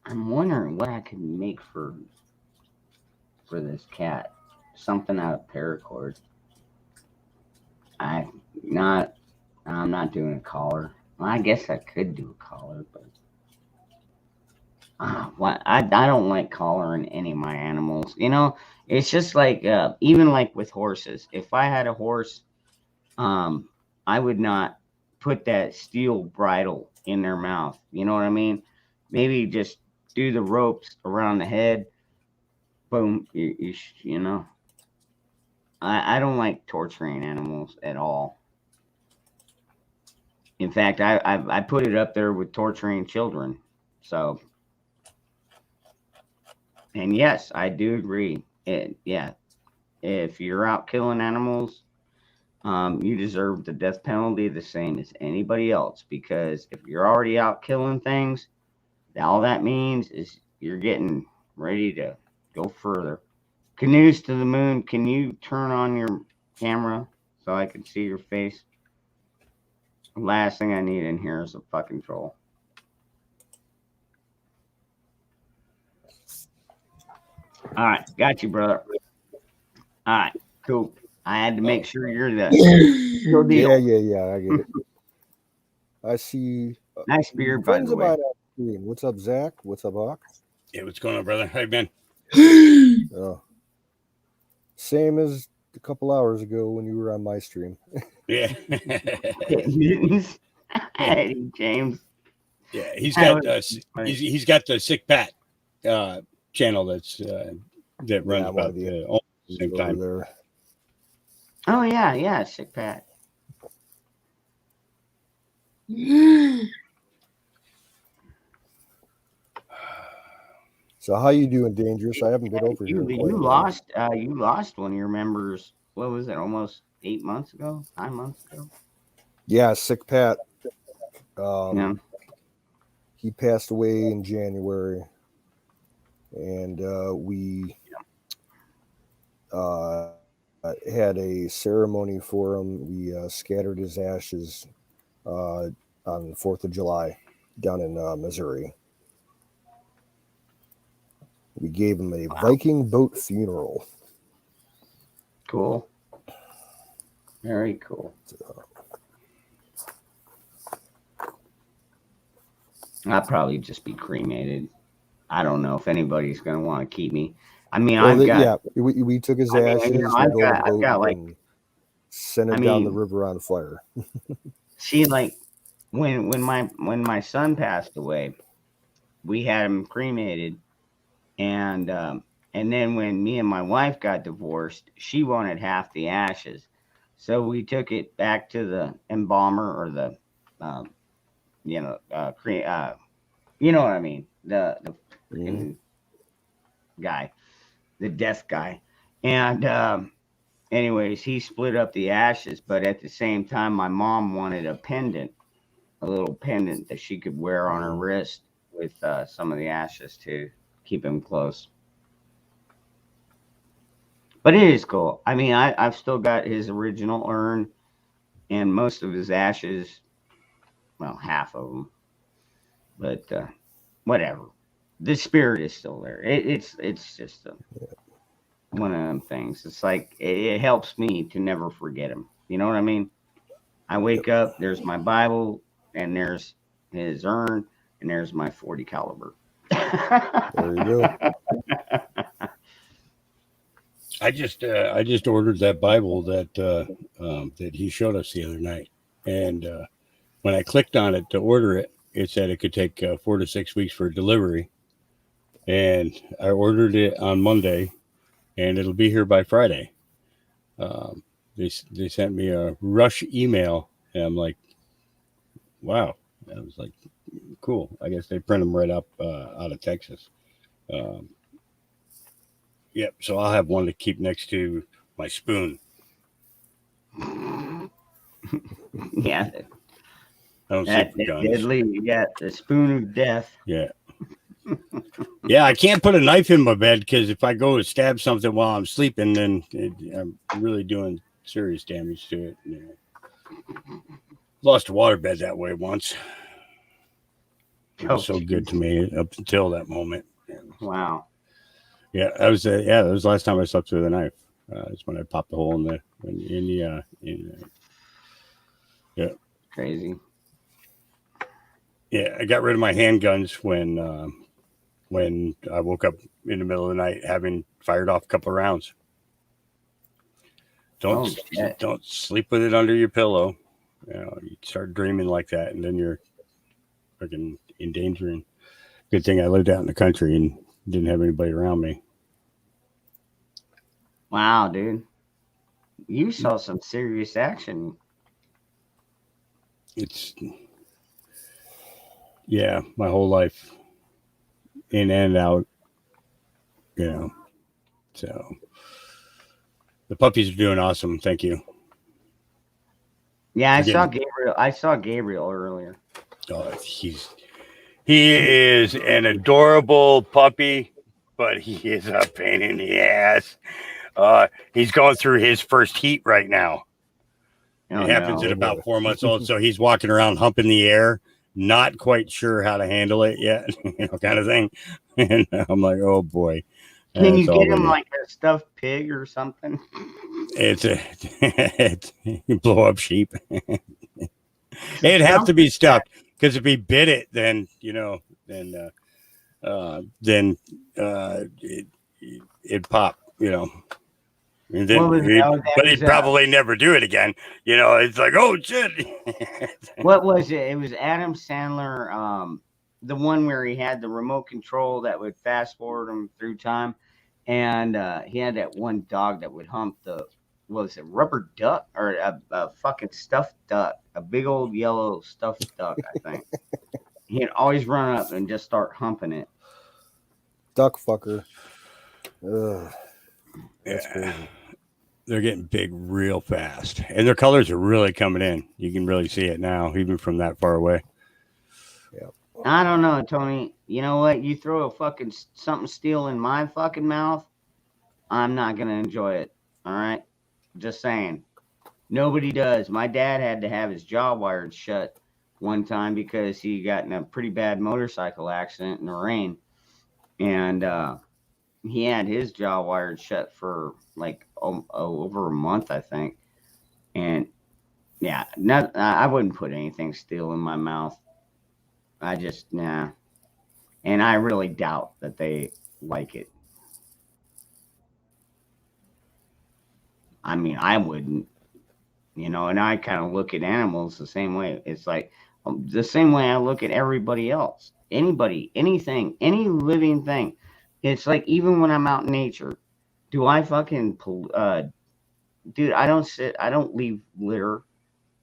I'm wondering what I could make for this cat. Something out of paracord. I'm not doing a collar. Well, I guess I could do a collar, but I don't like collaring any of my animals. You know, it's just like even like with horses. If I had a horse, I would not put that steel bridle in their mouth. You know what I mean? Maybe just do the ropes around the head. Boom. You know. I don't like torturing animals at all. In fact, I put it up there with torturing children. So, and yes, I do agree. Yeah, if you're out killing animals, you deserve the death penalty the same as anybody else. Because if you're already out killing things, all that means is you're getting ready to go further. Canoes to the Moon, can you turn on your camera so I can see your face? Last thing I need in here is a fucking troll. All right, got you, brother. All right, cool. I had to make sure you're the real deal. Yeah, I get it. I see Nice beard, by friends the of way. mine on stream. What's up, Zach? What's up, Hawk? Yeah, what's going on, brother? How you been? Same as a couple hours ago when you were on my stream. Yeah. Hey, James. Yeah, he's got he's got the Sick Pat channel that's that runs about the same time. There. Oh yeah, Sick Pat. So how you doing, Dangerous? I haven't been over here. You lost one of your members. What was it? Almost 8 months ago? 9 months ago? Yeah, Sick Pat. Yeah. He passed away in January, and we had a ceremony for him. We scattered his ashes on the 4th of July down in Missouri. We gave him a Viking boat funeral. Cool. Very cool. I'll probably just be cremated. I don't know if anybody's going to want to keep me. I mean, we took his ashes. I've got like, sent it down the river on fire. See, like when my son passed away, we had him cremated, and then when me and my wife got divorced, she wanted half the ashes, so we took it back to the embalmer or the you know what I mean, the guy, the death guy, and anyways, he split up the ashes, but at the same time, my mom wanted a little pendant that she could wear on her wrist with some of the ashes to keep him close. But it is cool. I mean, I've still got his original urn and most of his ashes. Well, half of them. But whatever. The spirit is still there. It's just one of them things. It's like it helps me to never forget him. You know what I mean? I wake up, there's my Bible, and there's his urn, and there's my .40 caliber. There you go. I just ordered that Bible that that he showed us the other night, and when I clicked on it to order it, it said it could take 4 to 6 weeks for delivery, and I ordered it on Monday, and it'll be here by Friday. They sent me a rush email, and I'm like, wow. I was like, cool. I guess they print them right up out of Texas. Yep. So I'll have one to keep next to my spoon. Yeah. I don't sleep with guns. Deadly. You got the spoon of death. Yeah. Yeah, I can't put a knife in my bed because if I go to stab something while I'm sleeping, then I'm really doing serious damage to it. Yeah. Lost a waterbed that way once. It was so good to me up until that moment. Wow. Yeah, that was the last time I slept with a knife. It's when I popped the hole in the yeah. Crazy. Yeah, I got rid of my handguns when I woke up in the middle of the night having fired off a couple of rounds. Don't sleep with it under your pillow. You know, you start dreaming like that, and then you're freaking endangering. Good thing I lived out in the country and didn't have anybody around me. Wow, dude. You saw some serious action. Yeah, my whole life, in and out, you know. So the puppies are doing awesome. Thank you. Yeah, I saw Gabriel earlier. Oh, he is an adorable puppy, but he is a pain in the ass. He's going through his first heat right now. It happens at about 4 months old, so he's walking around humping the air, not quite sure how to handle it yet, kind of thing. And I'm like, oh boy. Can you get him like a stuffed pig or something? It's blow up sheep. It'd have to be stuffed Because if he bit it, then it'd pop, And then, but he'd probably never do it again. It's like, oh shit. What was it? It was Adam Sandler, the one where he had the remote control that would fast forward him through time, and he had that one dog that would hump what was it, rubber duck or a fucking stuffed duck, a big old yellow stuffed duck, I think. He'd always run up and just start humping it. Duck fucker. Ugh, that's crazy. They're getting big real fast, and their colors are really coming in. You can really see it now, even from that far away. Yeah. I don't know, Tony. You know what? You throw a fucking something steel in my fucking mouth, I'm not gonna enjoy it. All right, just saying. Nobody does. My dad had to have his jaw wired shut one time because he got in a pretty bad motorcycle accident in the rain, and he had his jaw wired shut for like over a month, I think. And yeah, I wouldn't put anything steel in my mouth. I just, nah. And I really doubt that they like it. I mean, I wouldn't, and I kind of look at animals the same way. It's like the same way I look at everybody else. Anybody, anything, any living thing. It's like, even when I'm out in nature, do I fucking, dude, I don't leave litter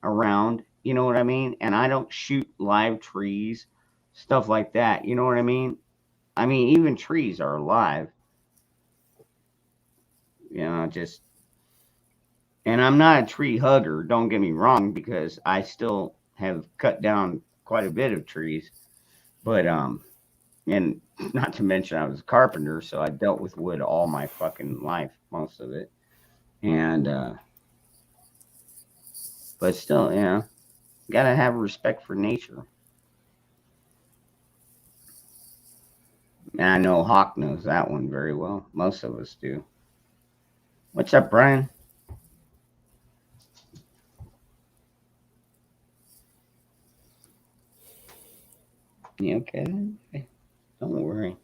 around, you know what I mean? And I don't shoot live trees, stuff like that. You know what I mean? I mean, even trees are alive. And I'm not a tree hugger, don't get me wrong, because I still have cut down quite a bit of trees. But, and not to mention I was a carpenter, so I dealt with wood all my fucking life, most of it. And, but still, gotta have respect for nature. And I know Hawk knows that one very well. Most of us do. What's up, Brian? You okay? Don't worry.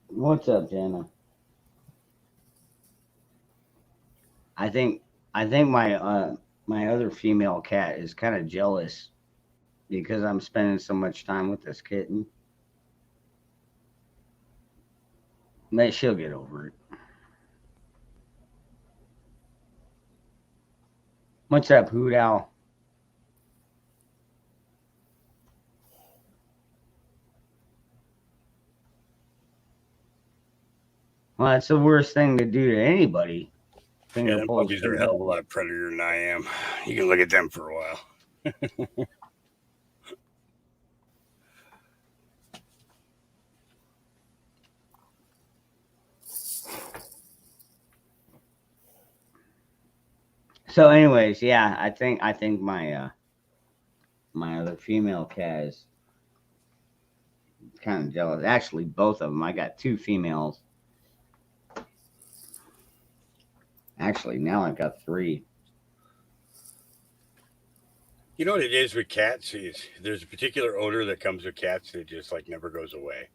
What's up, Jenna? I think my my other female cat is kind of jealous because I'm spending so much time with this kitten. But she'll get over it. What's up, Hoot Owl? Well, that's the worst thing to do to anybody. Yeah, puppies are a hell of a lot predator than I am. You can look at them for a while. So, anyways, yeah, I think my my other female cat is kind of jealous. Actually, both of them. I got two females. Actually, now I've got three. You know what it is with cats? There's a particular odor that comes with cats that just like never goes away.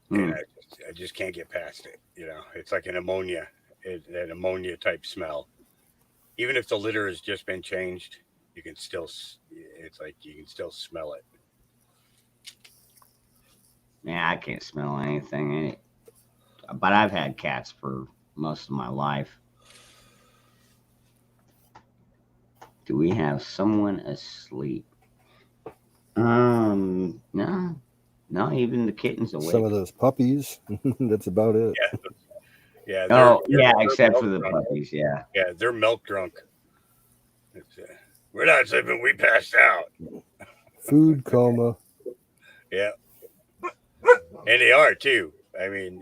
And I just can't get past it. It's like an ammonia type smell. Even if the litter has just been changed, you can still smell it. Yeah, I can't smell anything. But I've had cats for most of my life. Do we have someone asleep? No, even the kitten's awake. Some of those puppies. That's about it. Yeah. Yeah, except for the puppies. Yeah. Yeah, they're milk drunk. We're not sleeping. We passed out. Food coma. Yeah. And they are too. I mean,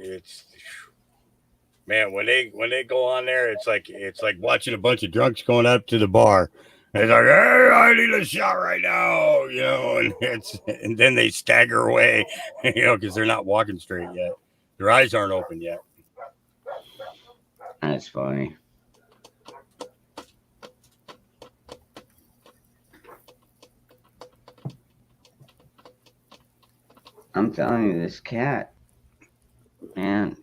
man, when they go on there, it's like watching a bunch of drunks going up to the bar. It's like, hey, I need a shot right now, and then they stagger away, because they're not walking straight yet. Your eyes aren't open yet. That's funny. I'm telling you, this cat, man,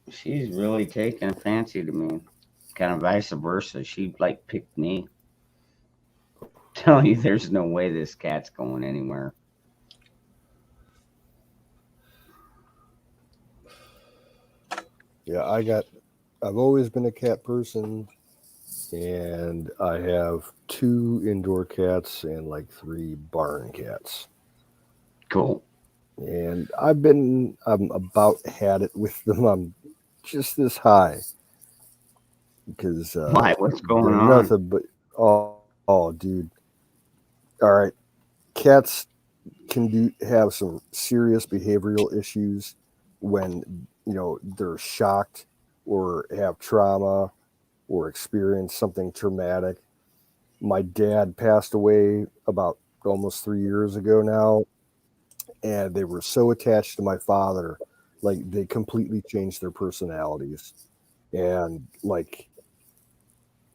she's really taking a fancy to me. Kind of vice versa. She like picked me. Telling you, there's no way this cat's going anywhere. Yeah, I've always been a cat person, and I have 2 indoor cats and like 3 barn cats. Cool. And I'm about had it with them. I'm just this high because Why? What's going they're on? nothing but oh, dude. All right, cats can have some serious behavioral issues when they're shocked or have trauma or experience something traumatic. My dad passed away about almost 3 years ago now, and they were so attached to my father, like they completely changed their personalities, and like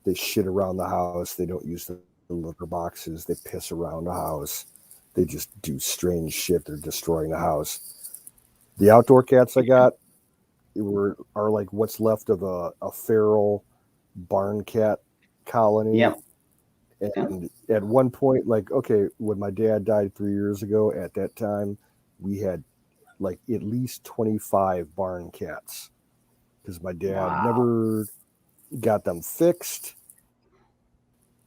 they shit around the house. They don't use the litter boxes. They piss around the house. They just do strange shit. They're destroying the house. The outdoor cats I got are like what's left of a feral barn cat colony. Yep. And at one point, like, okay, when my dad died 3 years ago, at that time, we had like at least 25 barn cats because my dad never got them fixed,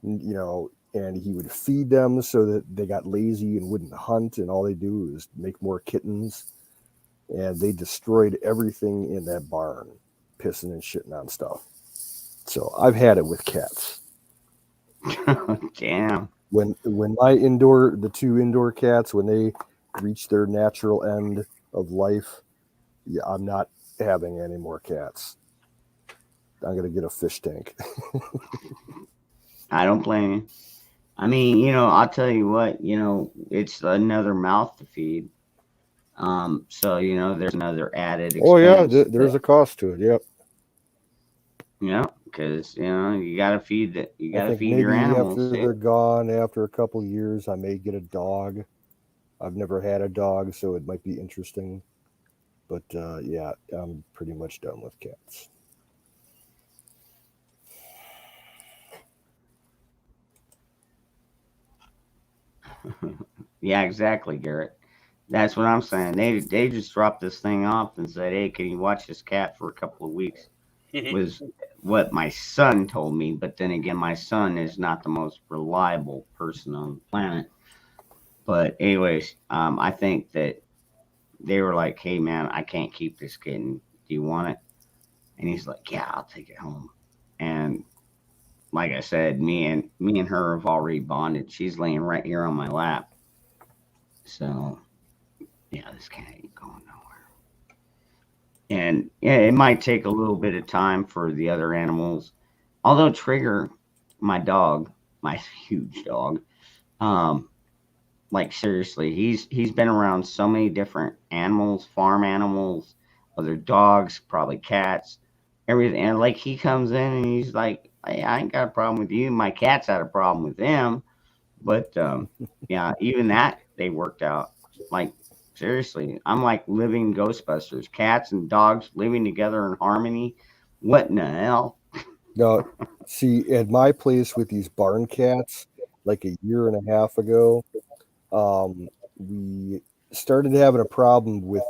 and he would feed them so that they got lazy and wouldn't hunt, and all they do is make more kittens. And they destroyed everything in that barn, pissing and shitting on stuff. So I've had it with cats. Damn. When the 2 indoor cats, when they reach their natural end of life, yeah, I'm not having any more cats. I'm gonna get a fish tank. I don't blame you. I mean, I'll tell you what, it's another mouth to feed. So there's another added expense. Oh yeah, there's a cost to it. Yep. Yeah, because you gotta feed I think your maybe animals. after they're gone, after a couple of years, I may get a dog. I've never had a dog, so it might be interesting. But yeah, I'm pretty much done with cats. Yeah, exactly, Garrett. That's what I'm saying. They just dropped this thing off and said, "Hey, can you watch this cat for a couple of weeks?" Was what my son told me. But then again, my son is not the most reliable person on the planet. But anyways, I think that they were like, "Hey, man, I can't keep this kitten. Do you want it?" And he's like, "Yeah, I'll take it home." And like I said, me and her have already bonded. She's laying right here on my lap. So yeah, this cat ain't going nowhere. And yeah, it might take a little bit of time for the other animals. Although Trigger, my dog, my huge dog, like seriously, he's been around so many different animals, farm animals, other dogs, probably cats, everything. And like he comes in and he's like, "Hey, I ain't got a problem with you. My cat's had a problem with him." But yeah, even that they worked out. Like seriously, I'm like living Ghostbusters. Cats and dogs living together in harmony. What in the hell? No, see, at my place with these barn cats, like a year and a half ago, we started having a problem with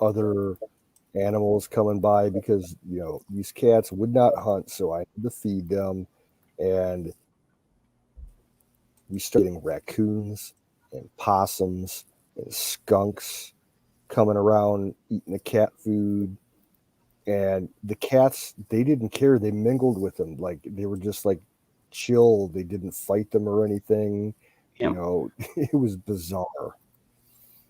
other animals coming by because these cats would not hunt, so I had to feed them, and we started getting raccoons and possums and skunks coming around eating the cat food. And the cats, they didn't care. They mingled with them. Like they were just like chill. They didn't fight them or anything. Yep. It was bizarre.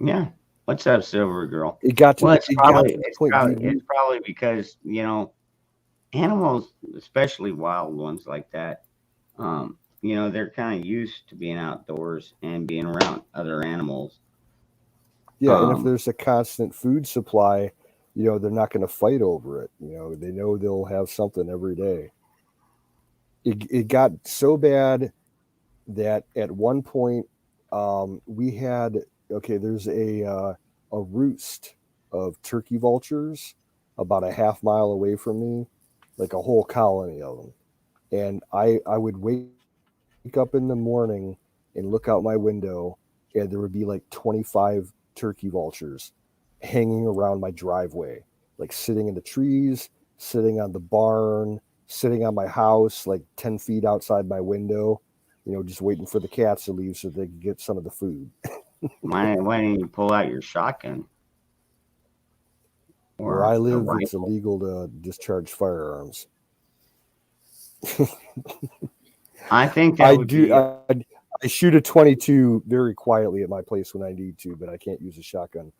Yeah. What's up, Silver Girl? It got to, Well, it got to the point. it's probably because, animals, especially wild ones like that, they're kind of used to being outdoors and being around other animals. Yeah, and if there's a constant food supply, they're not going to fight over it. They know they'll have something every day. It got so bad that at one point we had, there's a roost of turkey vultures about a half mile away from me, like a whole colony of them. And I would wake up in the morning and look out my window, and there would be like 25 turkey vultures hanging around my driveway, like sitting in the trees, sitting on the barn, sitting on my house, like 10 feet outside my window, just waiting for the cats to leave so they can get some of the food. Why didn't you pull out your shotgun? Where I live, it's illegal to discharge firearms. I think that I shoot a 22 very quietly at my place when I need to, but I can't use a shotgun.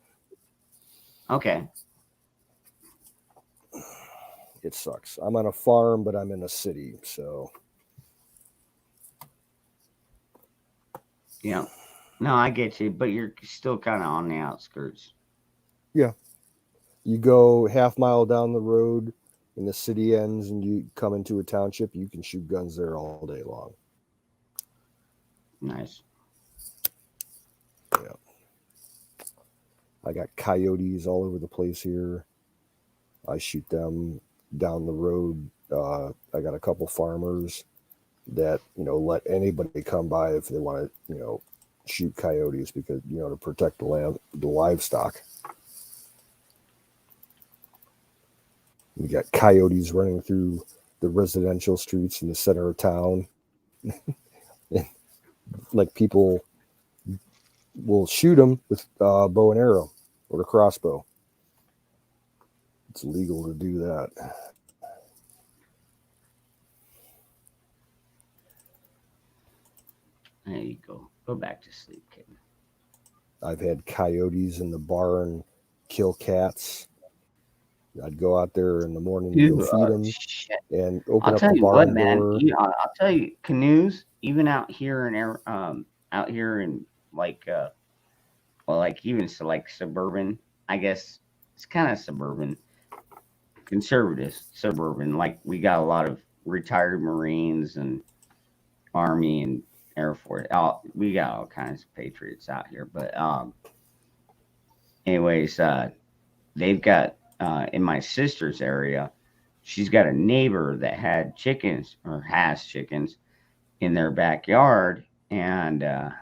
Okay. It sucks. I'm on a farm, but I'm in a city, so. Yeah. No, I get you, but you're still kind of on the outskirts. Yeah. You go half mile down the road and the city ends and you come into a township, you can shoot guns there all day long. Nice. Yeah. I got coyotes all over the place here. I shoot them down the road. I got a couple farmers that, let anybody come by if they want to, shoot coyotes because, to protect the livestock. We got coyotes running through the residential streets in the center of town. Like people will shoot them with bow and arrow or a crossbow. It's illegal to do that. There you go. Go back to sleep, kid. I've had coyotes in the barn kill cats. I'd go out there in the morning and go feed them and open up the barn door. I'll tell you, canoes, even out here in like even like suburban, I guess it's kind of suburban, conservative suburban. Like we got a lot of retired Marines and Army and Air Force. We got all kinds of patriots out here, but anyways, they've got in my sister's area, she's got a neighbor that had chickens or has chickens in their backyard, and a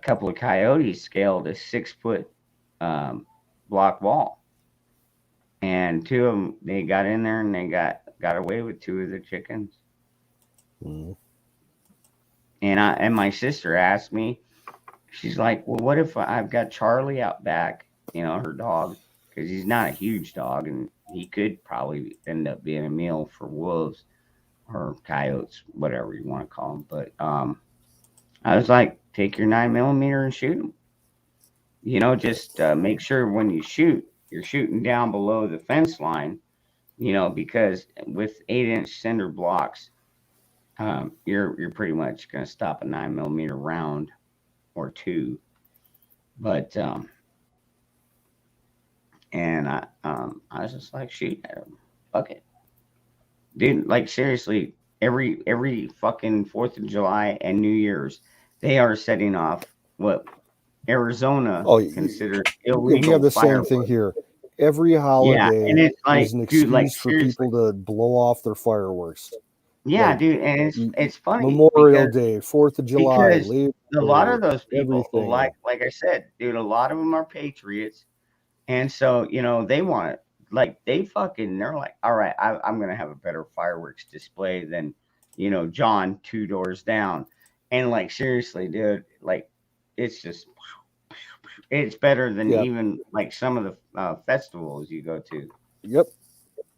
couple of coyotes scaled a 6-foot block wall, and two of them, they got in there and they got away with 2 of the chickens. Mm-hmm. And my sister asked me, she's like, well, what if I've got Charlie out back, her dog, because he's not a huge dog and he could probably end up being a meal for wolves or coyotes, whatever you want to call them. But I was like, take your 9mm and shoot them. Just make sure when you shoot, you're shooting down below the fence line, because with 8-inch cinder blocks, you're pretty much going to stop a 9mm round or 2. But and I was just like, shoot at him, fuck it, dude. Like seriously, every fucking 4th of July and New Year's, they are setting off what Arizona considers illegal. We have the fireworks. Same thing here. Every holiday and it's like, is an excuse for people to blow off their fireworks. Yeah, dude, and it's funny. Memorial Day, 4th of July, a lot of those people, like I said, dude, a lot of them are patriots, and so they want it. Like they're like, all right, I'm gonna have a better fireworks display than John 2 doors down, and like seriously, dude, like it's just it's better than even like some of the festivals you go to. Yep.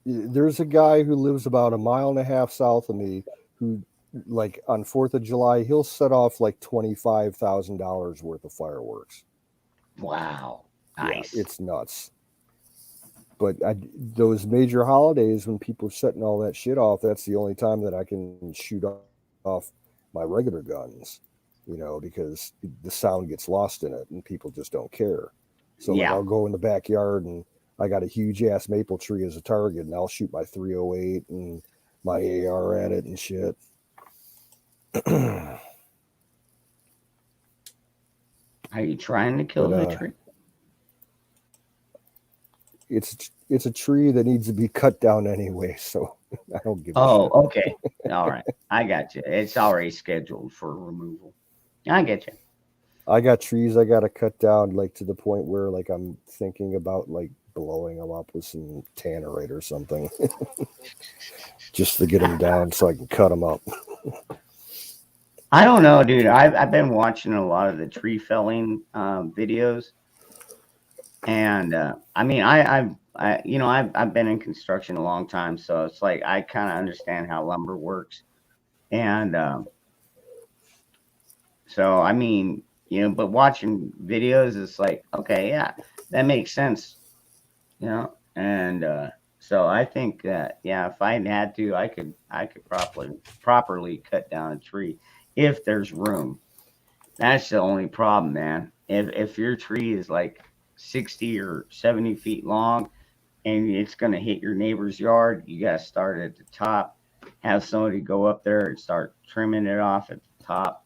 There's a guy who lives about 1.5 miles south of me who, like on 4th of July, he'll set off like $25,000 worth of fireworks. Wow. Nice. Yeah, it's nuts. But those major holidays when people are setting all that shit off, that's the only time that I can shoot off my regular guns, because the sound gets lost in it and people just don't care. So like Yeah. I'll go in the backyard and I got a huge ass maple tree as a target, and I'll shoot my 308 and my AR at it and shit. Are you trying to kill the tree? It's a tree that needs to be cut down anyway, so I don't give a Oh, shit. okay. All right. I got you. It's already scheduled for removal. I get you. I got trees I got to cut down, like to the point where like I'm thinking about like blowing them up with some tannerite or something, just to get them down so I can cut them up. I don't know, dude. I've been watching a lot of the tree felling videos, and I mean, I've been in construction a long time, so it's like I kind of understand how lumber works, and so I mean, but watching videos, it's like, okay, yeah, that makes sense, and so I think that, yeah, if I had to, I could properly cut down a tree if there's room. That's the only problem, man. If your tree is like 60 or 70 feet long and it's going to hit your neighbor's yard, you got to start at the top, have somebody go up there and start trimming it off at the top.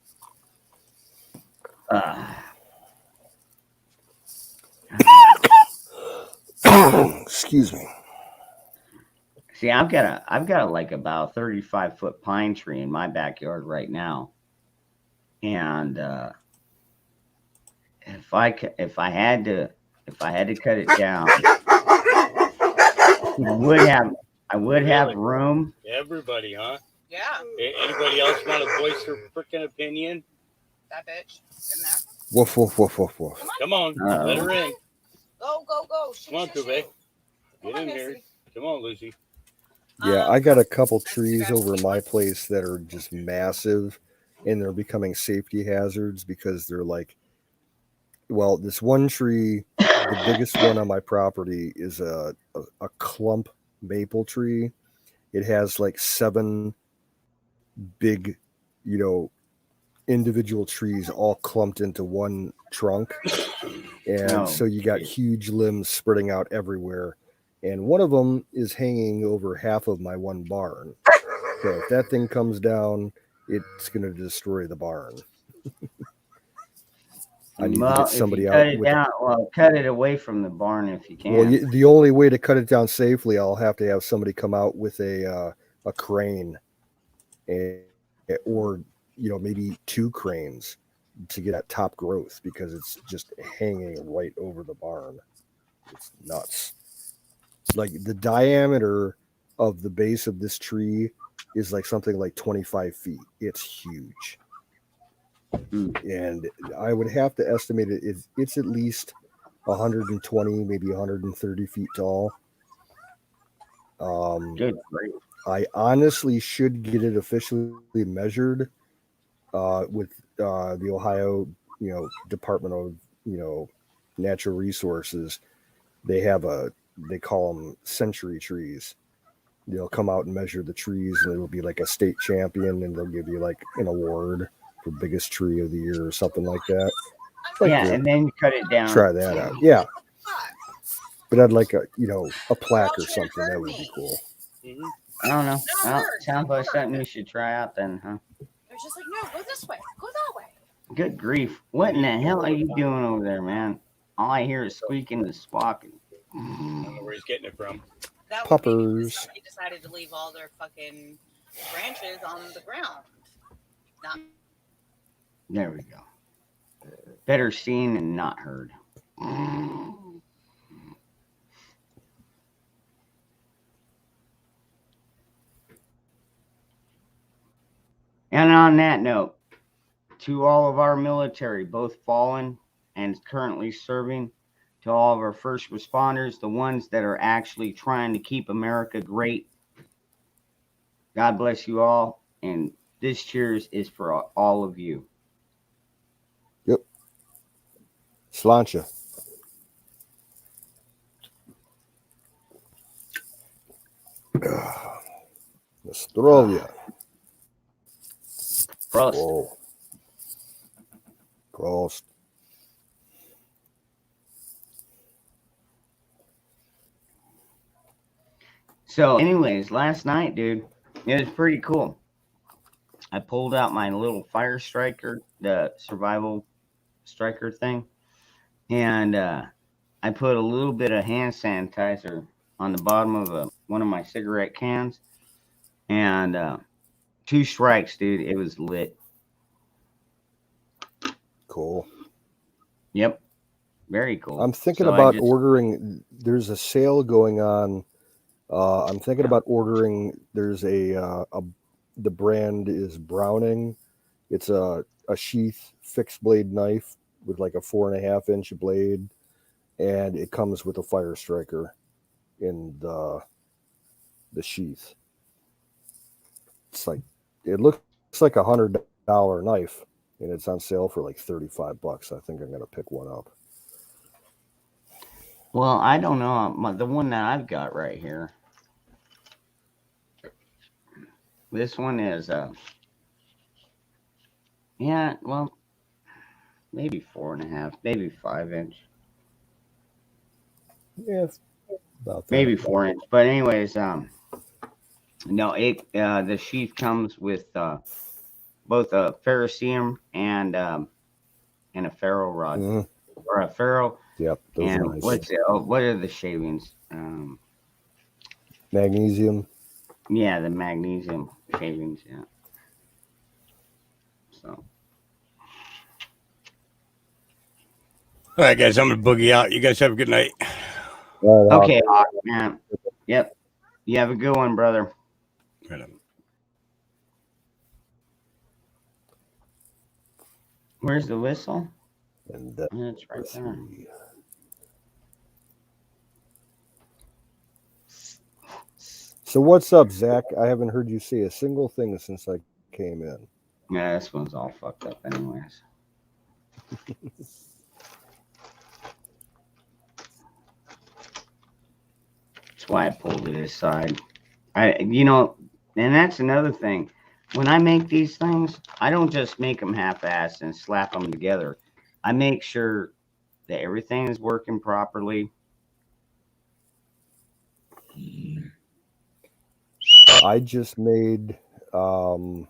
Excuse me. See, I've got like about 35-foot pine tree in my backyard right now, and if I had to cut it down, I would have room. Everybody, huh? Yeah. Anybody else want to voice their freaking opinion? That bitch in there. Woof, woof, woof, woof, woof. Come on, let her in. Go, go, go. Shoot, Come on, shoot, Kube. shoot. Get in here. Come on, Lucy. Yeah, I got a couple trees over my place that are just massive, and they're becoming safety hazards because they're like, well, this one tree, the biggest one on my property, is a clump maple tree. It has like 7 big, individual trees all clumped into one trunk. And so you got huge limbs spreading out everywhere. And one of them is hanging over half of my one barn. So if that thing comes down, it's going to destroy the barn. I need to get somebody out. Cut it away from the barn if you can. Well, the only way to cut it down safely, I'll have to have somebody come out with a crane, or maybe 2 cranes to get at top growth, because it's just hanging right over the barn. It's nuts. Like the diameter of the base of this tree is like something like 25 feet. It's huge. And I would have to estimate it's at least 120, maybe 130 feet tall. Good. Great. I honestly should get it officially measured with the Ohio, Department of, Natural Resources. They call them century trees. They'll come out and measure the trees, and it'll be like a state champion, and they'll give you like an award for biggest tree of the year or something like that. And then you cut it down. Try that out. Yeah. But I'd like a plaque or something. That would be cool. I don't know. Well, sounds like something you should try out then, huh? They're just like, no, go this way, go that way. Good grief. What in the hell are you doing over there, man? All I hear is squeaking and squawking. I don't know where he's getting it from. That Puppers. Somebody decided to leave all their fucking branches on the ground. Not There we go. Better seen and not heard. And on that note, to all of our military, both fallen and currently serving, to all of our first responders, the ones that are actually trying to keep America great, God bless you all. And this cheers is for all of you. Yep. Sláinte. Zdrowie. Prost. Whoa. Prost. So, anyways, last night, dude, it was pretty cool. I pulled out my little fire striker, the survival striker thing, and I put a little bit of hand sanitizer on the bottom of one of my cigarette cans, and 2 strikes, dude. It was lit. Cool. Yep. Very cool. I'm thinking So about ordering. There's a sale going on. I'm thinking about ordering. There's the brand is Browning. It's a sheath fixed blade knife with like a 4.5-inch blade, and it comes with a fire striker in the sheath. It's like, it looks like $100 knife, and it's on sale for like $35. I think I'm gonna pick one up. Well, I don't know. The one that I've got right here. This one is, yeah, well, maybe 4.5, maybe 5-inch. Yeah, about that. Maybe 4-inch. But anyways, no, the sheath comes with both a ferrocerium and a ferro rod, or a ferro. Yep, those and are nice. what are the shavings? Magnesium. Yeah, the magnesium shavings. Yeah. So. All right, guys, I'm gonna boogie out. You guys have a good night. Okay, man. Yep. You have a good one, brother. Right on. Where's the whistle? And it's right there. So what's up, Zach? I haven't heard you say a single thing since I came in. Yeah, this one's all fucked up anyways. That's why I pulled it aside. And that's another thing. When I make these things, I don't just make them half-assed and slap them together. I make sure that everything is working properly. I just made a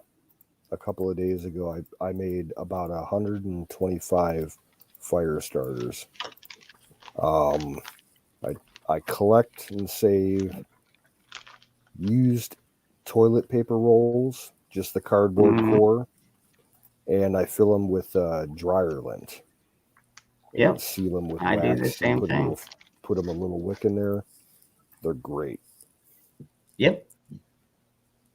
couple of days ago. I made about 125 fire starters. I collect and save used toilet paper rolls, just the cardboard core, and I fill them with dryer lint. Yep. Seal them with I wax. do the same thing. Put them a little wick in there. They're great. Yep.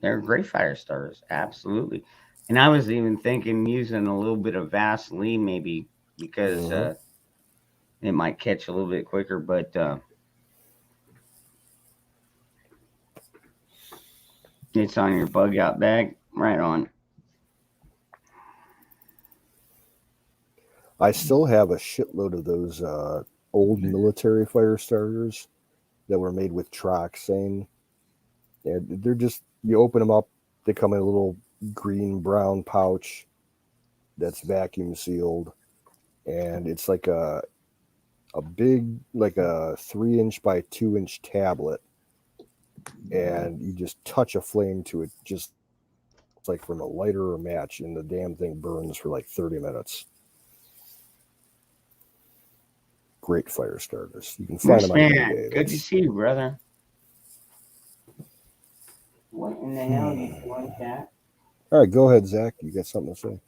They're great fire starters. Absolutely. And I was even thinking using a little bit of Vaseline maybe because it might catch a little bit quicker, but it's on your bug out bag. Right on. I still have a shitload of those old military fire starters that were made with Troxane. And they're just, you open them up, they come in a little green brown pouch that's vacuum sealed, and it's like a big, like a 3-inch by 2-inch tablet, and you just touch a flame to it, just like from a lighter or a match, and the damn thing burns for like 30 minutes. Great fire starters. You can find them on eBay. Good to see you, brother. What in the hell do you like that? All right, go ahead, Zach. You got something to say?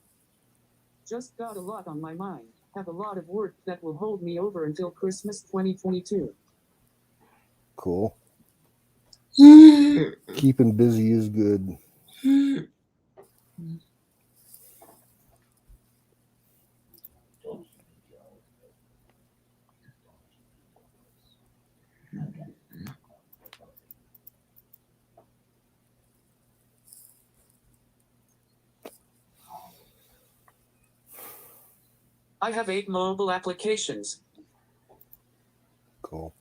Just got a lot on my mind. Have a lot of work that will hold me over until Christmas 2022. Cool. Keeping busy is good. I have 8 mobile applications. Cool.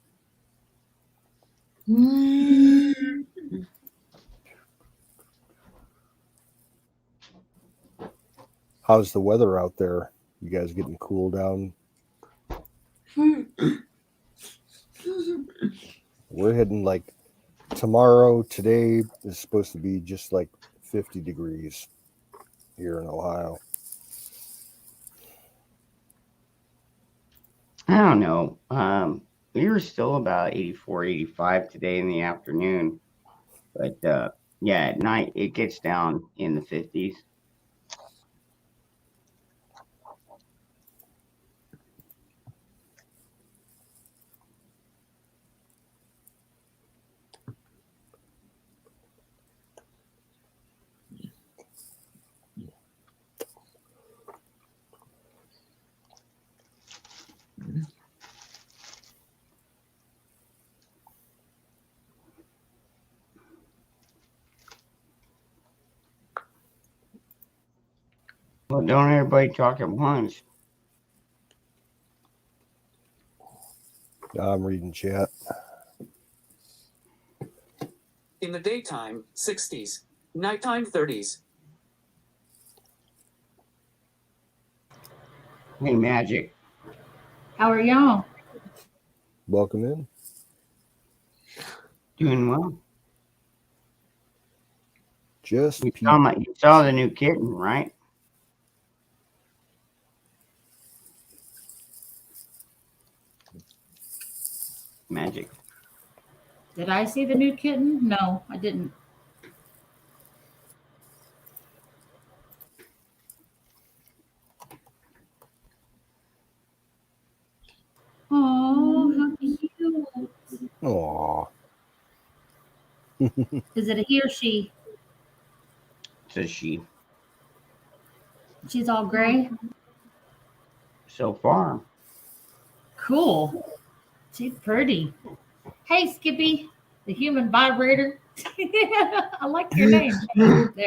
How's the weather out there? You guys getting cooled down? We're hitting like Today is supposed to be just like 50 degrees here in Ohio. I don't know. We were still about 84, 85 today in the afternoon. But yeah, at night it gets down in the 50s. Well, don't everybody talk at once. I'm reading chat. In the daytime, 60s. Nighttime, 30s. Hey, Magic. How are y'all? Welcome in. Doing well. You saw the new kitten, right? Magic. Did I see the new kitten? No, I didn't. Oh, how cute. Aw. Is it a he or she? It's a she. She's all gray? So far. Cool. She's pretty. Hey, Skippy, the human vibrator. I like your name. There.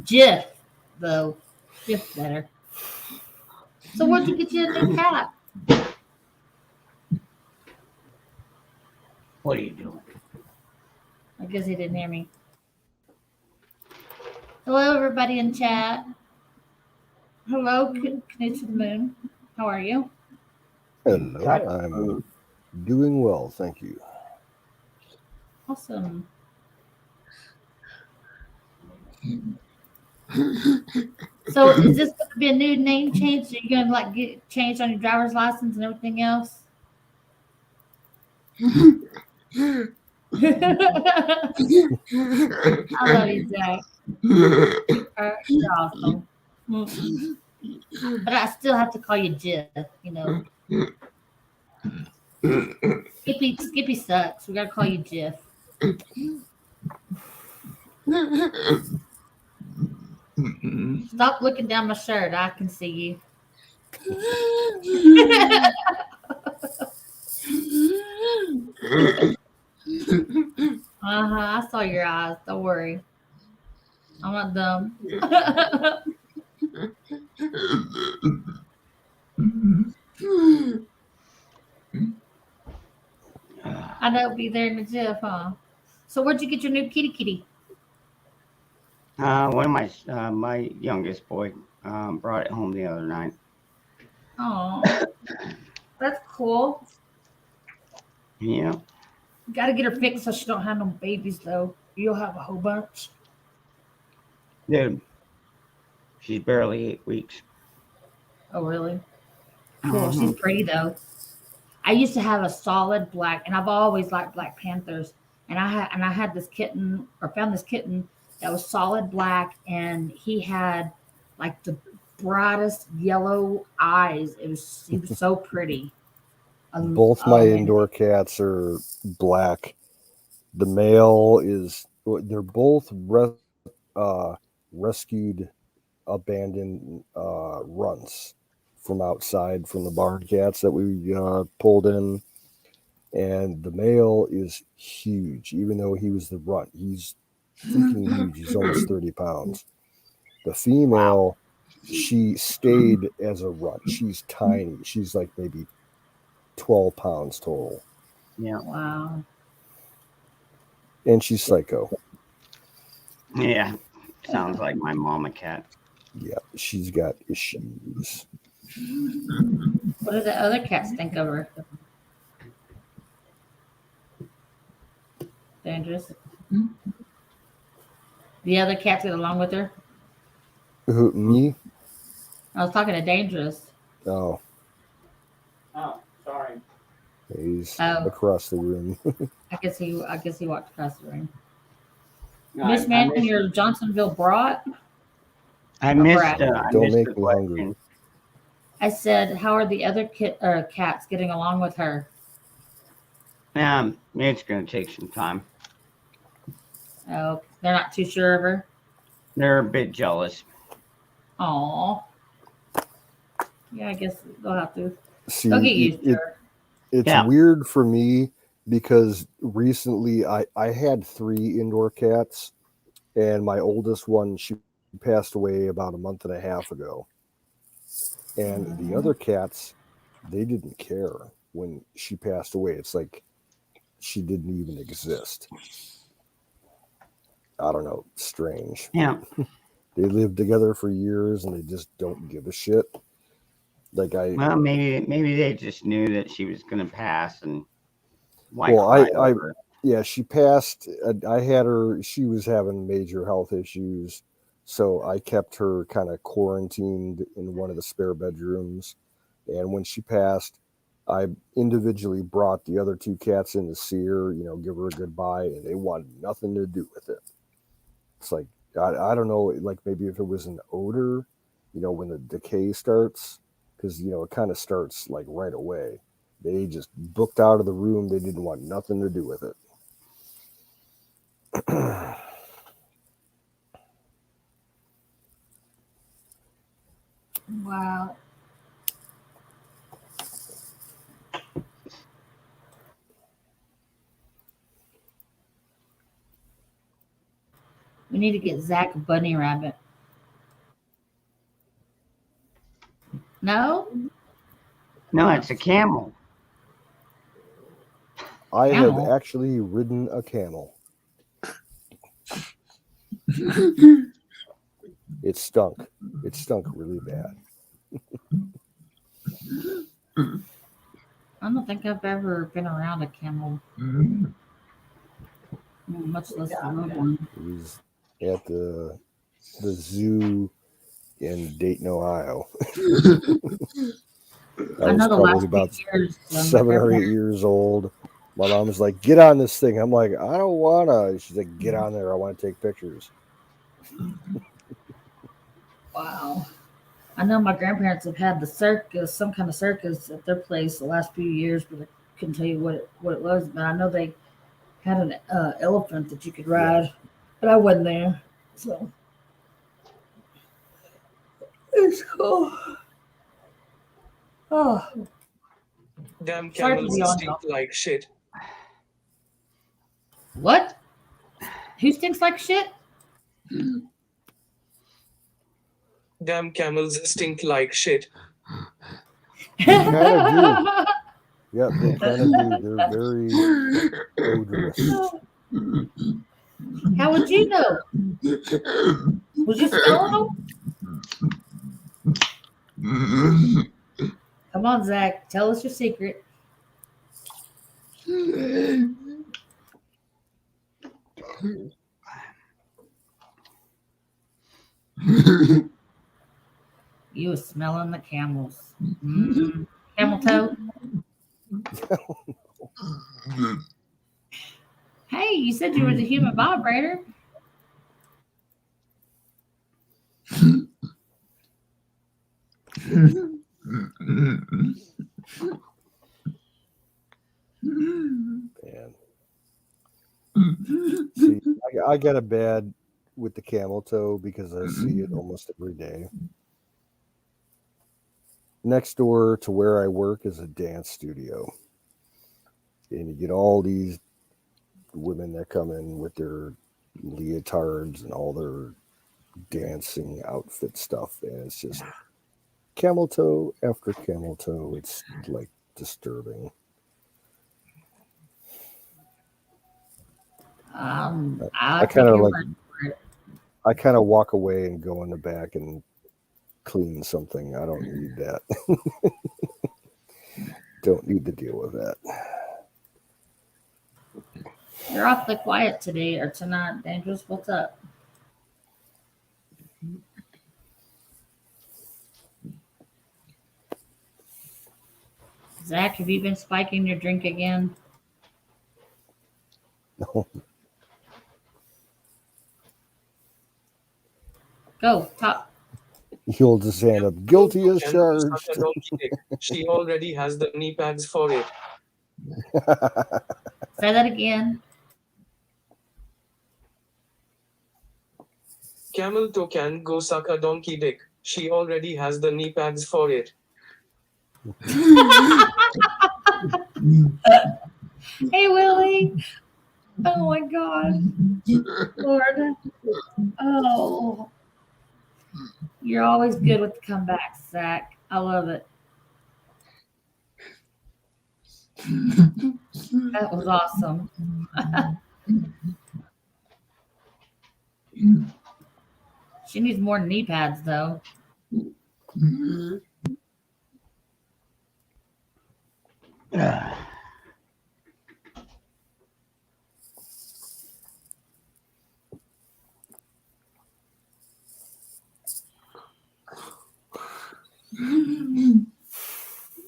Jiff, though. Jiff better. So where'd you get your new cat? What are you doing? I guess he didn't hear me. Hello, everybody in chat. Hello, Knut to the Moon. How are you? Hello. I'm doing well, thank you. Awesome. So is this going to be a new name change? Are you going to like get changed on your driver's license and everything else? I love you, Zach. You're awesome. But I still have to call you Jiff, you know. Skippy sucks. We gotta call you Jiff. Stop looking down my shirt. I can see you. I saw your eyes. Don't worry. I'm not dumb. I know it'll be there in the Jiff, huh? So where'd you get your new kitty? One of my youngest boy brought it home the other night. Oh, that's cool. Yeah. You gotta get her fixed so she don't have no babies, though. You'll have a whole bunch. Dude, she's barely 8 weeks. Oh, really? Cool. She's pretty, though. I used to have a solid black, and I've always liked Black Panthers. And I had this kitten, or found this kitten that was solid black, and he had like the brightest yellow eyes. He was so pretty. Both my indoor cats are black. The male they're both rescued abandoned runts from outside from the barn cats that we pulled in. And the male is huge, even though he was the runt. He's freaking huge. He's almost 30 pounds. The female, she stayed as a runt. She's tiny. She's like maybe 12 pounds total. Yeah. Wow. And she's psycho. Yeah. Sounds like my mama cat. Yeah, she's got issues. What do the other cats think of her? Dangerous. The other cats get along with her. Who, me? I was talking to Dangerous. Oh, Oh, sorry. he's Oh. across the room. I guess he walked across the room. No, Miss I Manning, missed your Johnsonville brat. I Or missed, brat. I Don't missed make the me question. hungry. I said, how are the other cats getting along with her? It's going to take some time. Oh, they're not too sure of her. They're a bit jealous. Aw. Yeah, I guess they'll have to. See, They'll get used to her. it's Yeah. weird for me because recently I had 3 indoor cats, and my oldest one, she passed away about a month and a half ago. And the other cats, they didn't care when she passed away. It's like she didn't even exist. I don't know. Strange. Yeah. They lived together for years and they just don't give a shit. Like Well, maybe they just knew that she was going to pass, and why well, cry over it? yeah, she passed. I had her. She was having major health issues, so I kept her kind of quarantined in one of the spare bedrooms. And when she passed, I individually brought the other 2 cats in to see her, give her a goodbye, and they wanted nothing to do with it. It's like, I don't know, like maybe if it was an odor, when the decay starts, because, it kind of starts like right away. They just booked out of the room. They didn't want nothing to do with it. Wow. We need to get Zach a bunny rabbit. No? No, it's a camel. I have Camel? actually ridden a camel. It stunk. It stunk really bad. I don't think I've ever been around a camel. Much less a real one. It was at the zoo in Dayton, Ohio. I was know the probably last about few years, 7 or 8 years old. My mom was like, "Get on this thing." I'm like, "I don't wanna." She's like, "Get on there. I want to take pictures." Wow. I know my grandparents have had the circus, some kind of circus at their place the last few years, but I couldn't tell you what it was. But I know they had an elephant that you could ride, but I wasn't there. So it's cool. Oh, Damn Sorry to camels be on stink top. like shit. what? Who stinks like shit? Damn camels stink like shit. They kind of do. Yeah, they kind of do. They're very odorous. How would you know? Was you smelling them? Come on, Zach. Tell us your secret. You were smelling the camels. Camel toe? Hey, you said you were the human vibrator. Man. See, I got a bad with the camel toe because I see it almost every day. Next door to where I work is a dance studio. And you get all these women that come in with their leotards and all their dancing outfit stuff. And it's just camel toe after camel toe. It's like disturbing. I kind of like, I kind of walk away and go in the back and clean something. I don't need that. Don't need to deal with that. You're awfully quiet today or tonight, Dangerous. What's up? Zach, have you been spiking your drink again? No. Go, talk. He holds his hand up. Guilty as charged. She already has the knee pads for it. Say that again. Camel toe can go suck a donkey dick. She already has the knee pads for it. Hey, Willie. Oh my God. Lord. Oh. You're always good with the comebacks, Zach. I love it. That was awesome. She needs more knee pads, though.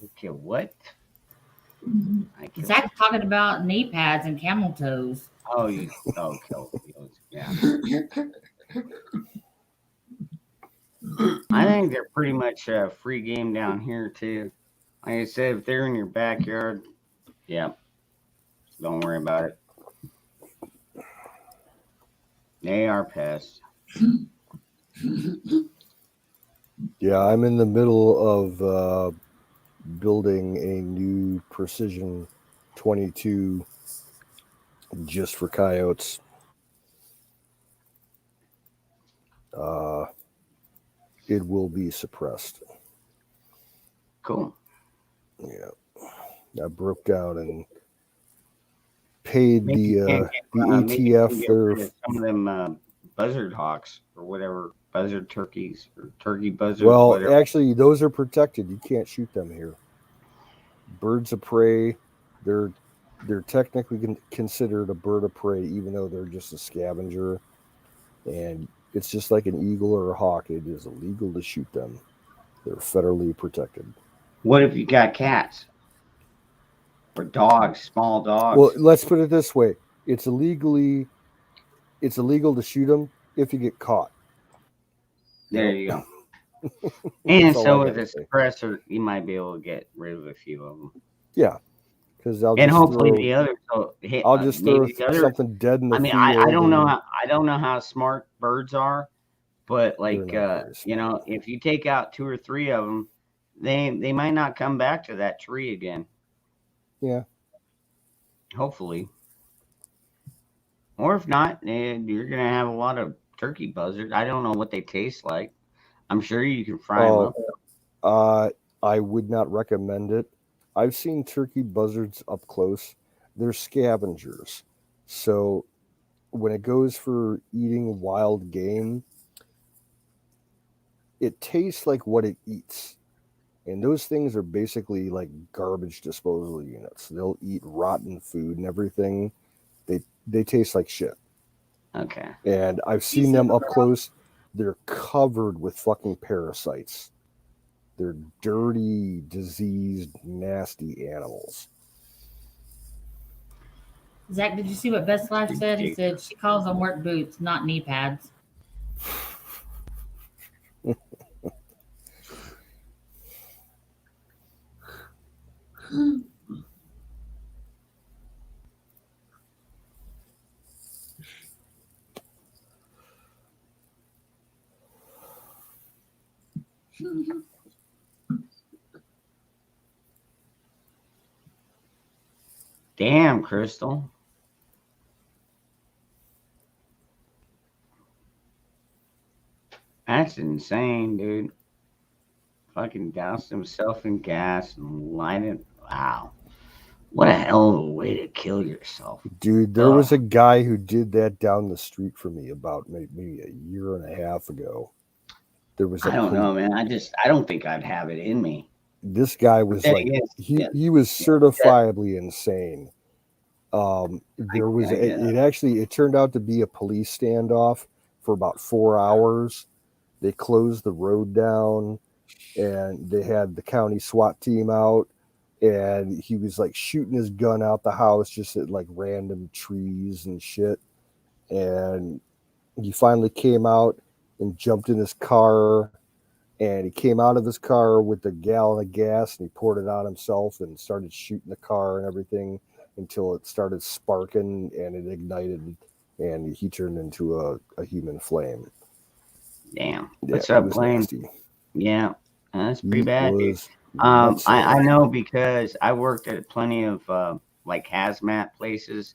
Okay, what? Zach's talking about knee pads and camel toes. Oh, yeah. I think they're pretty much a free game down here too. Like I said, if they're in your backyard, yeah, don't worry about it. They are pests. Yeah, I'm in the middle of building a new Precision 22 just for coyotes. It will be suppressed. Cool. Yeah, I broke down and paid Maybe the maybe ETF rid for of some of them buzzard hawks or whatever, buzzard turkeys or turkey buzzards. well, whatever. actually, those are protected. You can't shoot them here. Birds of prey, they're technically considered a bird of prey, even though they're just a scavenger. And it's just like an eagle or a hawk. It is illegal to shoot them. They're federally protected. What if you got cats or dogs, small dogs? Well, let's put it this way: it's illegal to shoot them if you get caught. There you go. And That's all so I with gotta a say. suppressor, you might be able to get rid of a few of them. Yeah, because And hopefully the others will hit. I'll just throw maybe the others, something dead in the I mean, field. I don't know and- how smart birds are, but like not very you know, if you take out 2 or 3 of them, they might not come back to that tree again. Yeah. Hopefully. Or if not, you're gonna have a lot of turkey buzzards. I don't know what they taste like. I'm sure you can fry them up. I would not recommend it. I've seen turkey buzzards up close. They're scavengers. So when it goes for eating wild game, it tastes like what it eats. And those things are basically like garbage disposal units. They'll eat rotten food and everything. They taste like shit. Okay. And I've seen them up close. They're covered with fucking parasites. They're dirty, diseased, nasty animals. Zach, did you see what Best Life said? He said she calls them work boots, not knee pads. Damn, Crystal. That's insane, dude. Fucking doused himself in gas and lighted. Wow. What a hell of a way to kill yourself. Dude, there was a guy who did that down the street from me about maybe a year and a half ago. There was I don't know, man. I don't think I'd have it in me. This guy was Then like again, he was certifiably insane. There was I get it turned out to be a police standoff for about 4 hours. They closed the road down, and they had the county SWAT team out, and he was like shooting his gun out the house just at like random trees and shit. And he finally came out and jumped in his car, and he came out of his car with a gallon of gas, and he poured it on himself and started shooting the car and everything until it started sparking and it ignited, and he turned into a human flame. Damn. Yeah, What's it up, was Blaine? nasty. Yeah, that's pretty It bad, dude. was nuts. I know because I worked at plenty of like hazmat places.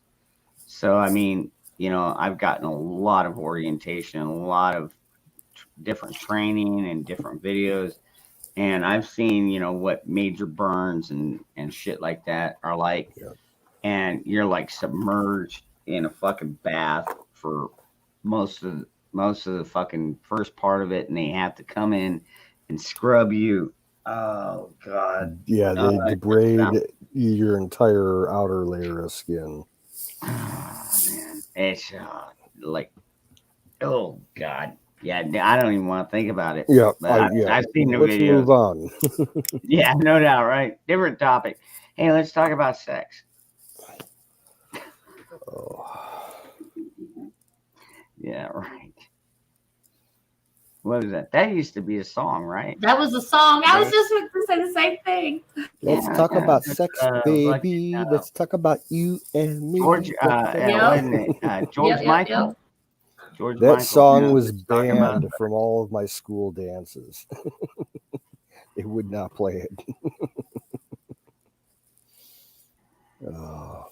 So I mean, you know, I've gotten a lot of orientation, a lot of different training and different videos, and I've seen, you know, what major burns and shit like that are like. Yeah. And you're like submerged in a fucking bath for most of the fucking first part of it, and they have to come in and scrub you. Oh God. Yeah, they debrade your entire outer layer of skin. Oh, man, it's like, oh God. Yeah, I don't even want to think about it. Yeah, but I've seen the let's videos. move on. Yeah, no doubt, right? Different topic. Hey, let's talk about sex. Oh. Yeah, right. What was that? That used to be a song, right? That was a song. I was just going to say the same thing. Let's talk about sex, baby. Let's talk about you and me. George, wasn't it? George Michael. George That Michael, song was let's talk about banned from all of my school dances. They would not play it. Oh.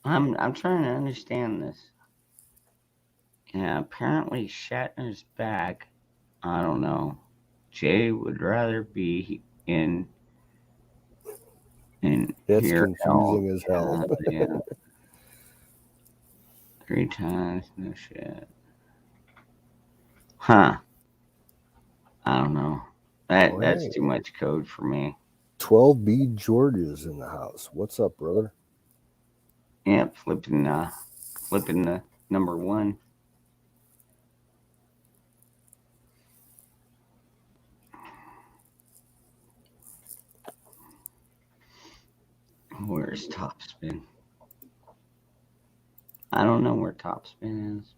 I'm trying to understand this. Yeah, apparently Shatner's back. I don't know. Jay would rather be in That's here. confusing as hell. Yeah. 3 times, no shit. Huh. I don't know. That's too much code for me. 12B George is in the house. What's up, brother? Yeah, flipping the number 1. Where's Topspin? I don't know where Topspin is.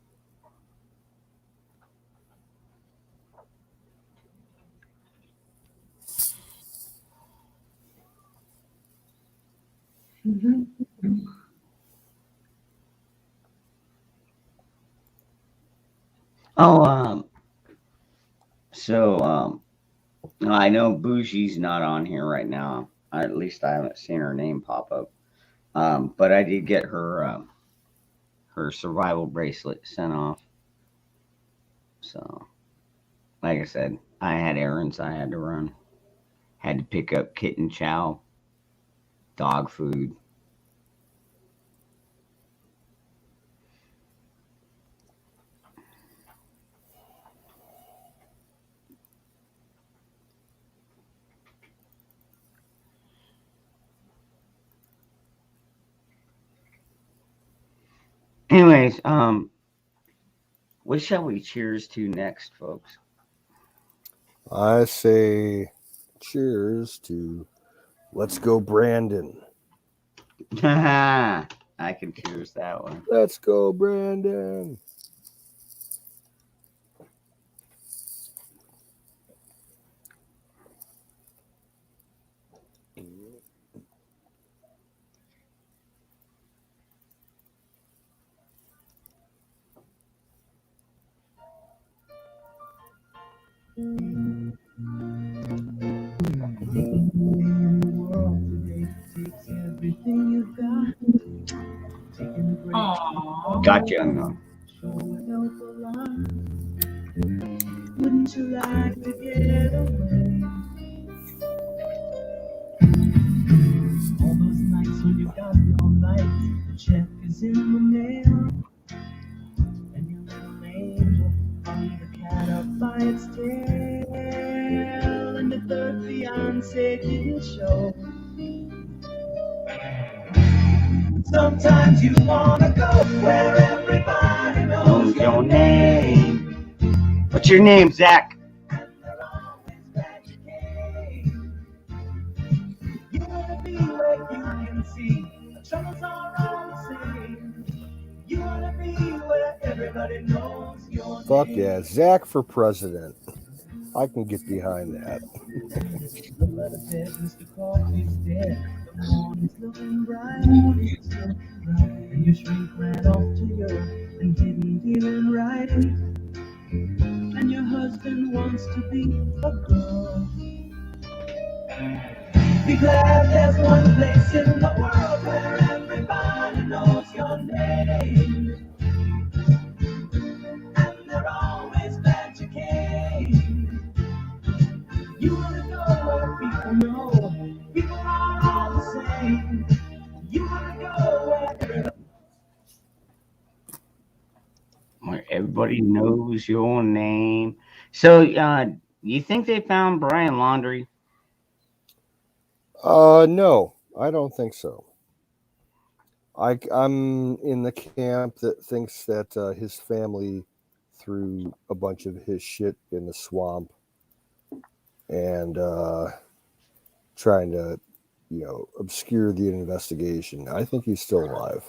Oh, so I know Bougie's not on here right now. At least I haven't seen her name pop up. But I did get her her survival bracelet sent off. So, like I said, I had errands I had to run. Had to pick up kitten chow, dog food. Anyways, what shall we cheers to next, folks? I say cheers to Let's Go Brandon. I can cheers that one. Let's go, Brandon. Gotcha. No. Wouldn't you like to get away? All those nights when you got no lights, the check is in the mail, and your little angel hung the cat up by its tail, and the third fiance didn't show. Sometimes you wanna go where everybody knows your name. What's your name, Zach? You wanna be where you can see the troubles are all the same. You wanna be where everybody knows your Fuck name. yeah, Zach for president. I can get behind that. The letter said Mr. Coffee's dead. The morning's looking bright, morning's looking bright. And your shrink ran off to Europe and didn't even write. And your husband wants to be a girl. Be glad there's one place in the world where everybody knows your name. And they're always glad you came. You wanna go where people know people are all the same. You wanna go Where everybody knows your name. So, you think they found Brian Laundrie? No, I don't think so. I'm in the camp that thinks that his family threw a bunch of his shit in the swamp and trying to, obscure the investigation. I think he's still alive.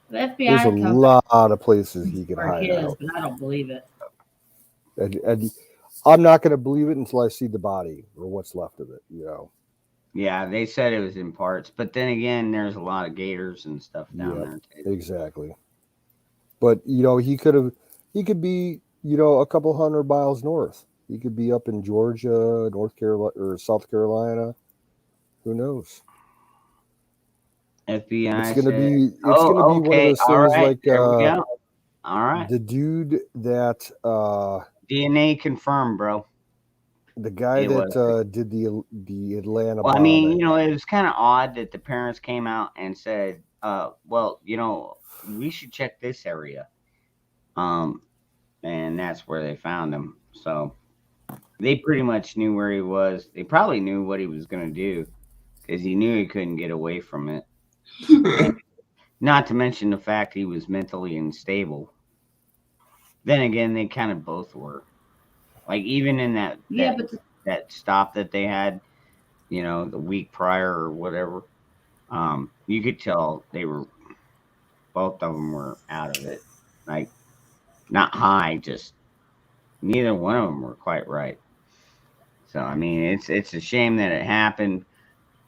The FBI There's a lot of places he can are hide his, out. but I don't believe it. And I'm not going to believe it until I see the body or what's left of it, Yeah, they said it was in parts, but then again, there's a lot of gators and stuff down there too. Exactly. But he could be a couple 100 miles north. He could be up in Georgia, North Carolina, or South Carolina. Who knows? FBI. It's gonna be okay. one of those All things right. like There we go. All right. the dude that DNA confirmed, bro. the guy It was. that did the Atlanta Well, I mean, bombing. it was kind of odd that the parents came out and said, well, we should check this area. And that's where they found him. So they pretty much knew where he was. They probably knew what he was going to do because he knew he couldn't get away from it. Not to mention the fact he was mentally unstable. Then again, they kind of both were. Like even in that stop that they had, the week prior or whatever, you could tell both of them were out of it. Like not high, just neither one of them were quite right. So I mean, it's a shame that it happened,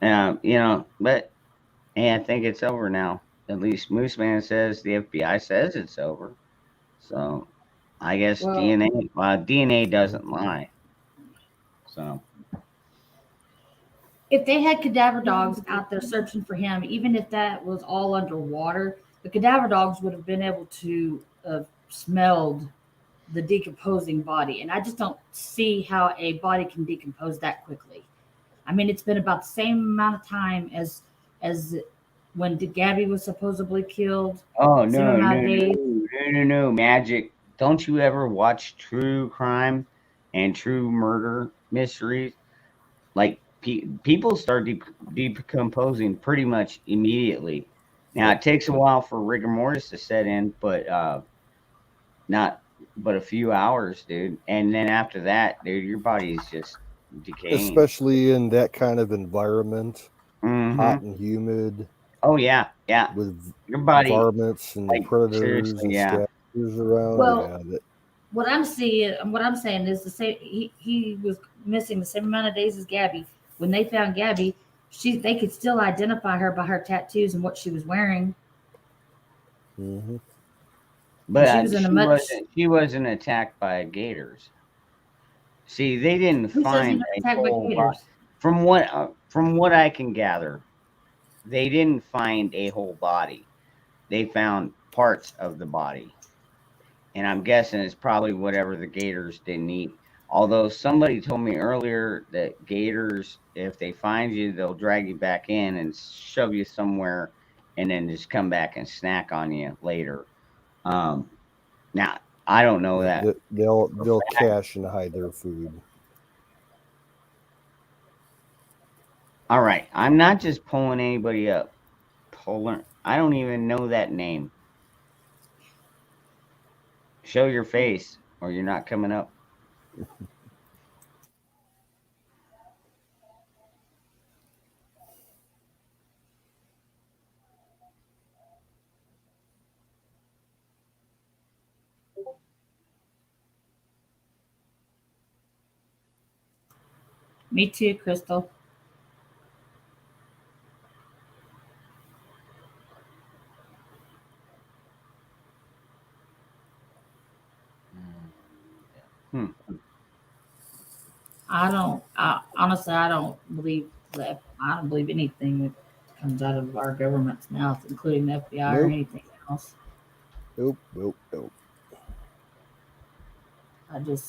but hey, I think it's over now. At least Mooseman says the FBI says it's over. So I guess DNA doesn't lie. So If they had cadaver dogs out there searching for him, even if that was all underwater, the cadaver dogs would have been able to have smelled the decomposing body. And I just don't see how a body can decompose that quickly. I mean, it's been about the same amount of time as when Gabby was supposedly killed. Oh no, Magic. Don't you ever watch true crime and true murder mysteries? Like people start decomposing pretty much immediately. Now it takes a while for rigor mortis to set in, but not but a few hours, dude. And then after that, dude, your body's just decaying. Especially in that kind of environment, hot and humid. Oh yeah, with your body, varmints and predators and scavengers around. Well, what I'm saying is the same. He was missing the same amount of days as Gabby. When they found Gabby, they could still identify her by her tattoos and what she was wearing. Mm-hmm. But she wasn't attacked by gators. See, they didn't find a whole body. From what I can gather, they didn't find a whole body. They found parts of the body. And I'm guessing it's probably whatever the gators didn't eat. Although somebody told me earlier that gators, if they find you, they'll drag you back in and shove you somewhere and then just come back and snack on you later. Now, I don't know that. They'll cache and hide their food. All right. I'm not just pulling anybody up. I don't even know that name. Show your face or you're not coming up. Me too, Crystal. Honestly, I don't believe that. I don't believe anything that comes out of our government's mouth, including the FBI or anything else. Nope.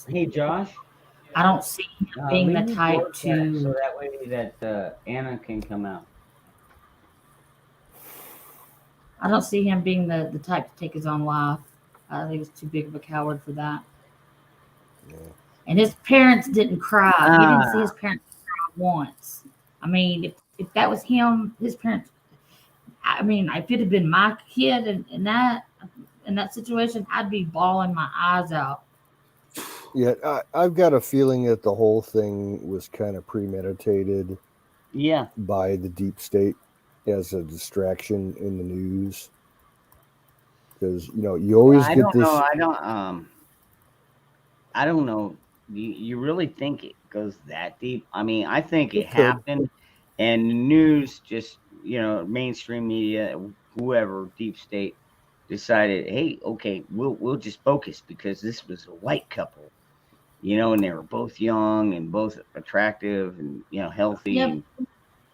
Hey, Josh. I don't see him being the type to. So that way that Anna can come out. I don't see him being the type to take his own life. I think he's too big of a coward for that. Yeah. And his parents didn't cry. He didn't see his parents cry once. I mean, if that was him, his parents. I mean, if it had been my kid in that situation, I'd be bawling my eyes out. Yeah, I've got a feeling that the whole thing was kind of premeditated. Yeah. By the deep state as a distraction in the news. Because, you always get this. I don't know. You really think it goes that deep? I mean, I think it happened, and the news just, mainstream media, whoever, deep state, decided, hey, okay, we'll just focus because this was a white couple, and they were both young and both attractive and healthy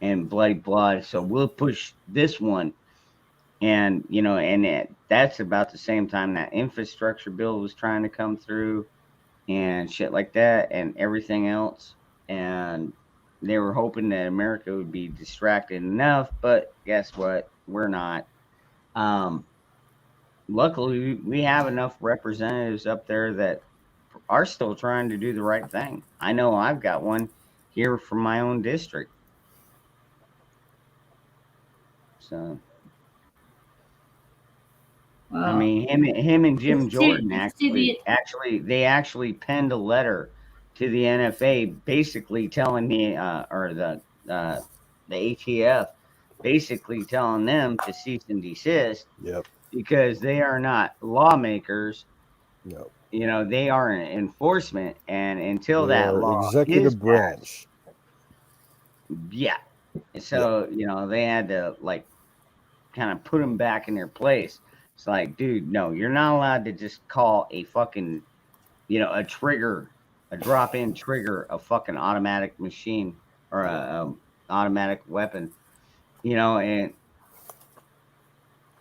and bloody blood. So we'll push this one, and that's about the same time that infrastructure bill was trying to come through. And shit like that and everything else. And they were hoping that America would be distracted enough, but guess what? We're not. Luckily, we have enough representatives up there that are still trying to do the right thing. I know I've got one here from my own district. So... I mean, him and Jim Jordan actually penned a letter to the NFA, basically telling me, or the ATF, basically telling them to cease and desist. Yep. Because they are not lawmakers. No. They are an enforcement, and until that law executive branch. Yeah. So they had to kind of put them back in their place. It's like, dude, no, you're not allowed to just call a fucking, a drop-in trigger, a fucking automatic machine or a automatic weapon, and,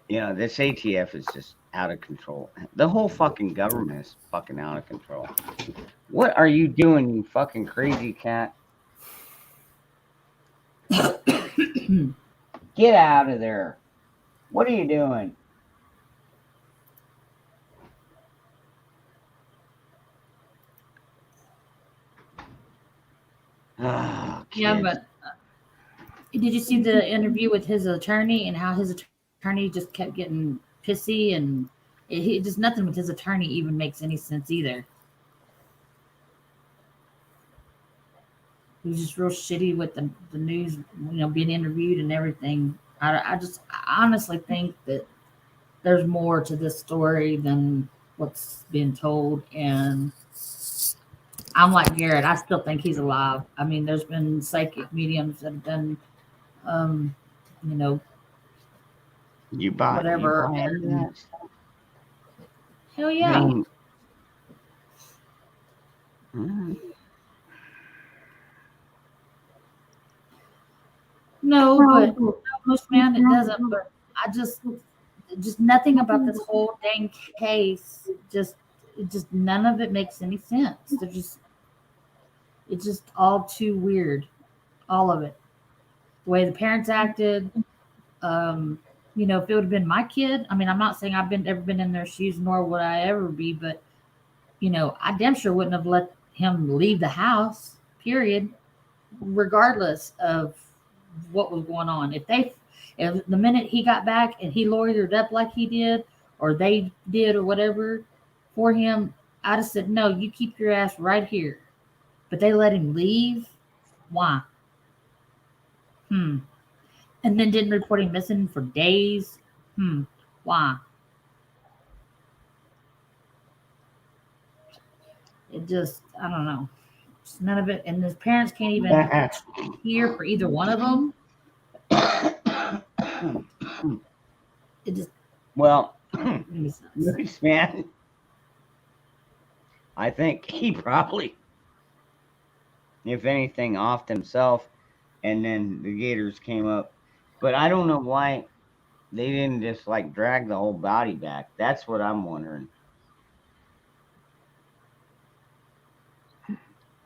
this ATF is just out of control. The whole fucking government is fucking out of control. What are you doing, you fucking crazy cat? Get out of there. What are you doing? Oh, yeah, but did you see the interview with his attorney and how his attorney just kept getting pissy and just nothing with his attorney even makes any sense either. He was just real shitty with the news, being interviewed and everything. I honestly think that there's more to this story than what's being told, and I'm like Garrett. I still think he's alive. I mean, there's been psychic mediums that have done, you bought whatever. Hell yeah. No, but most man, it doesn't. But I just just nothing about this whole dang case. Just none of it makes any sense. It's just all too weird. All of it. The way the parents acted. You know, if it would have been my kid, I mean, I'm not saying I've ever been in their shoes, nor would I ever be, but you know, I damn sure wouldn't have let him leave the house. Period. Regardless of what was going on, if the minute he got back and he lawyered up like he did, or they did, or whatever for him, I'd have said, no, you keep your ass right here. But they let him leave. Why? And then didn't report him missing for days. Why? It just, I don't know. Just none of it. And his parents can't even hear for either one of them. It just. Well, Moose, man, I think he probably, if anything, offed himself, and then the gators came up. But I don't know why they didn't just like drag the whole body back. That's what I'm wondering.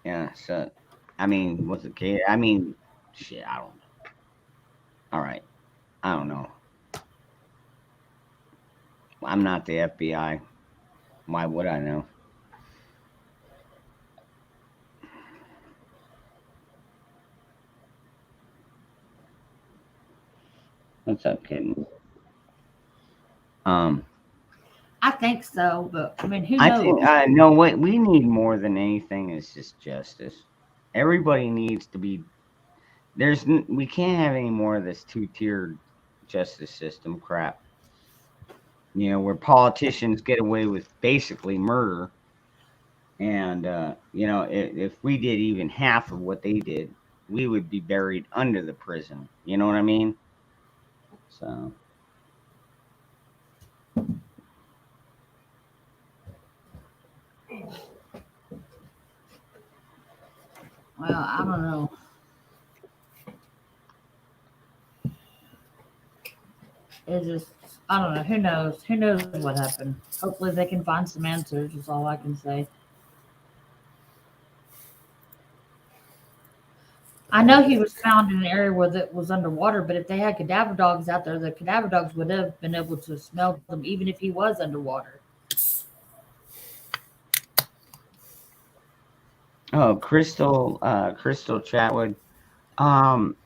Yeah, so I mean, was it gator? I mean, shit, I don't know. All right, I don't know. I'm not the FBI. Why would I know? What's up, kitten? I think so, but I mean, who knows? I think no. What we need more than anything is just justice. Everybody needs to be. We can't have any more of this two-tiered justice system crap. You know, where politicians get away with basically murder, and you know, if we did even half of what they did, we would be buried under the prison. You know what I mean? So. Well, I don't know. It just, I don't know. Who knows? Who knows what happened? Hopefully they can find some answers, is all I can say. I know he was found in an area where it was underwater, but if they had cadaver dogs out there, the cadaver dogs would have been able to smell them even if he was underwater. Oh, Crystal Chatwood. About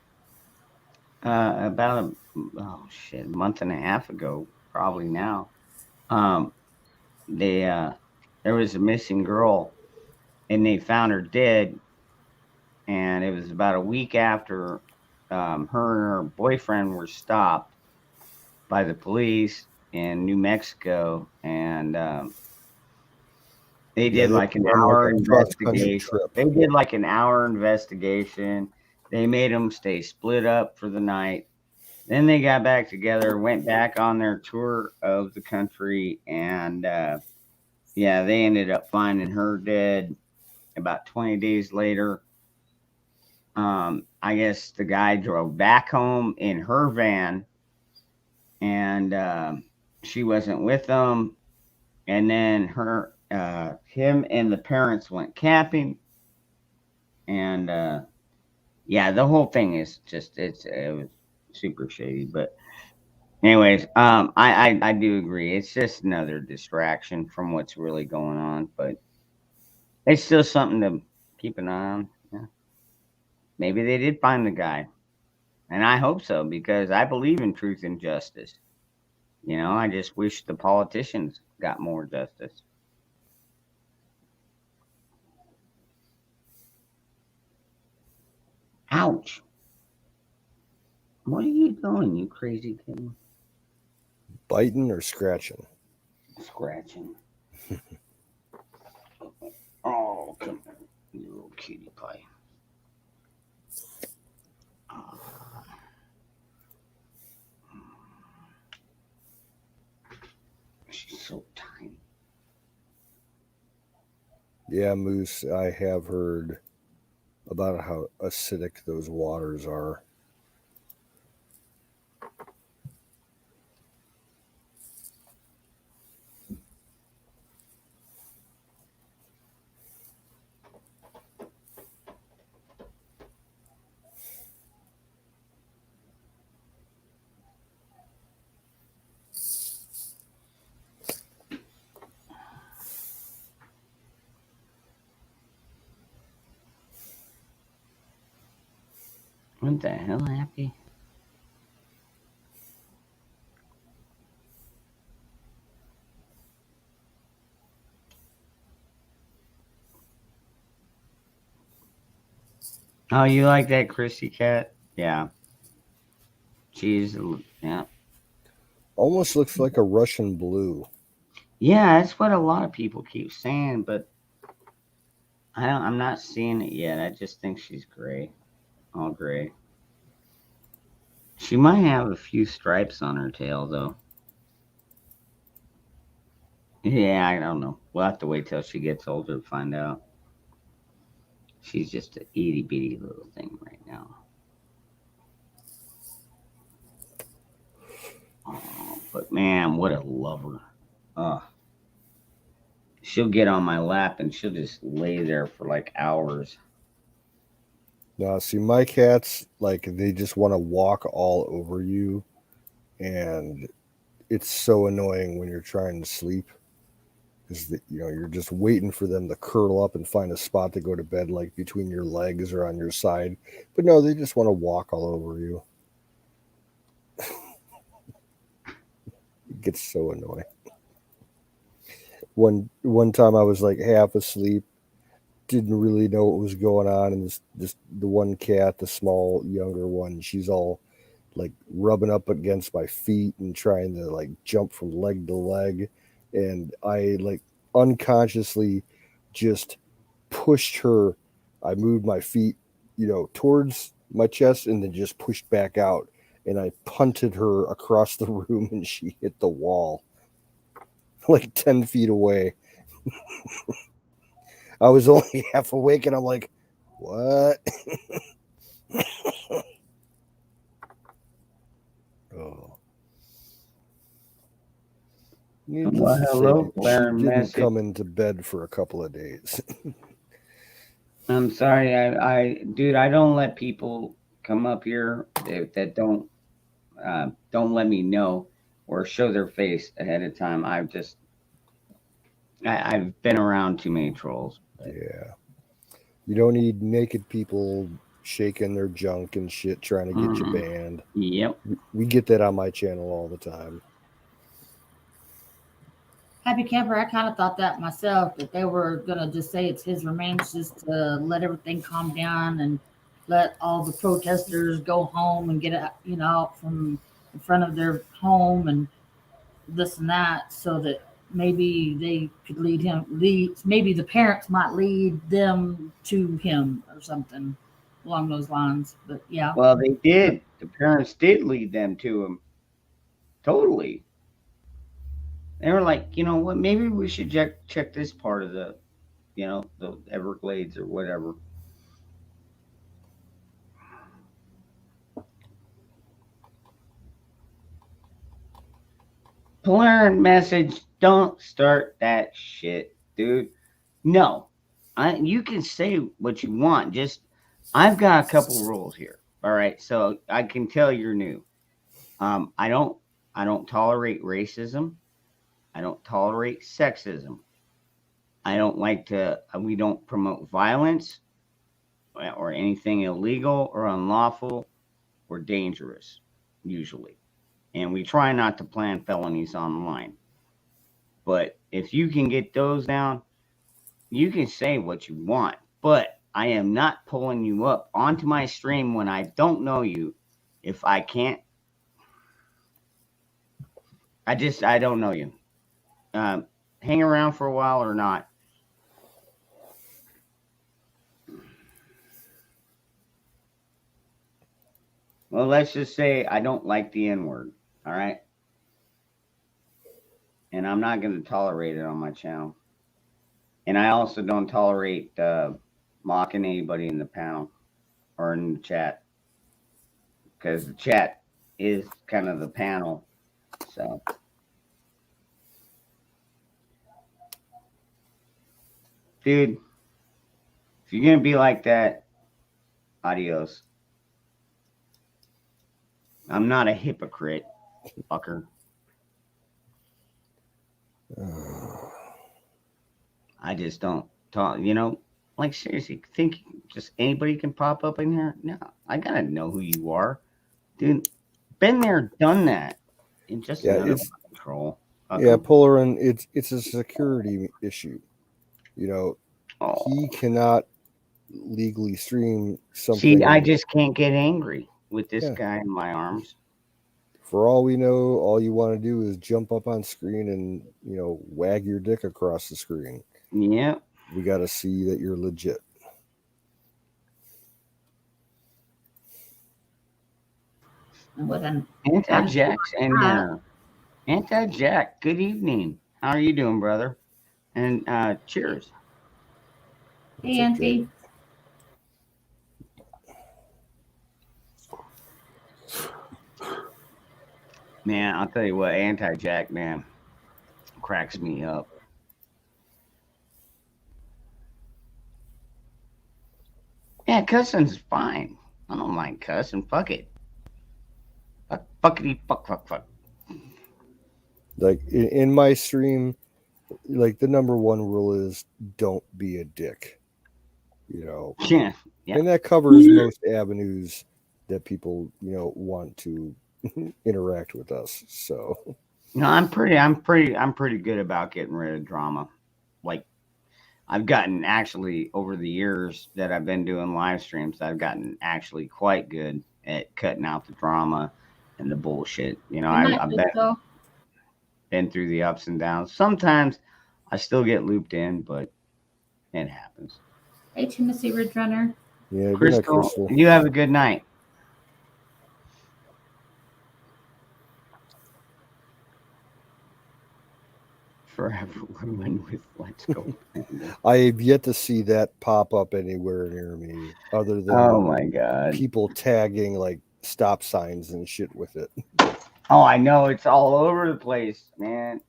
a month and a half ago, probably now. There was a missing girl, and they found her dead. And it was about a week after her and her boyfriend were stopped by the police in New Mexico, and they did like an hour investigation. They did like an hour investigation. They made them stay split up for the night. Then they got back together, went back on their tour of the country, and yeah, they ended up finding her dead about 20 days later. I guess the guy drove back home in her van, and she wasn't with them. And then him and the parents went camping, and yeah, the whole thing is just it was super shady. But anyways, I do agree. It's just another distraction from what's really going on, but it's still something to keep an eye on. Yeah. Maybe they did find the guy, and I hope so, because I believe in truth and justice. You know, I just wish the politicians got more justice. Ouch. What are you doing, you crazy kid? Biting or scratching? Scratching. Oh, come on, you little cutie pie. She's so tiny. Yeah, Moose, I have heard about how acidic those waters are. What the hell, Happy? Oh, you like that Chrissy cat? Yeah. She's, yeah. Almost looks like a Russian blue. Yeah, that's what a lot of people keep saying, but I'm not seeing it yet. I just think she's gray. All gray. She might have a few stripes on her tail, though. Yeah, I don't know. We'll have to wait till she gets older to find out. She's just a itty bitty little thing right now. Oh, but man, what a lover. She'll get on my lap and she'll just lay there for like hours. Now, see, my cats, like, they just want to walk all over you. And it's so annoying when you're trying to sleep. Because, you're just waiting for them to curl up and find a spot to go to bed, like between your legs or on your side. But no, they just want to walk all over you. It gets so annoying. One time I was like half asleep, didn't really know what was going on, and this the one cat, the small younger one, she's all like rubbing up against my feet and trying to like jump from leg to leg, and I like unconsciously just pushed her. I moved my feet, towards my chest and then just pushed back out, and I punted her across the room and she hit the wall like 10 feet away. I was only half awake and I'm like, what? Oh. Well, hello, Claire. She didn't come into bed for a couple of days. I'm sorry, dude, I don't let people come up here that don't let me know or show their face ahead of time. I've been around too many trolls. Yeah. You don't need naked people shaking their junk and shit trying to get you banned. Yep. We get that on my channel all the time. Happy Camper, I kind of thought that myself, that they were going to just say it's his remains just to let everything calm down and let all the protesters go home and get out from in front of their home and this and that, so that maybe they could maybe the parents might lead them to him or something along those lines. But yeah. Well, they did. The parents did lead them to him. Totally. They were like, you know what? Maybe we should check this part of the Everglades or whatever. Polarin message, don't start that shit, dude. No. You can say what you want. Just, I've got a couple rules here. All right. So I can tell you're new. I don't tolerate racism. I don't tolerate sexism. We don't promote violence or anything illegal or unlawful or dangerous, usually. And we try not to plan felonies online. But if you can get those down, you can say what you want. But I am not pulling you up onto my stream when I don't know you. If I can't, I don't know you. Hang around for a while or not. Well, let's just say I don't like the N-word. All right. And I'm not going to tolerate it on my channel. And I also don't tolerate mocking anybody in the panel or in the chat, because the chat is kind of the panel. So. Dude, if you're going to be like that, adios. I'm not a hypocrite, fucker. I just don't talk, Like, seriously, think just anybody can pop up in here? No, I gotta know who you are, dude. Been there, done that. And just Yeah, another it's control. yeah, Polarin. It's a security issue. You know, Oh. he cannot legally stream something. See, I just can't get angry with this Yeah. guy in my arms. For all we know, all you want to do is jump up on screen and, you know, wag your dick across the screen. Yeah. We got to see that you're legit. With an Anti-Jack's in here. Anti-Jack, good evening. How are you doing, brother? And cheers. Hey, Auntie. Man, I'll tell you what, Anti-Jack, man, cracks me up. Yeah, cussing's fine. I don't mind cussing. Fuck it. Fuckity fuck. Like in my stream, like the number one rule is don't be a dick. You know. Yeah. And that covers most avenues that people, you know, want to interact with us. So no, I'm pretty good about getting rid of drama. Like, I've gotten actually over the years that I've been doing live streams, I've gotten actually quite good at cutting out the drama and the bullshit. You know, I've been through the ups and downs. Sometimes I still get looped in, but it happens. Hey, Tennessee Ridge Runner. Yeah, Crystal, you have a good night. Forever women with Let's Go. I have yet to see that pop up anywhere near me, other than oh my god, people tagging like stop signs and shit with it. Oh, I know, it's all over the place, man.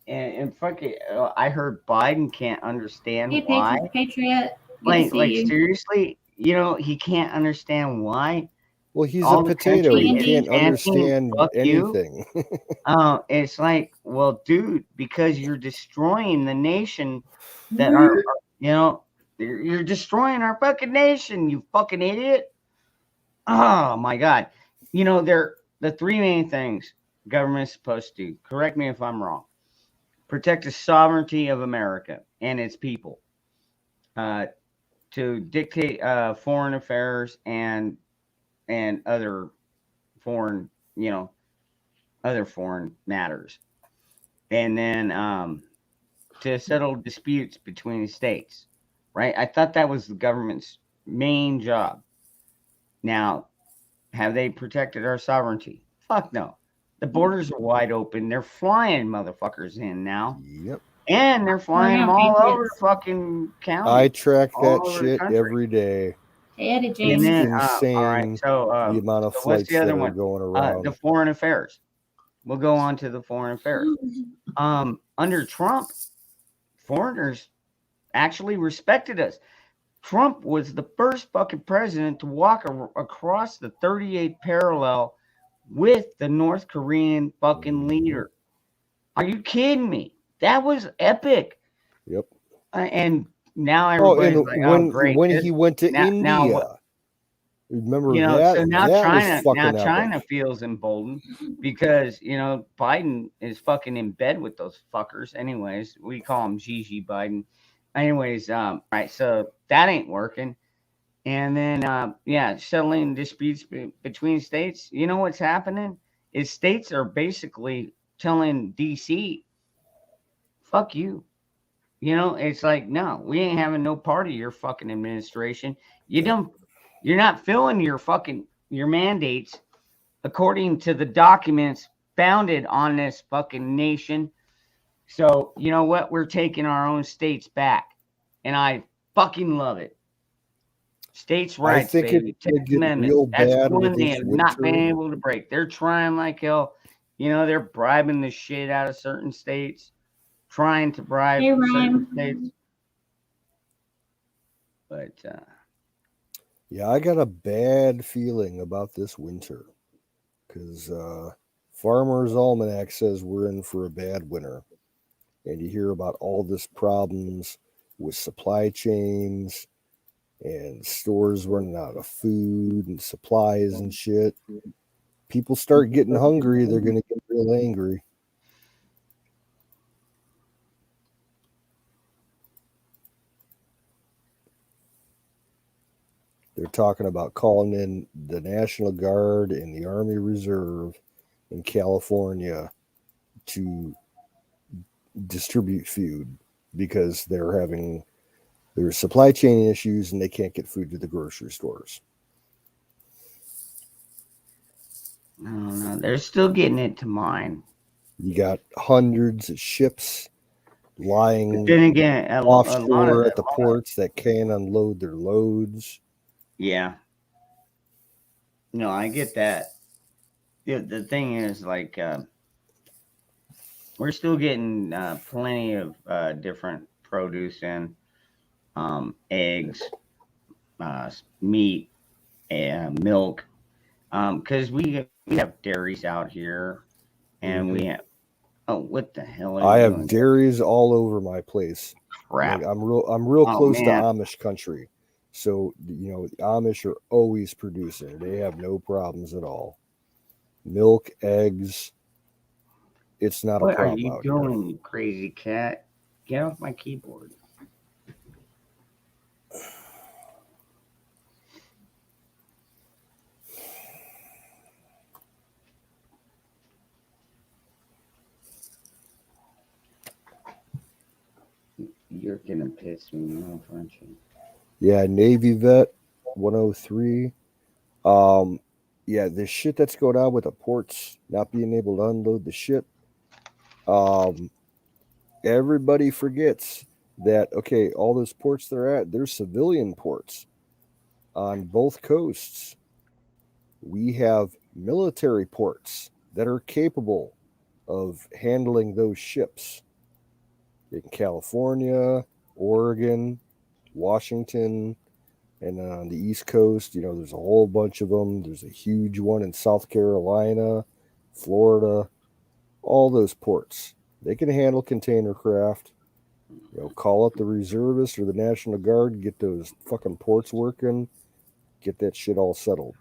And fucking, I heard Biden can't understand why. Patriot. Like seriously, you know, he can't understand why. Well, he's a potato. He can't understand anything. It's like, well, dude, because you're destroying the nation that are, you know, you're destroying our fucking nation, you fucking idiot. Oh my God. You know, they're the three main things government's supposed to do. Correct me if I'm wrong. Protect the sovereignty of America and its people. To dictate foreign affairs and other foreign, you know, other foreign matters. And then to settle disputes between states, right? I thought that was the government's main job. Now, have they protected our sovereignty? Fuck no. The borders are wide open. They're flying motherfuckers in now. Yep. And they're flying them all over the fucking county. I track that shit every day. Hey, Eddie It's James. insane. All right, so the amount of what's flights the other that are one? going around. The foreign affairs. We'll go on to the foreign affairs. Under Trump, foreigners actually respected us. Trump was the first fucking president to walk across the 38th parallel with the North Korean fucking leader. Are you kidding me? That was epic. Yep. And now everybody's like, oh, great. When he went to India. Remember that? So now that China feels emboldened because, you know, Biden is fucking in bed with those fuckers. Anyways, we call him Gigi Biden. Anyways, right, so that ain't working. And then, settling disputes between states. You know what's happening is states are basically telling DC, fuck you. You know, it's like, no, we ain't having no part of your fucking administration. You're not filling your mandates according to the documents founded on this fucking nation. So, you know what? We're taking our own states back. And I fucking love it. States' rights, baby. Tenth Amendment. That's one they have not been able to break. They're trying like hell. You know, they're bribing the shit out of certain states, trying to bribe certain states. But, yeah, I got a bad feeling about this winter because Farmer's Almanac says we're in for a bad winter. And you hear about all this problems with supply chains and stores running out of food and supplies and shit. People start getting hungry, they're going to get real angry. They're talking about calling in the National Guard and the Army Reserve in California to distribute food because there's supply chain issues and they can't get food to the grocery stores. I don't know. They're still getting it to mine. You got hundreds of ships lying But then again, offshore at the ports that can't unload their loads. Yeah. No, I get that. Yeah, the thing is, like, we're still getting plenty of different produce in, eggs, meat, and milk, because we have dairies out here, and we have. Oh, what the hell? I have dairies all over my place. Crap. Like, I'm real close to Amish country. So, the Amish are always producing. They have no problems at all. Milk, eggs, it's not a problem. What are you doing, you crazy cat? Get off my keyboard. You're gonna piss me off, aren't you? Yeah, Navy Vet 103. Yeah, the shit that's going on with the ports not being able to unload the shit. Everybody forgets that, okay, all those ports they're civilian ports on both coasts. We have military ports that are capable of handling those ships in California, Oregon, Washington, and on the East Coast, there's a whole bunch of them. There's a huge one in South Carolina, Florida, all those ports. They can handle container craft. Call up the reservists or the National Guard, get those fucking ports working, get that shit all settled.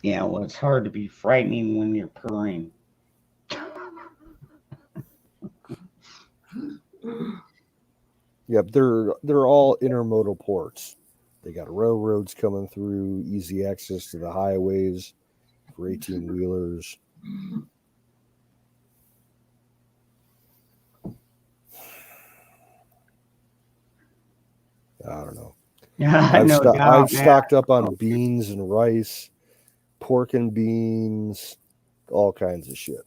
Yeah, well, it's hard to be frightening when you're purring. Yep, they're all intermodal ports. They got railroads coming through, easy access to the highways for 18-wheelers. I don't know. Yeah, I've stocked up on beans and rice, pork and beans, all kinds of shit.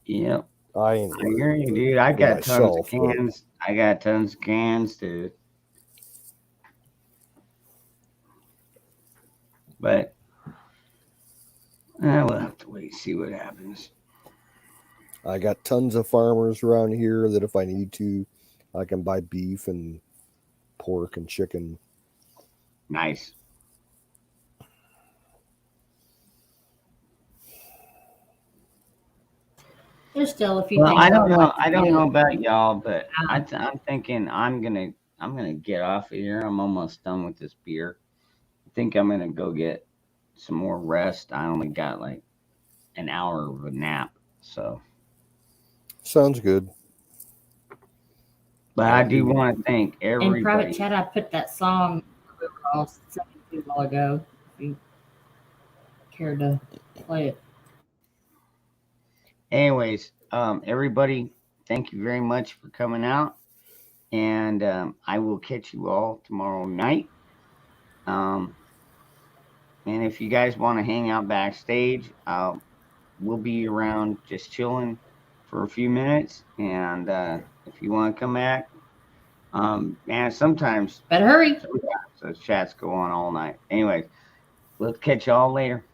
Yep. I ain't hear you, dude. I got tons of cans. I got tons of cans, dude. But we'll have to wait and see what happens. I got tons of farmers around here that if I need to, I can buy beef and pork and chicken. Nice. There's still a few Well, things. I don't know about y'all, but I'm thinking I'm gonna get off of here. I'm almost done with this beer. I think I'm gonna go get some more rest. I only got like an hour of a nap, so sounds good. But I do want to thank everybody. In private chat, I put that song a while ago. If you care to play it. Anyways, everybody, thank you very much for coming out, and I will catch you all tomorrow night. And if you guys want to hang out backstage, we'll be around just chilling for a few minutes. And if you want to come back, man, sometimes better hurry. So chats go on all night. Anyways, let's catch y'all later.